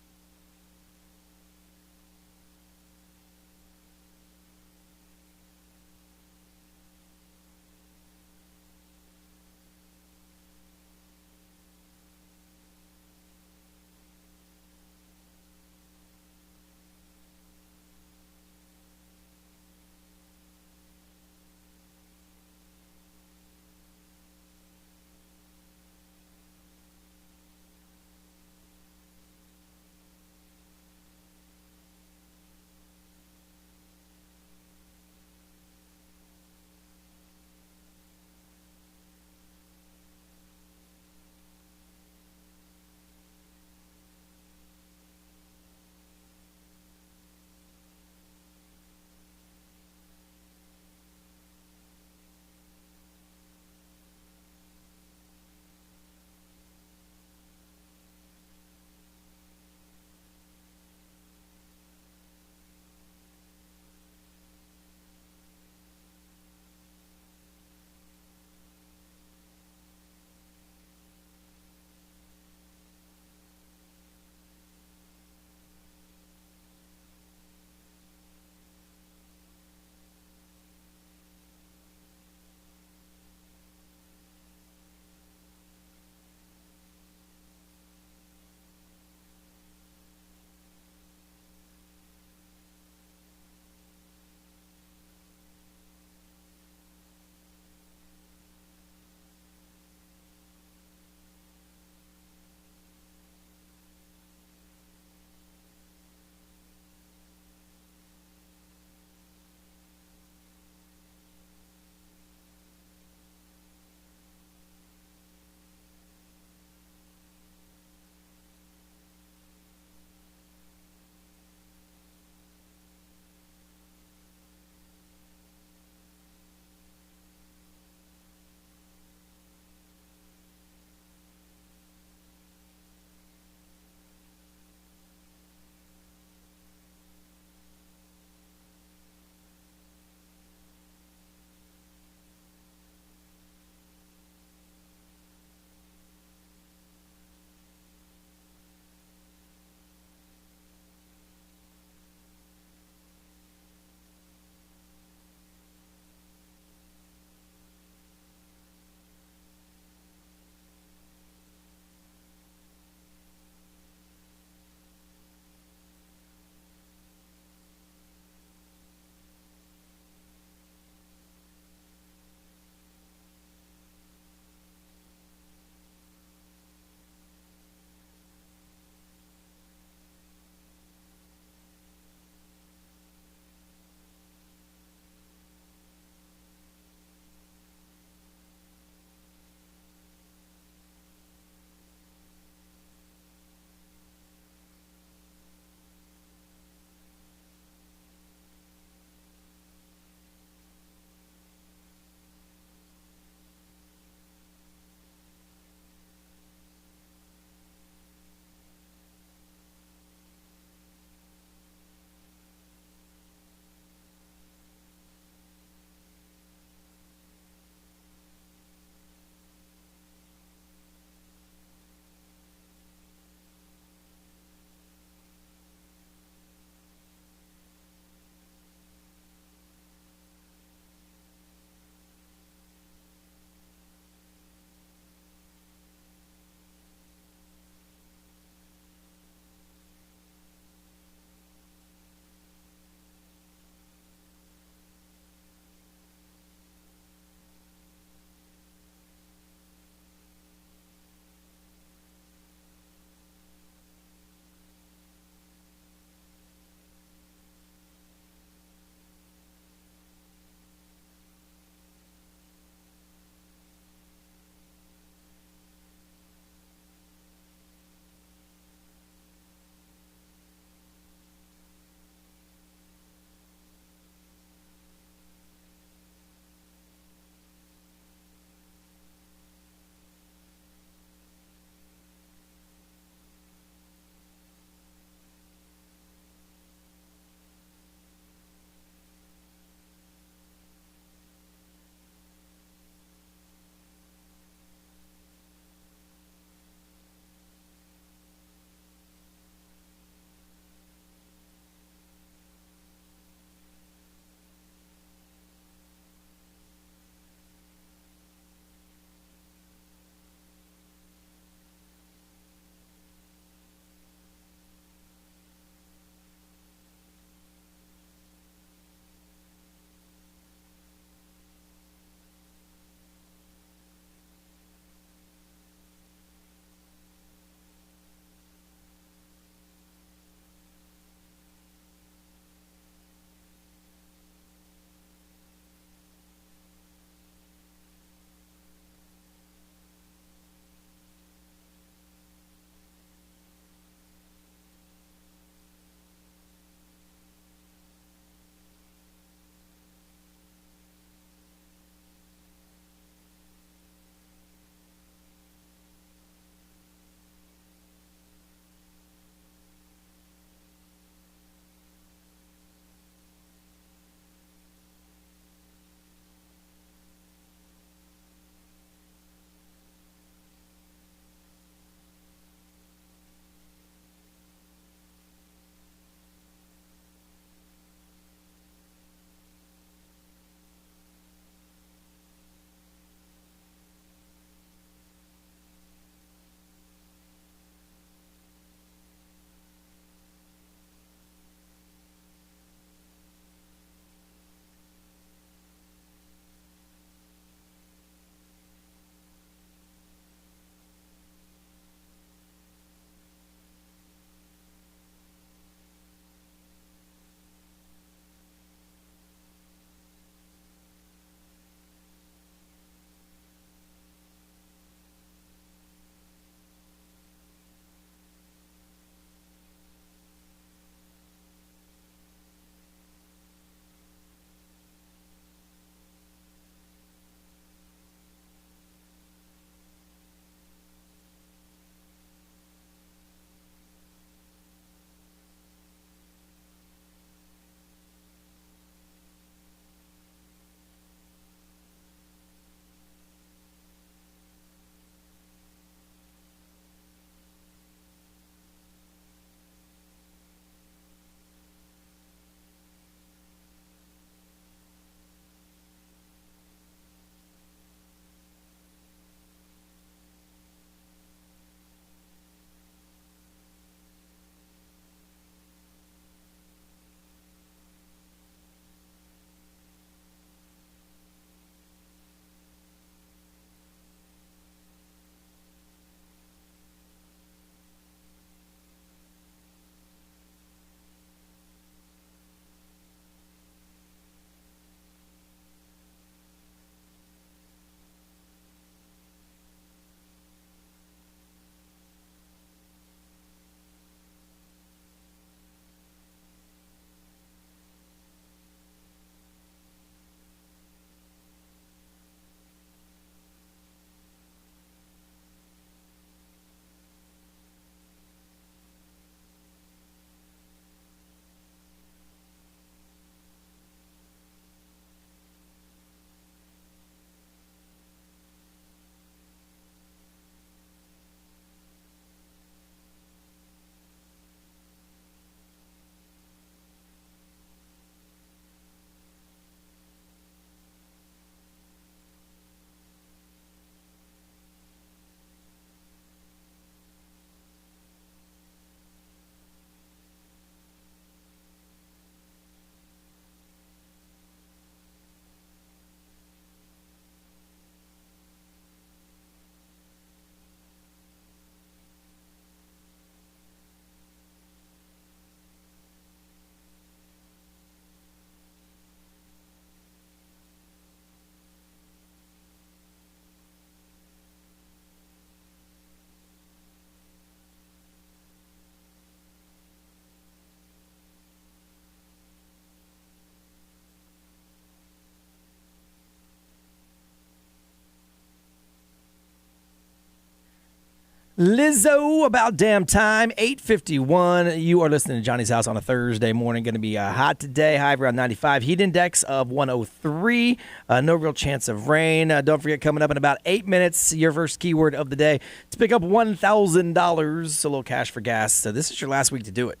Lizzo, about damn time, 8:51. You are listening to Johnny's House on a Thursday morning. Going to be hot today, high around 95. Heat index of 103. No real chance of rain. Don't forget, coming up in about 8 minutes, your first keyword of the day to pick up $1,000, a little cash for gas. So this is your last week to do it.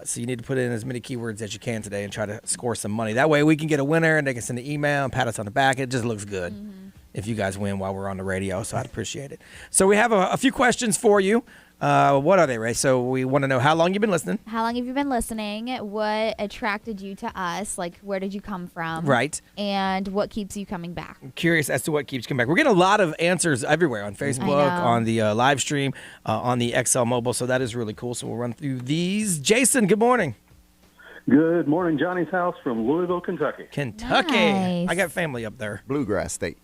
So you need to put in as many keywords as you can today and try to score some money. That way we can get a winner and they can send an email and pat us on the back. It just looks good if you guys win while we're on the radio, so I'd appreciate it. So we have a few questions for you. What are they, Ray? So we want to know how long you've been listening. How long have you been listening? What attracted you to us? Like, where did you come from? Right. And what keeps you coming back? I'm curious as to what keeps coming back. We're getting a lot of answers everywhere on Facebook, on the live stream, on the XL Mobile, so that is really cool. So we'll run through these. Jason, good morning. Good morning, Johnny's House from Louisville, Kentucky. Kentucky. Nice. I got family up there. Bluegrass State.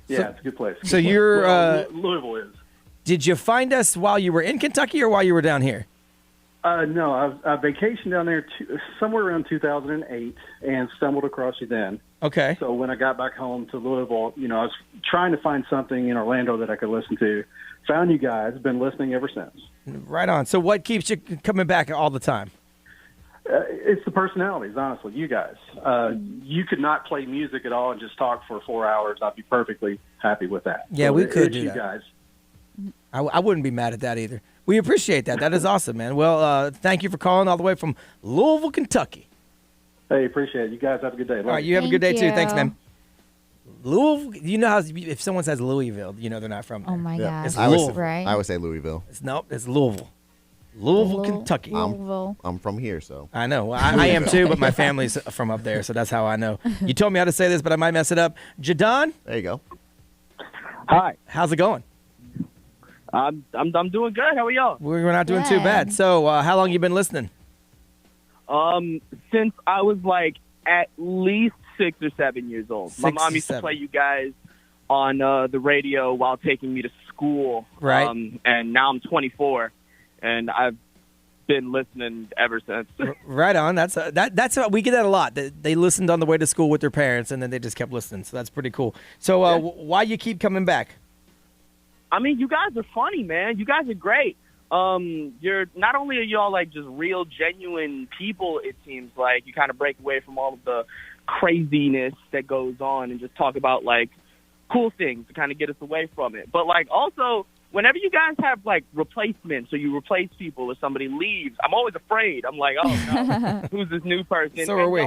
Yeah, it's a good place. So you're... Louisville is. Did you find us while you were in Kentucky or while you were down here? No, I vacationed down there somewhere around 2008 and stumbled across you then. Okay. So when I got back home to Louisville, I was trying to find something in Orlando that I could listen to. Found you guys, been listening ever since. Right on. So what keeps you coming back all the time? It's the personalities, honestly, you guys. You could not play music at all and just talk for 4 hours. I'd be perfectly happy with that. Yeah, so we could it's do you that. Guys. I wouldn't be mad at that either. We appreciate that. That is awesome, man. Well, thank you for calling all the way from Louisville, Kentucky. Hey, appreciate it. You guys have a good day. All right, you have a good day, too. Thanks, man. Louisville, you know how if someone says Louisville, you know they're not from there. Oh, my God. It's I Louisville. would say Louisville. It's Louisville. Louisville, Kentucky. I'm from here, so. I know. Well, I am, too, but my family's from up there, so that's how I know. You told me how to say this, but I might mess it up. Jadon? There you go. Hi. How's it going? I'm doing good. How are y'all? We're not doing too bad. So, how long you been listening? Since I was like at least 6 or 7 years old. My mom used to play you guys on the radio while taking me to school. Right. And now I'm 24, and I've been listening ever since. Right on. That's we get that a lot. They listened on the way to school with their parents, and then they just kept listening. So that's pretty cool. So why you keep coming back? I mean, you guys are funny, man. You guys are great. You're not only are y'all like just real, genuine people. It seems like you kind of break away from all of the craziness that goes on and just talk about like cool things to kind of get us away from it. But like also, whenever you guys have like replacements or you replace people or somebody leaves, I'm always afraid. I'm like, oh no, who's this new person? So are we.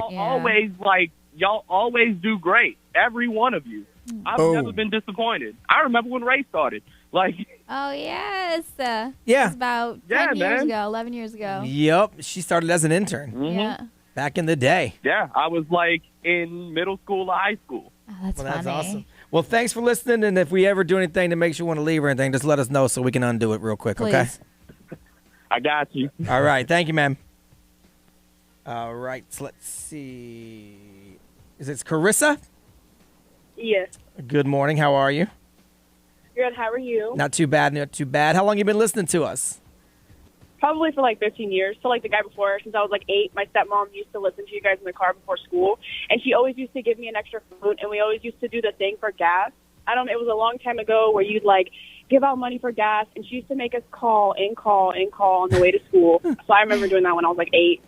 Y'all always do great. Every one of you. I've never been disappointed. I remember when Ray started. Like, oh, yes. Yeah. It was about 10 years man. ago, 11 years ago. Yep. She started as an intern. Mm-hmm. Yeah. Back in the day. Yeah, I was like in middle school or high school. Oh, that's Well, that's funny. awesome. Well, thanks for listening. And if we ever do anything that makes you want to leave or anything, just let us know so we can undo it real quick, okay? Please. I got you. All right. Thank you, ma'am. All right. So let's see. Is it Carissa? Yes. Good morning. How are you? Good. How are you? Not too bad. Not too bad. How long you been listening to us? Probably for like 15 years. So like the guy before, since I was like 8, my stepmom used to listen to you guys in the car before school, and she always used to give me an extra food, and we always used to do the thing for gas. It was a long time ago where you'd like give out money for gas, and she used to make us call on the way to school. So I remember doing that when I was like 8.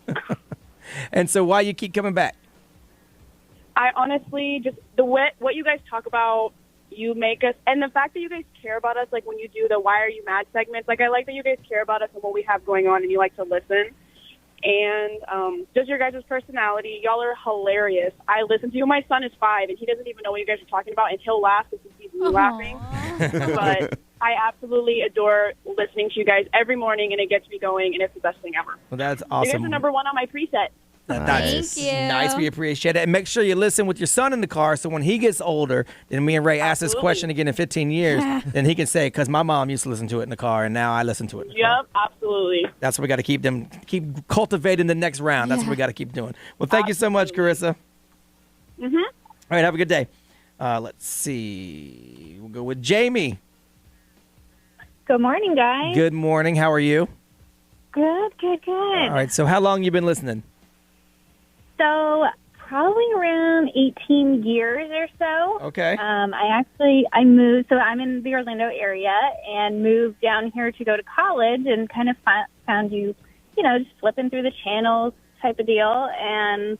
And so why you keep coming back? I honestly just what you guys talk about, you make us, and the fact that you guys care about us, like when you do the Why Are You Mad segments, like I like that you guys care about us and what we have going on and you like to listen. And just your guys' personality, y'all are hilarious. I listen to you. My son is 5 and he doesn't even know what you guys are talking about, and he'll laugh because he sees me laughing. But I absolutely adore listening to you guys every morning, and it gets me going, and it's the best thing ever. Well, that's You awesome. guys are number 1 on my preset. That's Thank you. nice. We appreciate it. And make sure you listen with your son in the car so when he gets older, then me and Ray ask this question again in 15 years, then he can say, because my mom used to listen to it in the car, and now I listen to it in the car. Yep, absolutely. That's what we got to keep cultivating the next round. That's what we got to keep doing. Well, thank you so much, Carissa. Mm-hmm. All right, have a good day. Let's see. We'll go with Jamie. Good morning, guys. Good morning. How are you? Good. All right, so how long you been listening? So probably around 18 years or so. Okay. I moved, so I'm in the Orlando area and moved down here to go to college and kind of found you, just flipping through the channels type of deal. And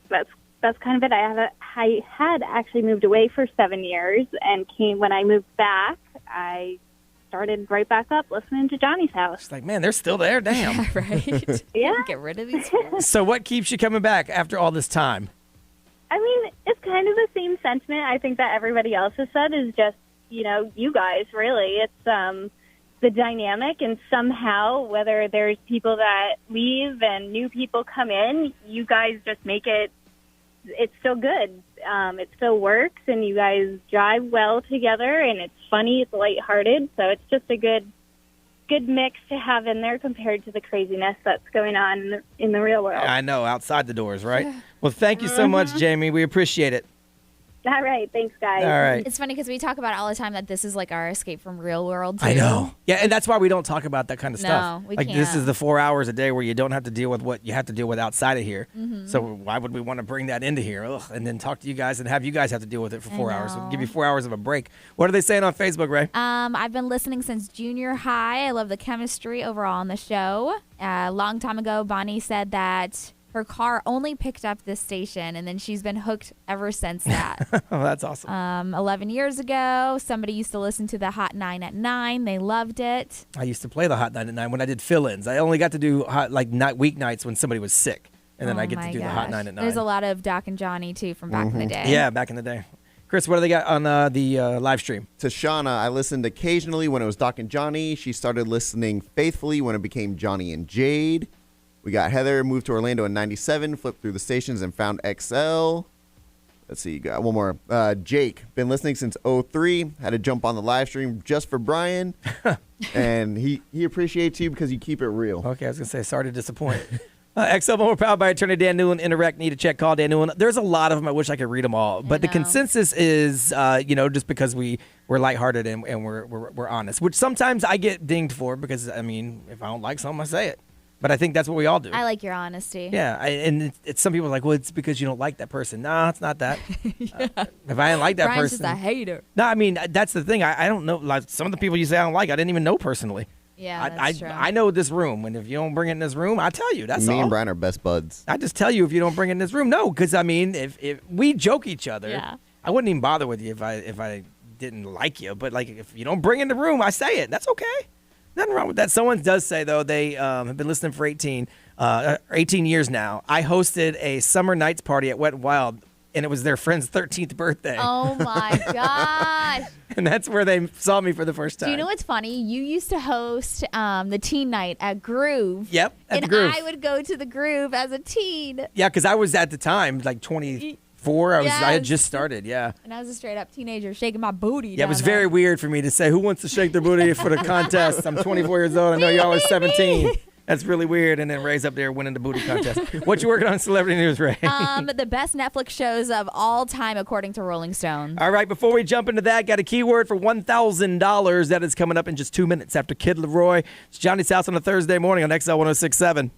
that's kind of it. I had actually moved away for 7 years and when I moved back, I started right back up listening to Johnny's House. It's like, man, they're still there. Damn. Yeah, right. Yeah. Get rid of these fools. So what keeps you coming back after all this time? I mean, it's kind of the same sentiment I think that everybody else has said is just, you guys, really. It's the dynamic, and somehow, whether there's people that leave and new people come in, you guys just make it's still good. It still works, and you guys jive well together, and it's funny, it's lighthearted, so it's just a good mix to have in there compared to the craziness that's going on in the real world. I know, outside the doors, right? Well, thank you so much, Jamie. We appreciate it. All right. Thanks, guys. All right. It's funny because we talk about all the time that this is like our escape from real world, too. I know. Yeah, and that's why we don't talk about that kind of stuff. No, we like, can't. This is the 4 hours a day where you don't have to deal with what you have to deal with outside of here. Mhm. So why would we want to bring that into here? Ugh, and then talk to you guys and have you guys have to deal with it for 4 hours. We'll give you 4 hours of a break. What are they saying on Facebook, Ray? I've been listening since junior high. I love the chemistry overall on the show. A long time ago, Bonnie said that her car only picked up this station, and then she's been hooked ever since that. Oh, that's awesome. 11 years ago, somebody used to listen to the Hot 9 at 9. They loved it. I used to play the Hot 9 at 9 when I did fill-ins. I only got to do weeknights when somebody was sick, and then I get to do the Hot 9 at 9. There's a lot of Doc and Johnny, too, from back in the day. Yeah, back in the day. Chris, what do they got on the live stream? To Shauna, I listened occasionally when it was Doc and Johnny. She started listening faithfully when it became Johnny and Jade. We got Heather, moved to Orlando in 97, flipped through the stations and found XL. Let's see, got one more. Jake, been listening since 03, had to jump on the live stream just for Brian. And he appreciates you because you keep it real. Okay, I was going to say, sorry to disappoint. XL more powered by attorney Dan Newland. Interact, need a check, call Dan Newland. There's a lot of them. I wish I could read them all. But the consensus is, just because we're lighthearted and we're honest, which sometimes I get dinged for because, if I don't like something, I say it. But I think that's what we all do. I like your honesty. Yeah, and it's some people are like, well, it's because you don't like that person. No, it's not that. If I didn't like that Brian's person. just a hater. No, that's the thing. I don't know. Like some of the people you say I don't like, I didn't even know personally. Yeah, that's true. I know this room, and if you don't bring it in this room, I tell you. That's all. Me and Brian are best buds. I just tell you if you don't bring it in this room. No, because if we joke each other, Yeah. I wouldn't even bother with you if I didn't like you. But like if you don't bring it in the room, I say it. That's okay. Nothing wrong with that. Someone does say, though, they have been listening for 18 years now. I hosted a summer nights party at Wet n Wild, and it was their friend's 13th birthday. Oh, my gosh. And that's where they saw me for the first time. Do you know what's funny? You used to host the teen night at Groove. Yep, at and the Groove. I would go to the Groove as a teen. Yeah, because I was at the time, like 24. I had Yes. just started, yeah. And I was a straight up teenager shaking my booty. Yeah, it was very weird for me to say, who wants to shake their booty for the contest? I'm 24 years old. I know y'all are 17. That's really weird. And then Ray's up there winning the booty contest. What you working on Celebrity News, Ray? The best Netflix shows of all time, according to Rolling Stone. All right, before we jump into that, got a keyword for $1,000. That is coming up in just 2 minutes after Kid Leroy. It's Johnny's House on a Thursday morning on XL 106.7.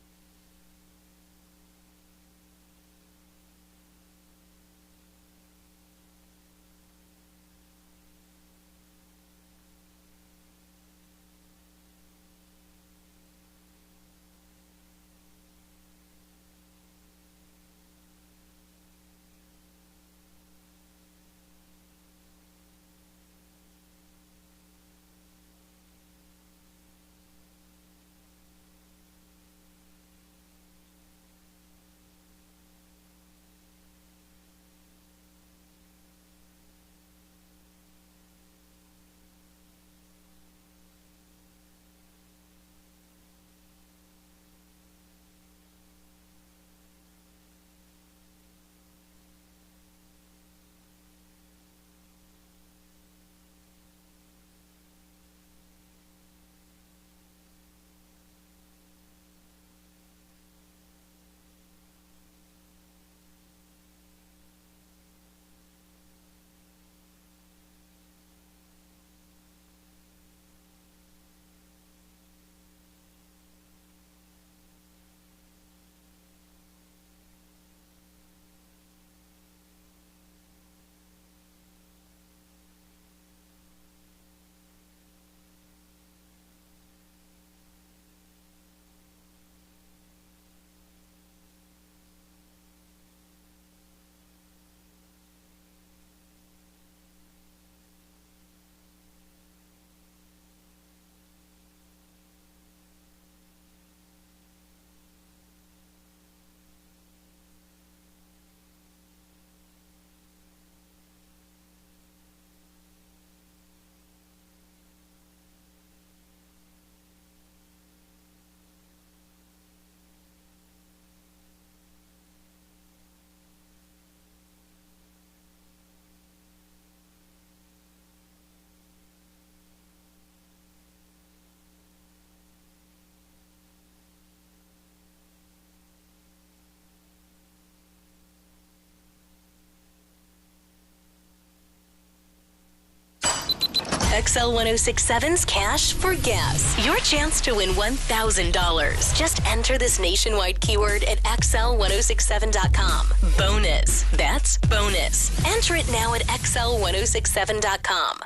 XL 1067's Cash for Gas. Your chance to win $1,000. Just enter this nationwide keyword at XL1067.com. Bonus. That's bonus. Enter it now at XL1067.com.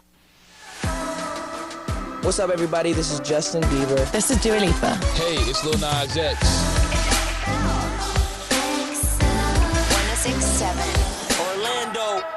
What's up, everybody? This is Justin Bieber. This is Dua Lipa. Hey, it's Lil Nas X. 1067. Orlando.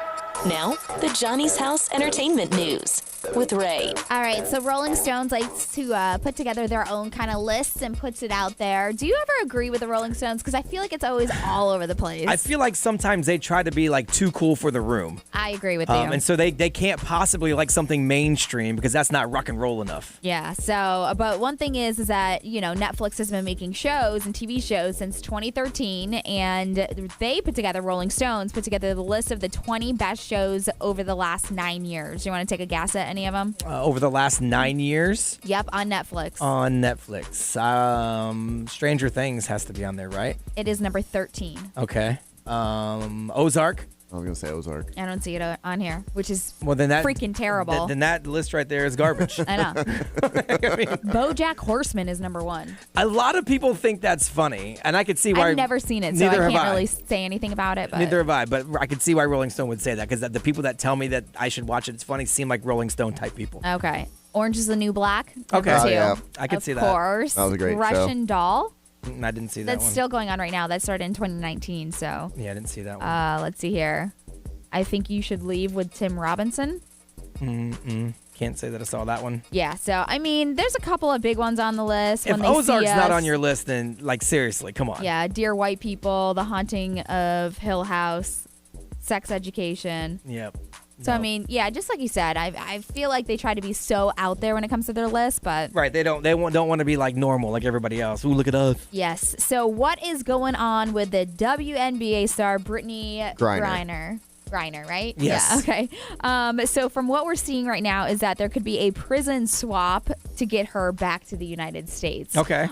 Now, the Johnny's House Entertainment News with Ray. All right, so Rolling Stones likes to put together their own kind of lists and puts it out there. Do you ever agree with the Rolling Stones? Because I feel like it's always all over the place. I feel like sometimes they try to be like too cool for the room. I agree with you. And so they can't possibly like something mainstream because that's not rock and roll enough. Yeah, so, but one thing is that, Netflix has been making shows and TV shows since 2013, and they put together, Rolling Stones put together the list of the 20 best shows over the last 9 years. You want to take a guess at any of them? Over the last 9 years? Yep, on Netflix. On Netflix. Stranger Things has to be on there, right? It is number 13. Okay. Ozark. I was going to say Ozark. I don't see it on here, which is that, freaking terrible. Then that list right there is garbage. I know. BoJack Horseman is number 1. A lot of people think that's funny, and I could see why. I've never seen it, so I can't really say anything about it. But. Neither have I, but I could see why Rolling Stone would say that, because the people that tell me that I should watch it, it's funny, seem like Rolling Stone type people. Okay. Orange is the New Black. Okay. Number 2. Yeah. I could see that. Of course. That was a great Russian Doll. I didn't see that That's one. still going on right now. That started in 2019, so. Yeah, I didn't see that one. Let's see here. I Think You Should Leave with Tim Robinson. Can't say that I saw that one. Yeah, so, there's a couple of big ones on the list. If Ozark's not on your list, then, seriously, come on. Yeah, Dear White People, The Haunting of Hill House, Sex Education. Yep. So, just like you said, I feel like they try to be so out there when it comes to their list, but... Right, they don't want to be like normal, like everybody else. Ooh, look at us. Yes. So, what is going on with the WNBA star Brittany Griner? Griner, right? Yes. Yeah, okay. So from what we're seeing right now is that there could be a prison swap to get her back to the United States. Okay.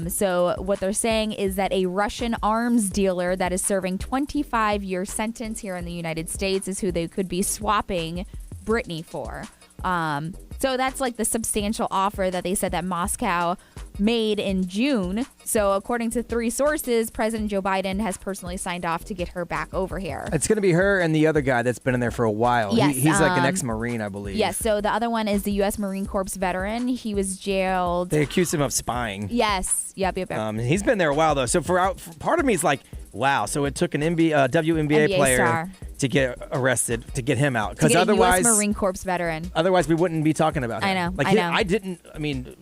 So what they're saying is that a Russian arms dealer that is serving 25-year sentence here in the United States is who they could be swapping Brittany for. So that's like the substantial offer that they said that Moscow made in June. So according to 3 sources, President Joe Biden has personally signed off to get her back over here. It's going to be her and the other guy that's been in there for a while. Yes, He's like an ex-Marine, I believe. Yes, so the other one is the U.S. Marine Corps veteran. He was jailed. They accused him of spying. Yes. Yep. He's been there a while, though. So for part of me is like, wow, so it took an WNBA player star to get arrested to get him out. Because otherwise, U.S. Marine Corps veteran. Otherwise, we wouldn't be talking about him. I know. I didn't.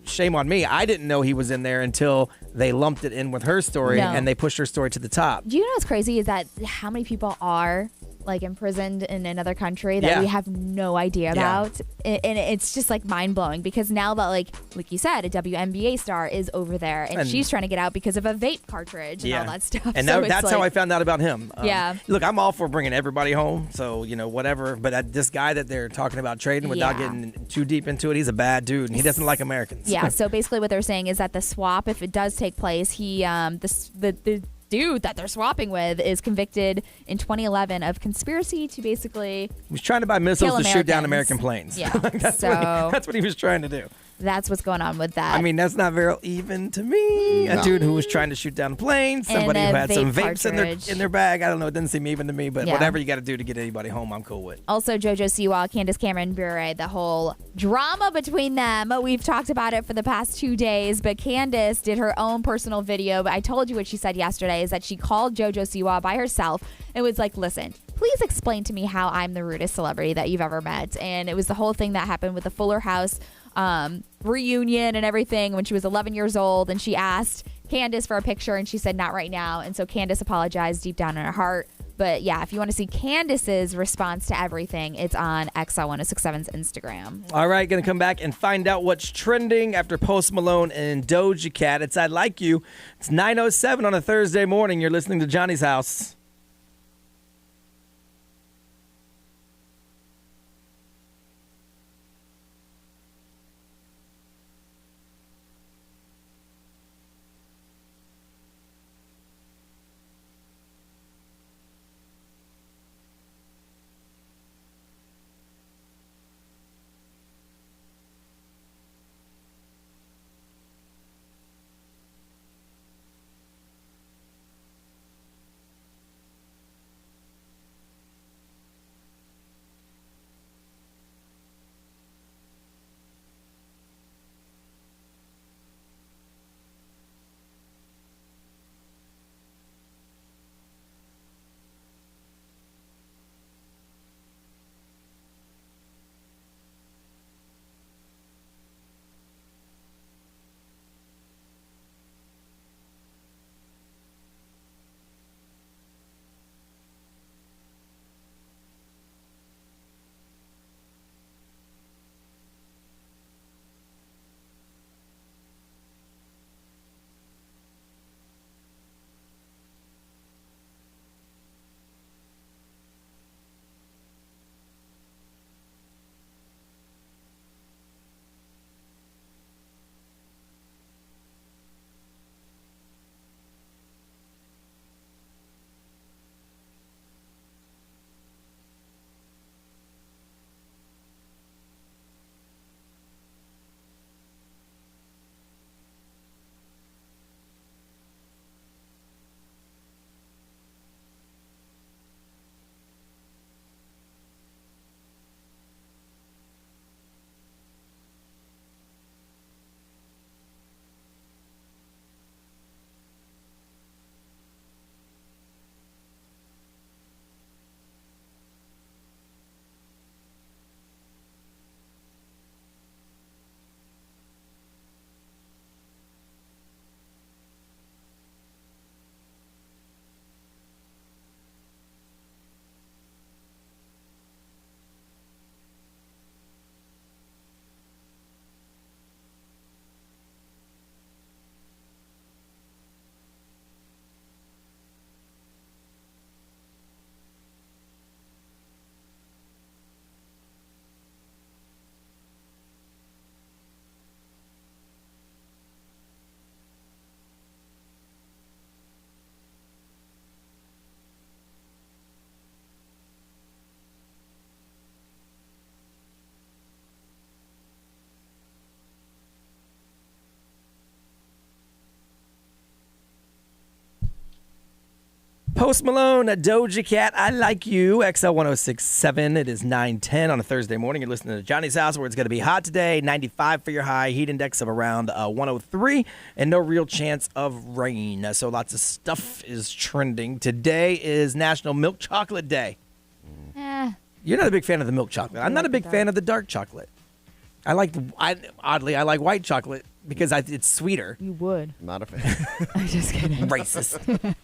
Shame on me. I didn't know he was in there until they lumped it in with her story and they pushed her story to the top. Do you know what's crazy is that how many people are imprisoned in another country that we have no idea about, and it's just mind-blowing because now that like you said, a WNBA star is over there and she's trying to get out because of a vape cartridge and all that stuff. And so that's how I found out about him. Look, I'm all for bringing everybody home, so whatever, but this guy that they're talking about trading without getting too deep into it, he's a bad dude and he doesn't like Americans. So basically what they're saying is that the swap, if it does take place, he the dude that they're swapping with is convicted in 2011 of conspiracy to basically he was trying to buy missiles to shoot down American planes. Yeah. That's what he was trying to do. That's what's going on with that. That's not very even to me. No. A dude who was trying to shoot down a plane, somebody who had some vapes in their bag. I don't know. It doesn't seem even to me, but whatever you got to do to get anybody home, I'm cool with. Also, JoJo Siwa, Candace Cameron Bure, the whole drama between them. We've talked about it for the past 2 days, but Candace did her own personal video. But I told you what she said yesterday is that she called JoJo Siwa by herself and was like, listen, please explain to me how I'm the rudest celebrity that you've ever met. And it was the whole thing that happened with the Fuller House reunion and everything when she was 11 years old, and she asked Candace for a picture and she said not right now, and so Candace apologized deep down in her heart. But yeah, if you want to see Candace's response to everything, it's on XL1067's Instagram. All right, gonna come back and find out what's trending after Post Malone and Doja Cat. It's I Like You. It's 9:07 on a Thursday morning. You're listening to Johnny's House. Post Malone, Doja Cat, I Like You, XL 1067. It is 9:10 on a Thursday morning. You're listening to Johnny's House, where it's going to be hot today. 95 for your high, heat index of around 103, and no real chance of rain. So lots of stuff is trending. Today is National Milk Chocolate Day. You're not a big fan of the milk chocolate. I'm not a big fan of the dark chocolate. Oddly, I like white chocolate because it's sweeter. You would. Not a fan. I'm just kidding. Racist.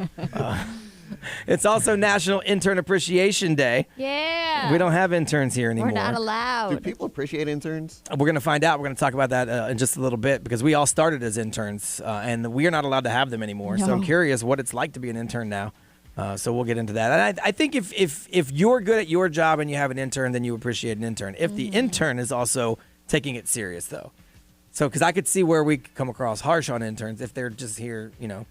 It's also National Intern Appreciation Day. Yeah. We don't have interns here anymore. We're not allowed. Do people appreciate interns? We're going to find out. We're going to talk about that in just a little bit because we all started as interns, and we are not allowed to have them anymore. No. So I'm curious what it's like to be an intern now. So we'll get into that. And I think if you're good at your job and you have an intern, then you appreciate an intern. If the intern is also taking it serious, though. So because I could see where we could come across harsh on interns if they're just here, jerking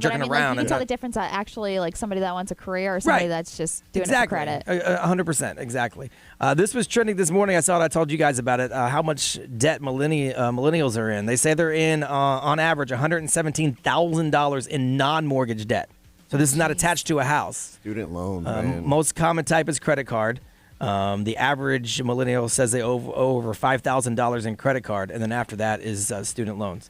but I mean, around. you can tell the difference at actually like somebody that wants a career or somebody that's just doing it for credit. 100%, exactly. This was trending this morning. I saw it. I told you guys about it. How much debt millennials are in. They say they're in, on average, $117,000 in non-mortgage debt. So this is not attached to a house. Student loans, man. Most common type is credit card. The average millennial says they owe over $5,000 in credit card, and then after that is student loans,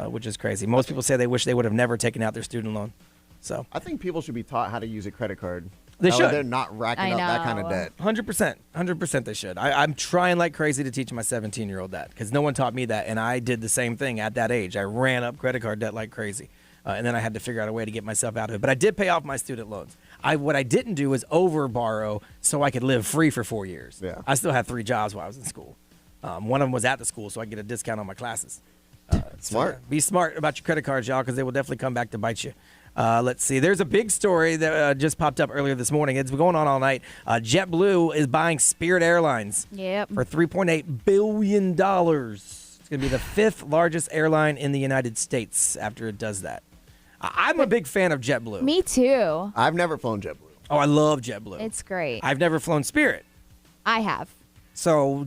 which is crazy. Most people say they wish they would have never taken out their student loan. So I think people should be taught how to use a credit card. They That way should. They're not racking up that kind of debt. 100% they should. I'm trying like crazy to teach my 17-year-old that because no one taught me that, and I did the same thing at that age. I ran up credit card debt like crazy. And then I had to figure out a way to get myself out of it. But I did pay off my student loans. What I didn't do was over-borrow so I could live free for 4 years. Yeah. I still had 3 jobs while I was in school. One of them was at the school, so I could get a discount on my classes. Smart. So, be smart about your credit cards, y'all, because they will definitely come back to bite you. Let's see. There's a big story that just popped up earlier this morning. It's going on all night. JetBlue is buying Spirit Airlines for $3.8 billion. It's going to be the 5th largest airline in the United States after it does that. I'm a big fan of JetBlue. Me too. I've never flown JetBlue. Oh, I love JetBlue. It's great. I've never flown Spirit. I have. So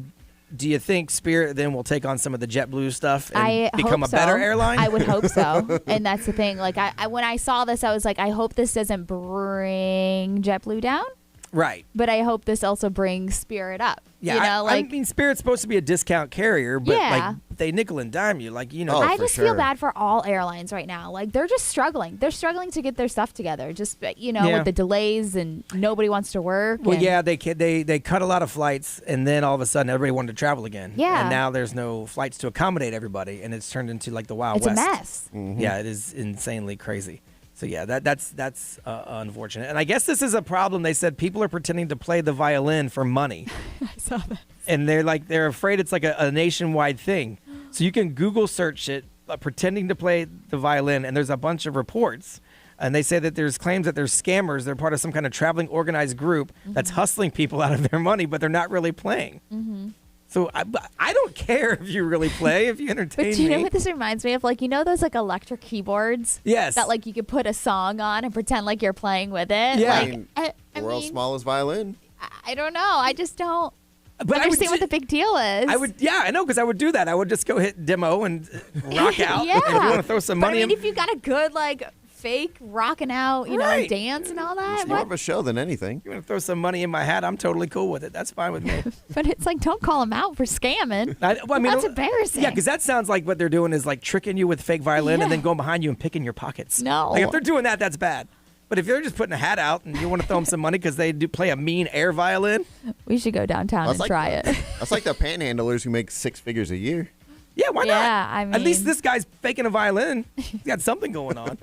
do you think Spirit then will take on some of the JetBlue stuff and I become hope a better so. airline? I would hope so. And that's the thing. Like I when I saw this, I was like, I hope this doesn't bring JetBlue down. Right. But I hope this also brings Spirit up. Yeah, I mean, Spirit's supposed to be a discount carrier, but Yeah. like they nickel and dime you, like I just feel bad for all airlines right now. Like they're just struggling. They're struggling to get their stuff together. Just with the delays and nobody wants to work. Well, and- yeah, they cut a lot of flights, and then all of a sudden everybody wanted to travel again. Yeah. And now there's no flights to accommodate everybody, and it's turned into like the Wild It's a West. mess. Mm-hmm. Yeah, it is insanely crazy. So yeah, that's unfortunate. And I guess this is a problem. They said people are pretending to play the violin for money. I saw that. And they're afraid it's like a nationwide thing. So you can Google search it, pretending to play the violin, and there's a bunch of reports. And they say that there's claims that there's scammers. They're part of some kind of traveling organized group that's hustling people out of their money, but they're not really playing. Mm-hmm. So I don't care if you really play, if you entertain But do you know me. what this reminds me of? Like, those like electric keyboards? Yes. That like you could put a song on and pretend like you're playing with it? Yeah. Like, The world's smallest violin. I don't know. I just don't But I would understand what the big deal is. I know, because I would do that. I would just go hit demo and rock out. Yeah. And if you want to throw some money But I mean, in. if you got a good like fake rocking out, Right. dance and all that. It's more of a show than anything. You want to throw some money in my hat? I'm totally cool with it. That's fine with me. But it's like, don't call them out for scamming. I mean, that's embarrassing. Yeah, because that sounds like what they're doing is like tricking you with fake violin and then going behind you and picking your pockets. No. Like if they're doing that, that's bad. But if they're just putting a hat out and you want to throw them some money because they do play a mean air violin, We should go downtown and try it. That's like the panhandlers who make 6 figures a year. yeah, why Yeah, not? I At least mean- this guy's faking a violin. He's got something going on.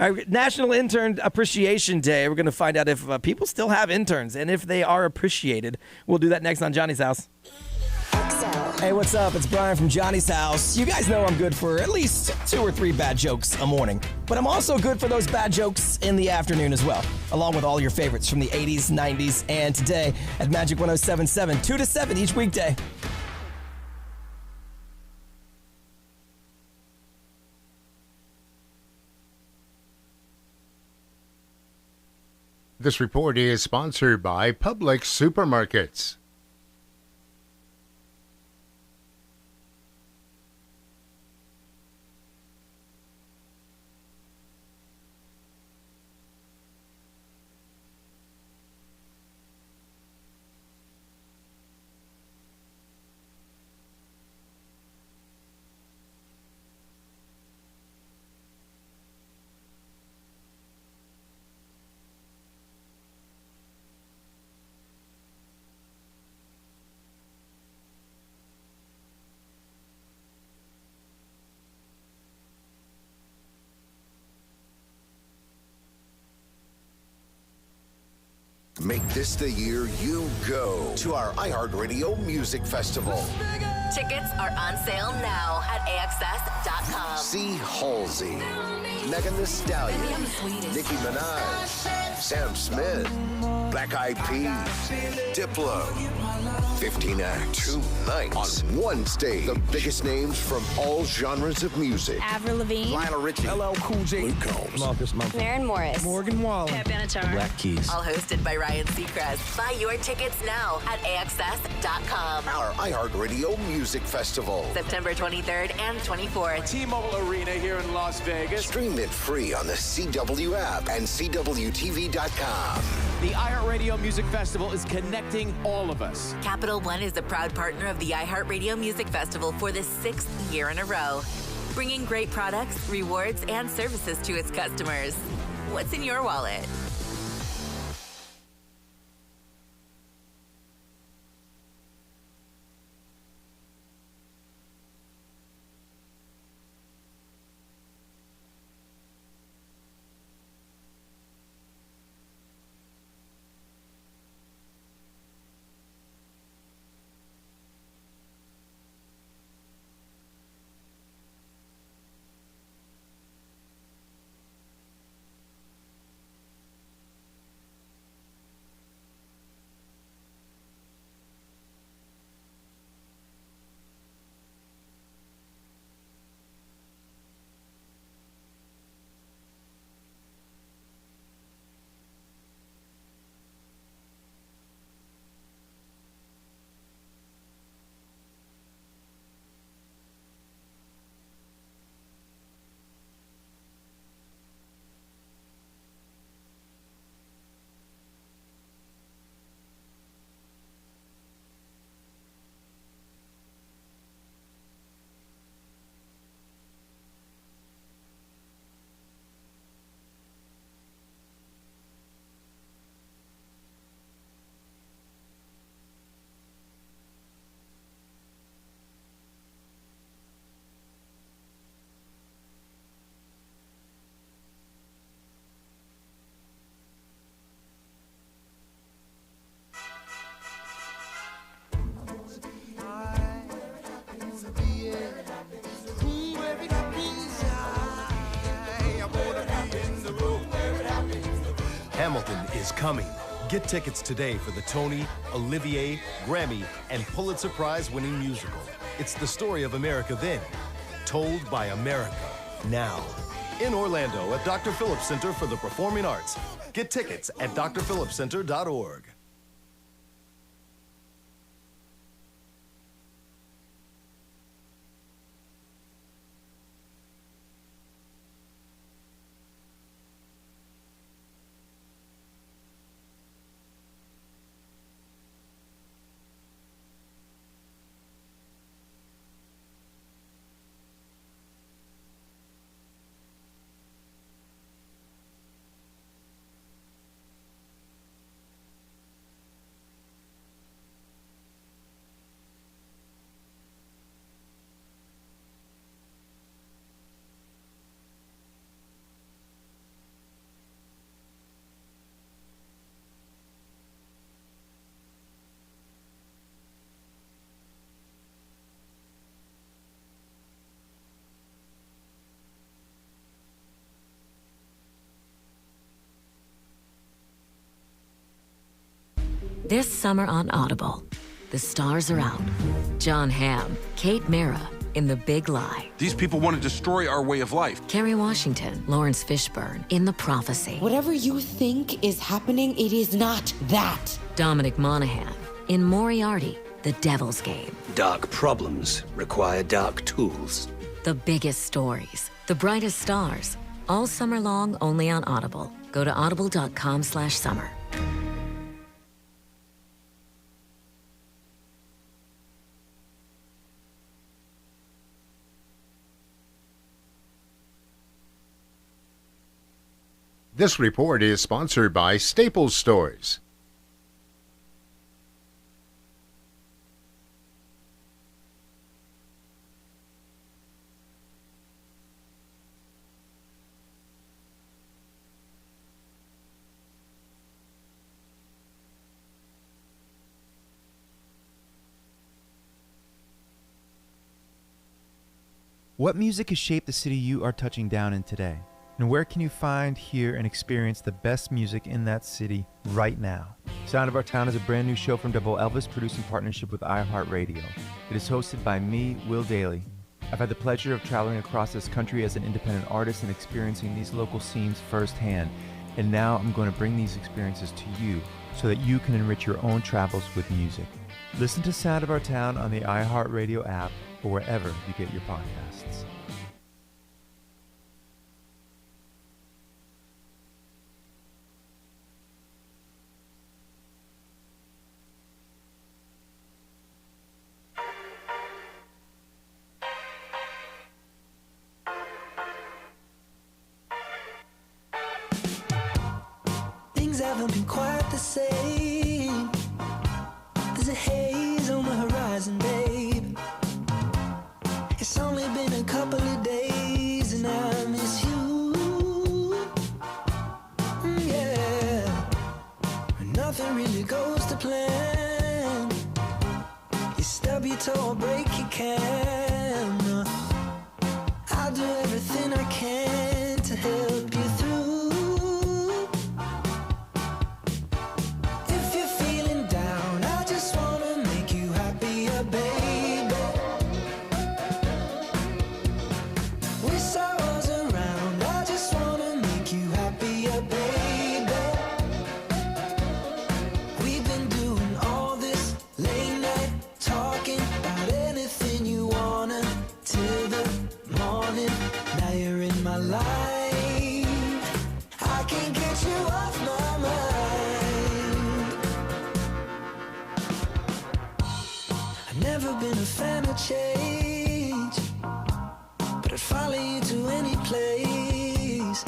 All right, National Intern Appreciation Day. We're going to find out if people still have interns and if they are appreciated. We'll do that next on Johnny's House. Hey, what's up? It's Brian from Johnny's House. You guys know I'm good for at least 2 or 3 bad jokes a morning, but I'm also good for those bad jokes in the afternoon as well, along with all your favorites from the 80s, 90s, and today at Magic 107.7, 2 to 7 each weekday. This report is sponsored by Publix Supermarkets. Make this the year you go to our iHeartRadio Music Festival. Tickets are on sale now at AXS.com. See Halsey, Megan Thee Stallion, Nicki Minaj, Sam Smith, Black Eyed Peas, Diplo. 15 acts, 2 nights, on one stage. The biggest names from all genres of music. Avril Lavigne, Lionel Richie, LL Cool J, Luke Combs, Marcus Mumford, Maren Morris, Morgan Wallen, Pat Benatar, Black Keys. All hosted by Ryan Seacrest. Buy your tickets now at AXS.com. Our iHeartRadio Music Festival. September 23rd and 24th. T-Mobile Arena here in Las Vegas. Stream it free on the CW app and CWTV.com. The iHeartRadio Music Festival is connecting all of us. Capital One is a proud partner of the iHeartRadio Music Festival for the 6th year in a row, bringing great products, rewards, and services to its customers. What's in your wallet? Hamilton is coming. Get tickets today for the Tony, Olivier, Grammy, and Pulitzer Prize-winning musical. It's the story of America then, told by America now. In Orlando at Dr. Phillips Center for the Performing Arts. Get tickets at drphillipscenter.org. This summer on Audible, the stars are out. John Hamm, Kate Mara in The Big Lie. These people want to destroy our way of life. Kerry Washington, Lawrence Fishburne in The Prophecy. Whatever you think is happening, it is not that. Dominic Monaghan in Moriarty, The Devil's Game. Dark problems require dark tools. The biggest stories, the brightest stars, all summer long only on Audible. Go to audible.com/summer. This report is sponsored by Staples Stores. What music has shaped the city you are touching down in today? And where can you find, hear, and experience the best music in that city right now? Sound of Our Town is a brand new show from Double Elvis, produced in partnership with iHeartRadio. It is hosted by me, Will Daly. I've had the pleasure of traveling across this country as an independent artist and experiencing these local scenes firsthand. And now I'm going to bring these experiences to you so that you can enrich your own travels with music. Listen to Sound of Our Town on the iHeartRadio app or wherever you get your podcasts. Things haven't been quite the same. There's a haze on the horizon, babe. It's only been a couple of days and I miss you. Yeah. Nothing really goes to plan. You stub your toe or break your can. I'll do everything I can to help you through. Change, but I'd follow you to any place.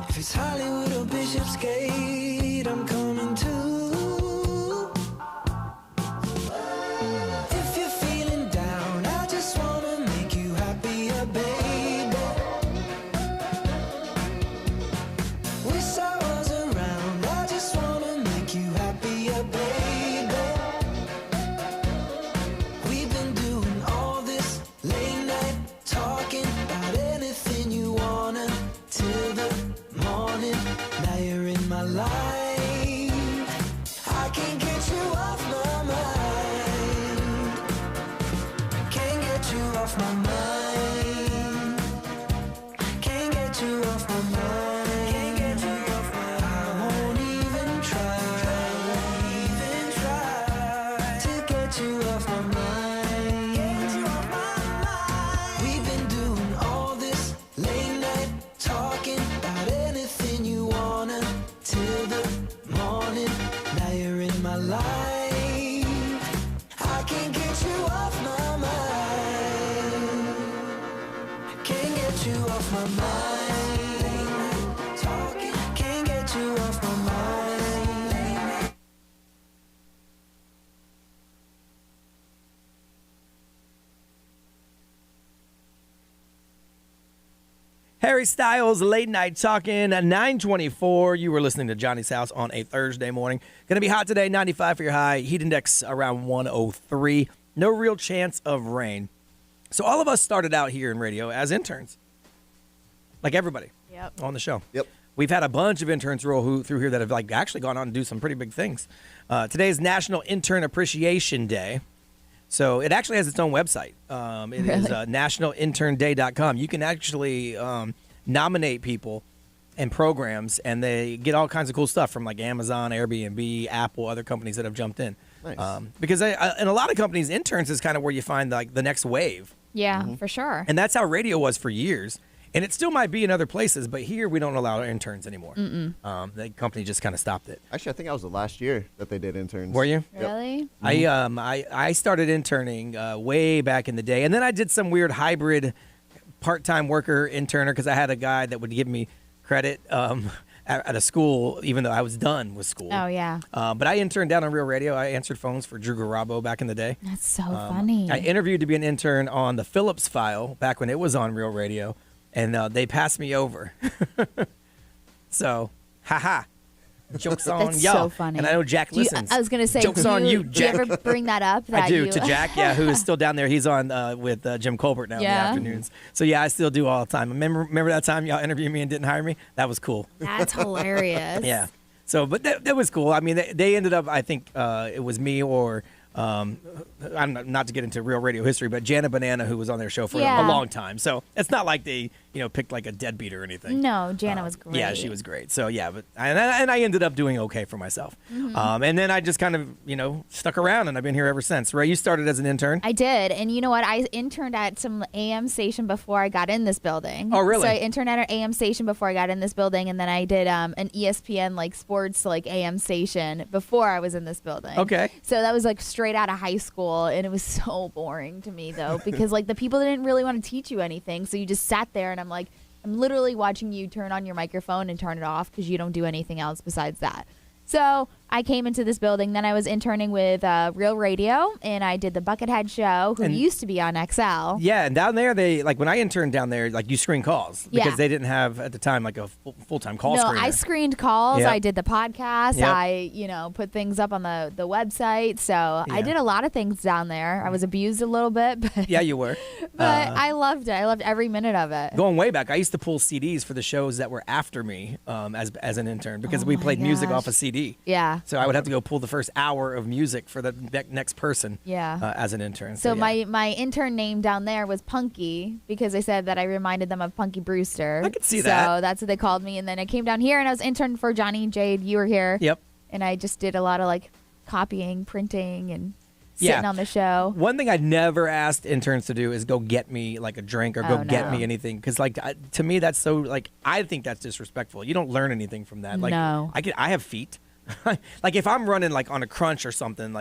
If it's Hollywood or Bishopsgate, I'm coming too. If you're feeling down, I just wanna make you happier, baby. Wish I was around, I just wanna make you happier, baby. Harry Styles, Late Night Talking, 9:24. You were listening to Johnny's House on a Thursday morning. Going to be hot today, 95 for your high. Heat index around 103. No real chance of rain. So all of us started out here in radio as interns. Like everybody on the show. Yep. We've had a bunch of interns roll through here that have actually gone on to do some pretty big things. Today is National Intern Appreciation Day. So it actually has its own website. It is nationalinternday.com. You can actually nominate people and programs, and they get all kinds of cool stuff from like Amazon, Airbnb, Apple, other companies that have jumped in. Nice. Because in a lot of companies, interns is kind of where you find like the next wave. Yeah, for sure. And that's how radio was for years. And it still might be in other places, but here we don't allow interns anymore. The company just kind of stopped it. Actually, I think that was the last year that they did interns. Were you? Really? I started interning way back in the day, and then I did some weird hybrid part-time worker interner because I had a guy that would give me credit at a school, even though I was done with school. Oh, yeah. But I interned down on Real Radio. I answered phones for Drew Garabo back in the day. That's so funny. I interviewed to be an intern on the Phillips File back when it was on Real Radio, and they passed me over. So, haha. Joke's on That's y'all. so funny. And I know Jack listens. I was going to say, Joke's on you, do you Jack. ever bring that up? I do, to Jack, who is still down there. He's on with Jim Colbert now in the afternoons. So, yeah, I still do all the time. Remember that time y'all interviewed me and didn't hire me? That was cool. That's hilarious. Yeah. So, but that was cool. I mean, they ended up, I think it was me or I'm not to get into real radio history, but Jana Banana, who was on their show for a long time. So it's not like they, picked like a deadbeat or anything. No, Jana was great. Yeah, she was great. So yeah, but and I ended up doing okay for myself. Mm-hmm. And then I just kind of, stuck around, and I've been here ever since. Ray, you started as an intern. I did, and you know what? I interned at some AM station before I got in this building. Oh, really? So I interned at an AM station before I got in this building, and then I did an ESPN like sports like AM station before I was in this building. Okay. So that was like straight out of high school, and it was so boring to me though because like the people didn't really want to teach you anything, so you just sat there, and I'm literally watching you turn on your microphone and turn it off because you don't do anything else besides that. So I came into this building. Then I was interning with Real Radio, and I did the Buckethead Show, who used to be on XL. Yeah, and down there, they when I interned down there, you screen calls because they didn't have at the time like a full-time call screener. No, I screened calls. Yep. I did the podcast. Yep. I put things up on the website. So I did a lot of things down there. I was abused a little bit, but yeah, you were. But I loved it. I loved every minute of it. Going way back, I used to pull CDs for the shows that were after me as an intern because we played music off a CD. Yeah. So I would have to go pull the first hour of music for the next person. Yeah. As an intern. So yeah. my intern name down there was Punky because they said that I reminded them of Punky Brewster. I could see that. So that's what they called me. And then I came down here and I was intern for Johnny and Jade. You were here. Yep. And I just did a lot of copying, printing, and sitting on the show. One thing I never asked interns to do is go get me a drink or go get me anything because to me that's so I think that's disrespectful. You don't learn anything from that. No. I have feet. If I'm running on a crunch or something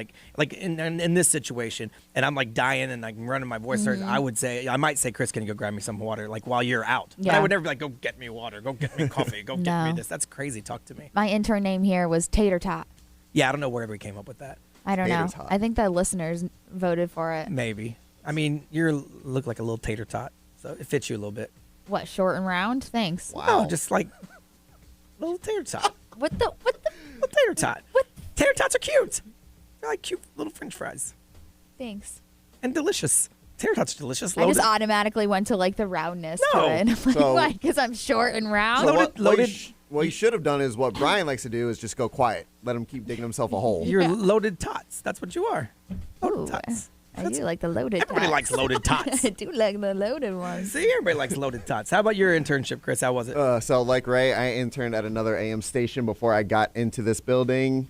in this situation and I'm dying and I'm running my voice starts, I might say, Chris, can you go grab me some water while you're out? Yeah. But I would never be go get me water, go get me coffee, go get me this. That's crazy. Talk to me. My intern name here was Tater Tot. Yeah, I don't know wherever we came up with that. I don't know. I think the listeners voted for it. Maybe. I mean, you look like a little tater tot, so it fits you a little bit. What, short and round? Thanks. Wow. No, just little tater tot. What the tater tot? What? Tater tots are cute. They're like cute little French fries. Thanks. And delicious. Tater tots are delicious. I just automatically went to the roundness No. to it. I'm why? Because I'm short and round. Loaded. What you should have done is what Brian likes to do is just go quiet. Let him keep digging himself a hole. You're loaded tots. That's what you are. Loaded tots. I do like the loaded tots. Everybody likes loaded tots. I do like the loaded ones. See, everybody likes loaded tots. How about your internship, Chris? How was it? So like Ray, I interned at another AM station before I got into this building.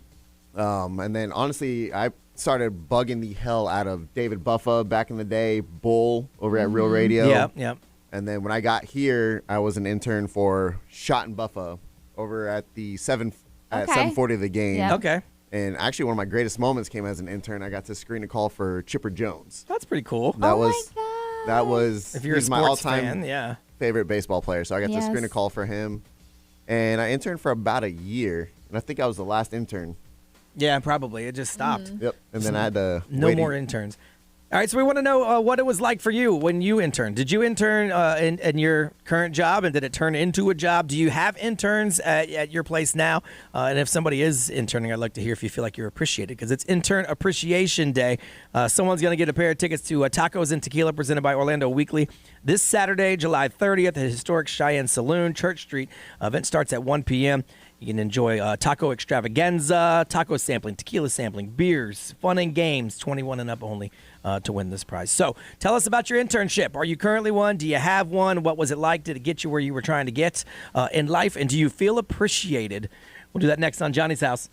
And then honestly, I started bugging the hell out of David Buffa back in the day, Bull over at Real Radio. Yep. And then when I got here, I was an intern for Shot and Buffa over at the 740 The Game. Yep. Okay. And actually, one of my greatest moments came as an intern. I got to screen a call for Chipper Jones. That's pretty cool. That was if you're a he's my sports all-time fan, favorite baseball player. So I got to screen a call for him. And I interned for about a year. And I think I was the last intern. Yeah, probably. It just stopped. Yep. And then I had to No more interns. All right, so we want to know what it was like for you when you interned. Did you intern in your current job, and did it turn into a job? Do you have interns at your place now? And if somebody is interning, I'd like to hear if you feel like you're appreciated, because it's Intern Appreciation Day. Someone's going to get a pair of tickets to Tacos and Tequila presented by Orlando Weekly this Saturday, July 30th at historic Cheyenne Saloon, Church Street. Event starts at 1 p.m. You can enjoy taco extravaganza, taco sampling, tequila sampling, beers, fun and games, 21 and up only to win this prize. So tell us about your internship. Are you currently one? Do you have one? What was it like? Did it get you where you were trying to get in life? And do you feel appreciated? We'll do that next on Johnny's House.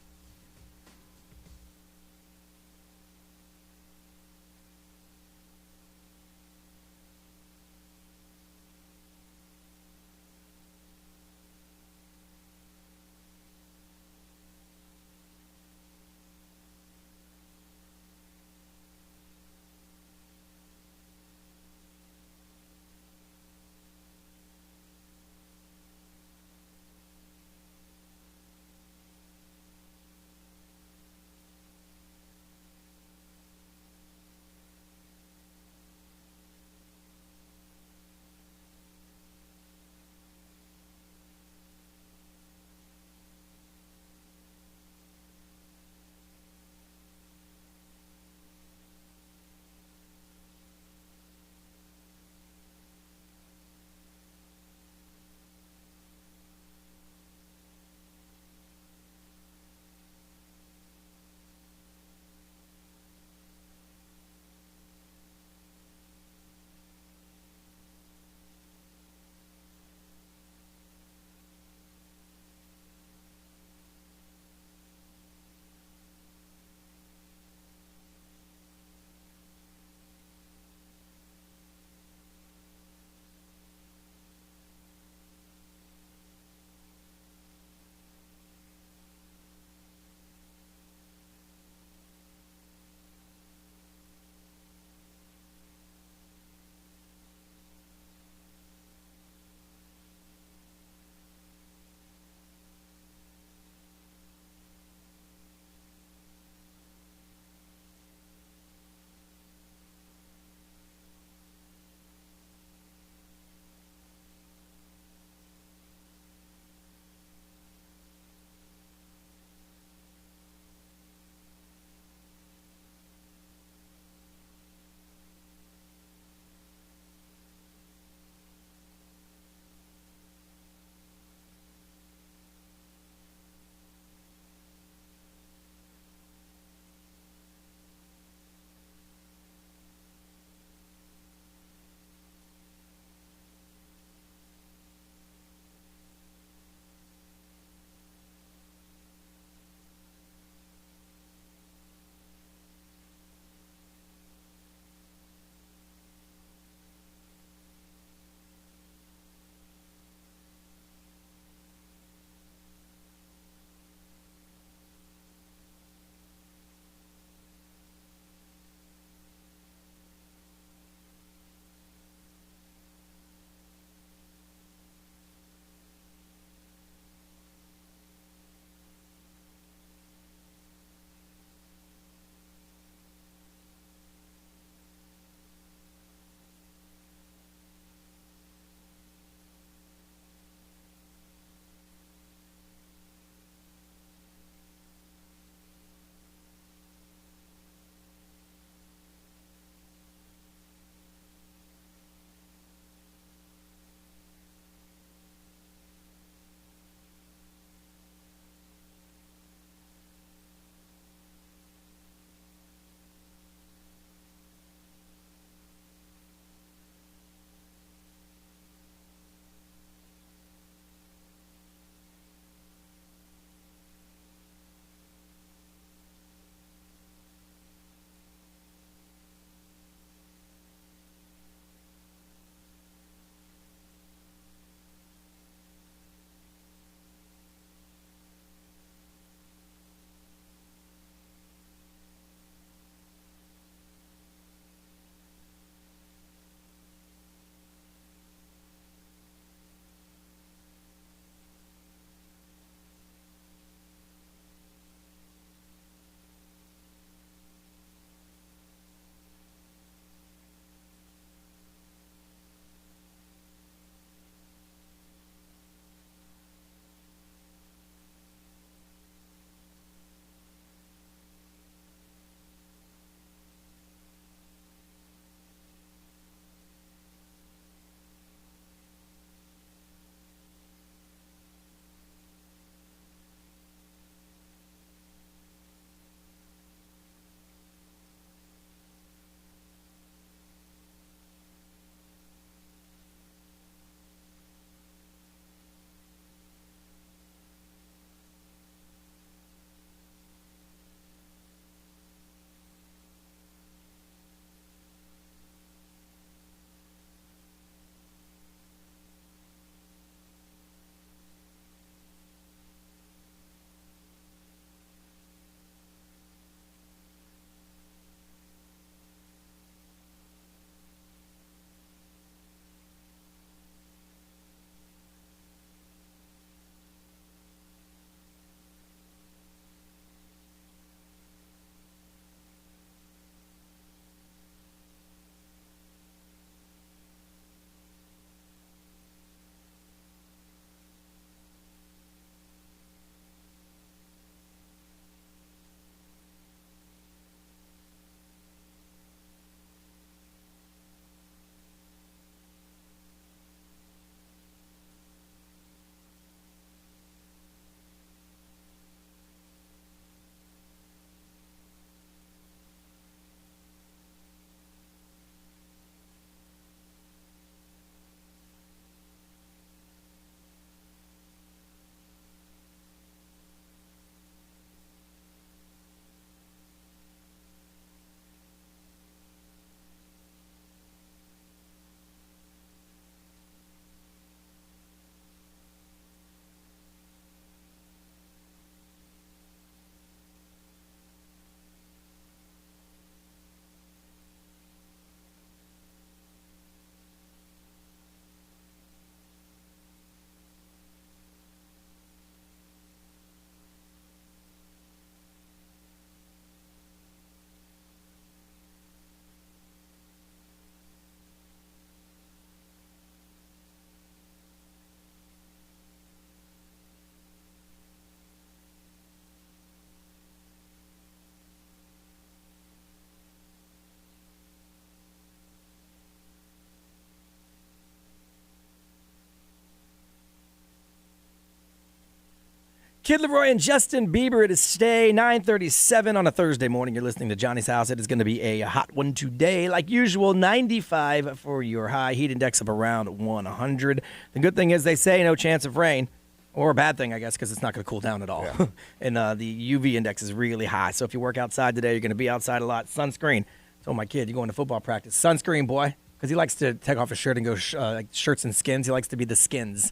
Kid Leroy and Justin Bieber. It is today, 9:37 on a Thursday morning. You're listening to Johnny's House. It is going to be a hot one today. Like usual, 95 for your high. Heat index of around 100. The good thing is they say no chance of rain. Or a bad thing, I guess, because it's not going to cool down at all. Yeah. And the UV index is really high. So if you work outside today, you're going to be outside a lot. Sunscreen. I told my kid, you're going to football practice. Sunscreen, boy. Because he likes to take off his shirt and go like shirts and skins. He likes to be the skins.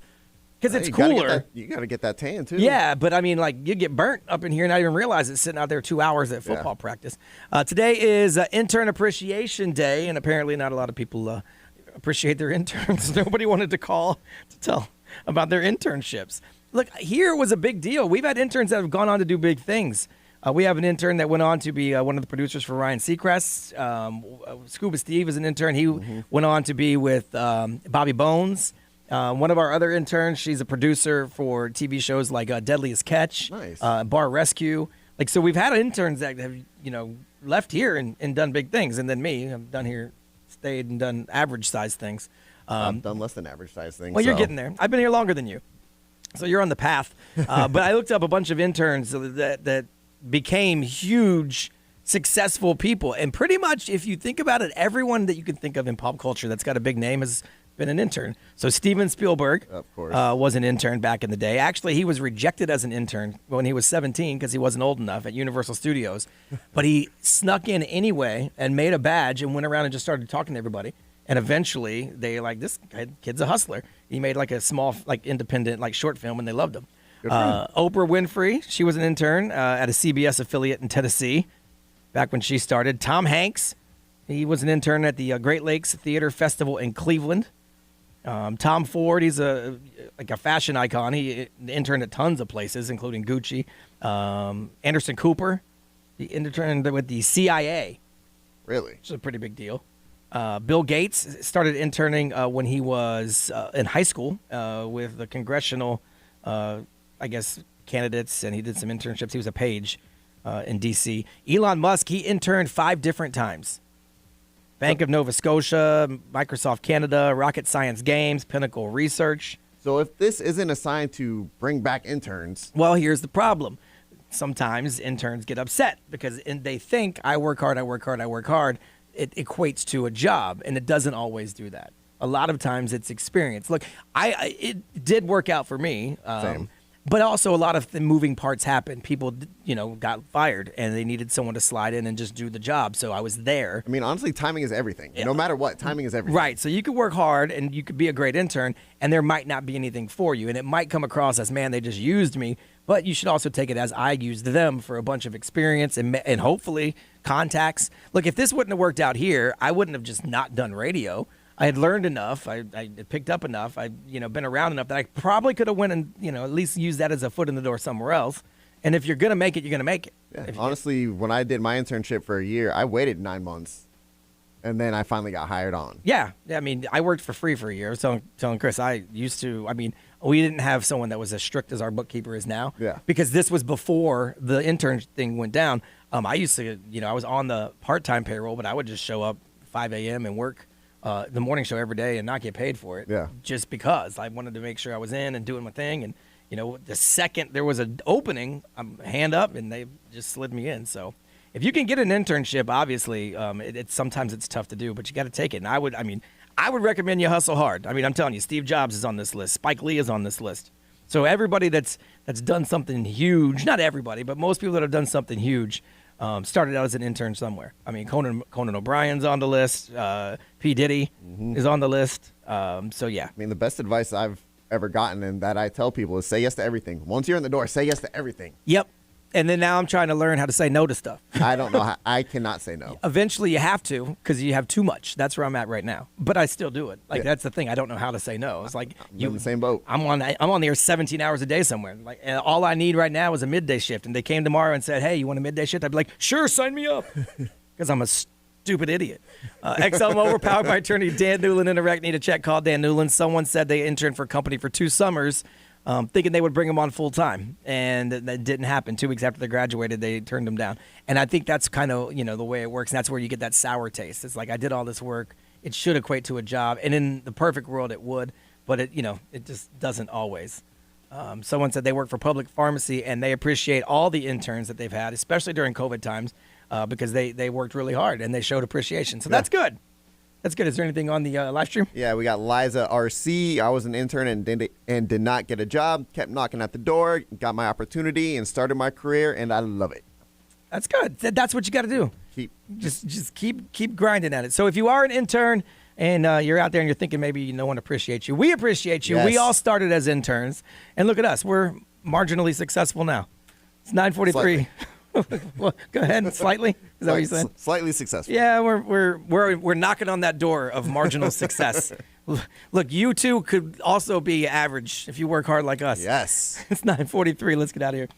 Because it's cooler. You got to get that tan, too. Yeah, but I mean, like, you get burnt up in here and not even realize it's sitting out there 2 hours at football practice. Today is Intern Appreciation Day, and apparently not a lot of people appreciate their interns. Nobody wanted to call to tell about their internships. Look, here was a big deal. We've had interns that have gone on to do big things. We have an intern that went on to be one of the producers for Ryan Seacrest. Scuba Steve is an intern. He went on to be with Bobby Bones. One of our other interns, she's a producer for TV shows like Deadliest Catch, Bar Rescue. Like, so we've had interns that have, left here and done big things. And then me, I've done here, stayed and done average size things. I've done less than average size things. Well, you're getting there. I've been here longer than you. So you're on the path. But I looked up a bunch of interns that became huge, successful people. And pretty much, if you think about it, everyone that you can think of in pop culture that's got a big name has been an intern. So Steven Spielberg was an intern back in the day. Actually, he was rejected as an intern when he was 17 because he wasn't old enough at Universal Studios. But he snuck in anyway and made a badge and went around and just started talking to everybody. And eventually, they this kid's a hustler. He made like a small, independent, short film, and they loved him. Oprah Winfrey, she was an intern at a CBS affiliate in Tennessee back when she started. Tom Hanks, he was an intern at the Great Lakes Theater Festival in Cleveland. Tom Ford, he's a fashion icon. He interned at tons of places, including Gucci. Anderson Cooper, he interned with the CIA. Really? Which is a pretty big deal. Bill Gates started interning when he was in high school with the congressional, candidates, and he did some internships. He was a page in D.C. Elon Musk, he interned 5 different times. Bank of Nova Scotia, Microsoft Canada, Rocket Science Games, Pinnacle Research. So if this isn't a sign to bring back interns. Well, here's the problem. Sometimes interns get upset because they think, I work hard, I work hard, I work hard. It equates to a job, and it doesn't always do that. A lot of times it's experience. Look, it did work out for me. Same. But also a lot of the moving parts happened. People, got fired, and they needed someone to slide in and just do the job. So I was there. I mean, honestly, timing is everything. No matter what, timing is everything. Right. So you could work hard, and you could be a great intern, and there might not be anything for you. And it might come across as, man, they just used me. But you should also take it as I used them for a bunch of experience and hopefully contacts. Look, if this wouldn't have worked out here, I wouldn't have just not done radio. I had learned enough. I had picked up enough. I'd been around enough that I probably could have went and at least used that as a foot in the door somewhere else. And if you're gonna make it, you're gonna make it. Yeah, honestly, when I did my internship for a year, I waited 9 months, and then I finally got hired on. Yeah. I mean, I worked for free for a year. I was telling Chris, we didn't have someone that was as strict as our bookkeeper is now. Yeah. Because this was before the intern thing went down. I used to, I was on the part-time payroll, but I would just show up 5 a.m. and work the morning show every day and not get paid for it. Yeah. Just because I wanted to make sure I was in and doing my thing. And, the second there was an opening, hand up, and they just slid me in. So if you can get an internship, obviously, sometimes it's tough to do, but you got to take it. And I would recommend you hustle hard. I mean, I'm telling you, Steve Jobs is on this list. Spike Lee is on this list. So everybody that's done something huge, not everybody, but most people that have done something huge, started out as an intern somewhere. I mean, Conan O'Brien's on the list. P. Diddy is on the list. So, yeah. I mean, the best advice I've ever gotten and that I tell people is say yes to everything. Once you're in the door, say yes to everything. Yep. And then now I'm trying to learn how to say no to stuff. I don't know how. I cannot say no. Eventually you have to because you have too much. That's where I'm at right now. But I still do it. That's the thing. I don't know how to say no. It's like I'm in the same boat. I'm on the air 17 hours a day somewhere. And all I need right now is a midday shift. And they came tomorrow and said, hey, you want a midday shift? I'd be like, sure, sign me up. Because I'm a stupid idiot. XL Mower powered by attorney Dan Newland and Erect. Need a check, call Dan Newland. Someone said they interned for a company for 2 summers. Thinking they would bring them on full time, and that didn't happen. 2 weeks after they graduated, they turned them down. And I think that's kind of the way it works. And that's where you get that sour taste. It's like I did all this work; it should equate to a job, and in the perfect world, it would. But it just doesn't always. Someone said they work for public pharmacy and they appreciate all the interns that they've had, especially during COVID times, because they worked really hard and they showed appreciation. So that's good. That's good. Is there anything on the live stream? Yeah, we got Liza RC. I was an intern and did not get a job. Kept knocking at the door, got my opportunity, and started my career, and I love it. That's good. That's what you got to do. Just keep grinding at it. So if you are an intern and you're out there and you're thinking maybe no one appreciates you, we appreciate you. Yes. We all started as interns, and look at us. We're marginally successful now. It's 9:43. Well, go ahead. Slightly. Is that what you said? Slightly successful. Yeah, we're knocking on that door of marginal success. Look, you too could also be average if you work hard like us. Yes. It's 9:43. Let's get out of here.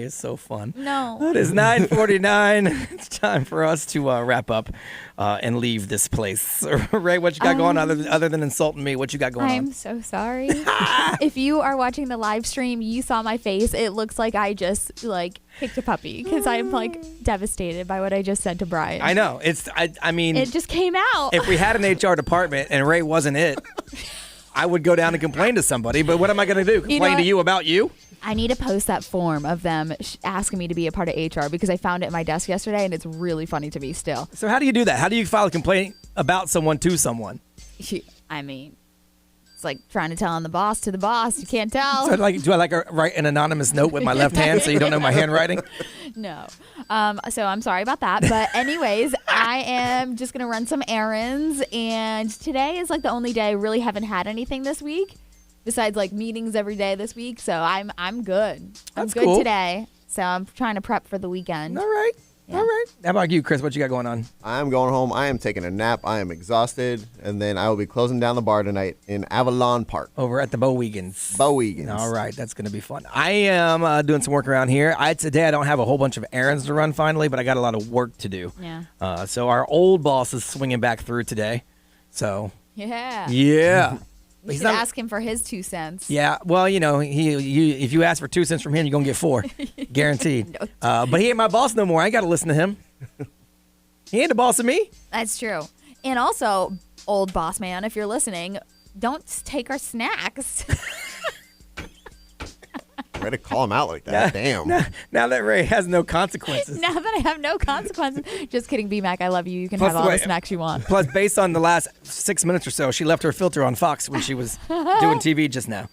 is so fun. No. It is 9:49. It's time for us to wrap up and leave this place. Ray, what you got going on other than insulting me? What you got going on? I'm so sorry. If you are watching the live stream, you saw my face. It looks like I just kicked a puppy because I'm devastated by what I just said to Brian. I know. I mean, it just came out. If we had an HR department and Ray wasn't it, I would go down and complain to somebody. But what am I going to do? Complain to you about you? I need to post that form of them asking me to be a part of HR because I found it at my desk yesterday and it's really funny to me still. So how do you do that? How do you file a complaint about someone to someone? I mean, it's like trying to tell on the boss to the boss. You can't tell. So do I write an anonymous note with my left hand so you don't know my handwriting? No. So I'm sorry about that. But anyways, I am just going to run some errands. And today is the only day I really haven't had anything this week besides meetings every day this week. So I'm good. I'm good cool. today. So I'm trying to prep for the weekend. All right. Yeah. All right. How about you, Chris? What you got going on? I'm going home. I am taking a nap. I am exhausted. And then I will be closing down the bar tonight in Avalon Park. Over at the Bowegans. All right. That's going to be fun. I am doing some work around here. Today I don't have a whole bunch of errands to run finally, but I got a lot of work to do. Yeah. So our old boss is swinging back through today. So. Yeah. Yeah. You should ask him for his 2 cents. Yeah, well, if you ask for 2 cents from him, you're going to get 4. Guaranteed. But he ain't my boss no more. I ain't got to listen to him. He ain't the boss of me. That's true. And also, old boss man, if you're listening, don't take our snacks. Way to call him out like that. Damn. Now that Ray has no consequences. Now that I have no consequences. Just kidding, B-Mac. I love you. You can have all the snacks you want. Plus, based on the last 6 minutes or so, she left her filter on Fox when she was doing TV just now.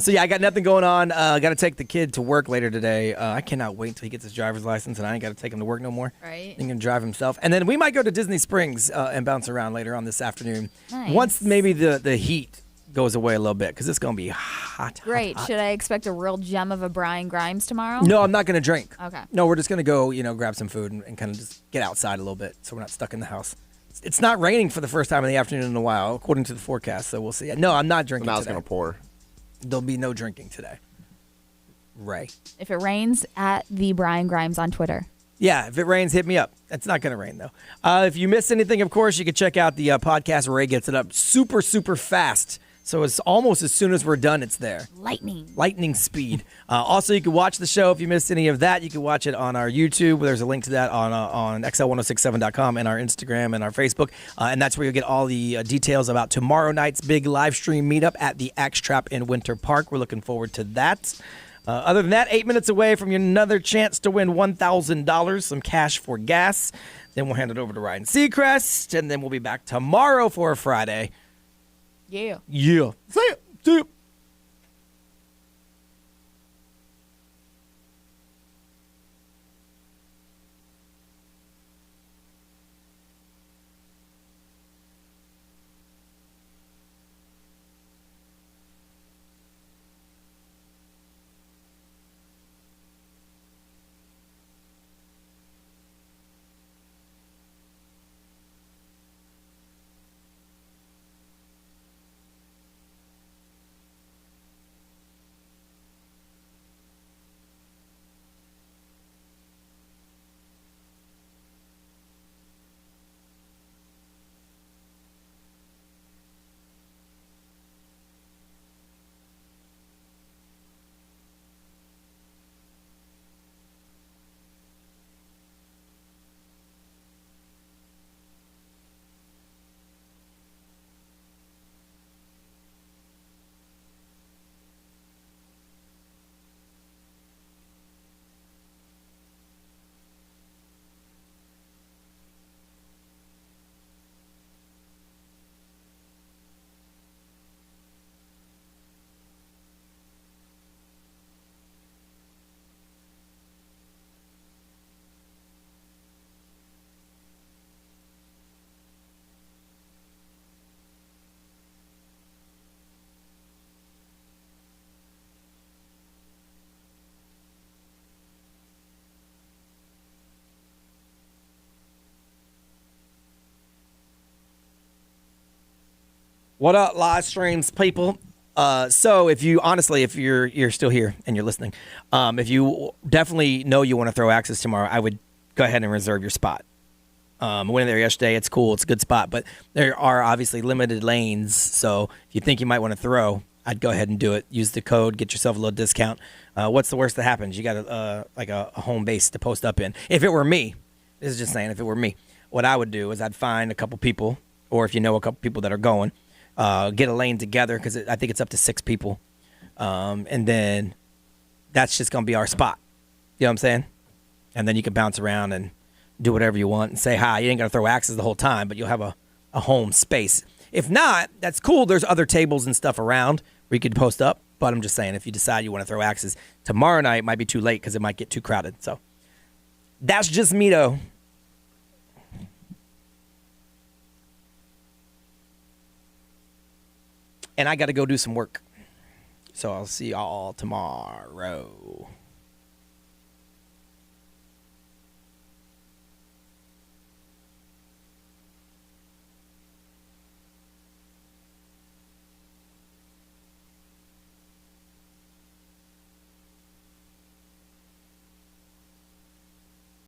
So, yeah, I got nothing going on. I got to take the kid to work later today. I cannot wait until he gets his driver's license, and I ain't got to take him to work no more. Right. He can drive himself. And then we might go to Disney Springs and bounce around later on this afternoon. Nice. Once maybe the heat goes away a little bit, because it's going to be hot. Great. Hot. Should I expect a real gem of a Brian Grimes tomorrow? No, I'm not going to drink. Okay. No, we're just going to go, grab some food and kind of just get outside a little bit so we're not stuck in the house. It's not raining for the first time in the afternoon in a while, according to the forecast, so we'll see. No, I'm not drinking now today. It's going to pour. There'll be no drinking today. Ray. If it rains, at the Brian Grimes on Twitter. Yeah, if it rains, hit me up. It's not going to rain, though. If you missed anything, of course, you can check out the podcast. Ray gets it up super, super fast. So it's almost as soon as we're done, it's there. Lightning speed. Also, you can watch the show if you missed any of that. You can watch it on our YouTube. There's a link to that on xl1067.com and our Instagram and our Facebook. And that's where you'll get all the details about tomorrow night's big live stream meetup at the Axe Trap in Winter Park. We're looking forward to that. Other than that, 8 minutes away from another chance to win $1,000, some cash for gas. Then we'll hand it over to Ryan Seacrest, and then we'll be back tomorrow for a Friday. Yeah. Yeah. See ya. See ya. What up, live streams people? So if you're still here and you're listening, if you definitely know you want to throw axes tomorrow, I would go ahead and reserve your spot. I went in there yesterday. It's cool. It's a good spot, but there are obviously limited lanes. So if you think you might want to throw, I'd go ahead and do it. Use the code, get yourself a little discount. What's the worst that happens? You got a home base to post up in. If it were me, this is just saying, if it were me, what I would do is I'd find a couple people, or if you know a couple people that are going, get a lane together, because I think it's up to 6 people. And then that's just going to be our spot. You know what I'm saying? And then you can bounce around and do whatever you want and say hi. You ain't going to throw axes the whole time, but you'll have a home space. If not, that's cool. There's other tables and stuff around where you could post up. But I'm just saying, if you decide you want to throw axes, tomorrow night might be too late because it might get too crowded. So that's just me, though. And I got to go do some work. So I'll see y'all tomorrow.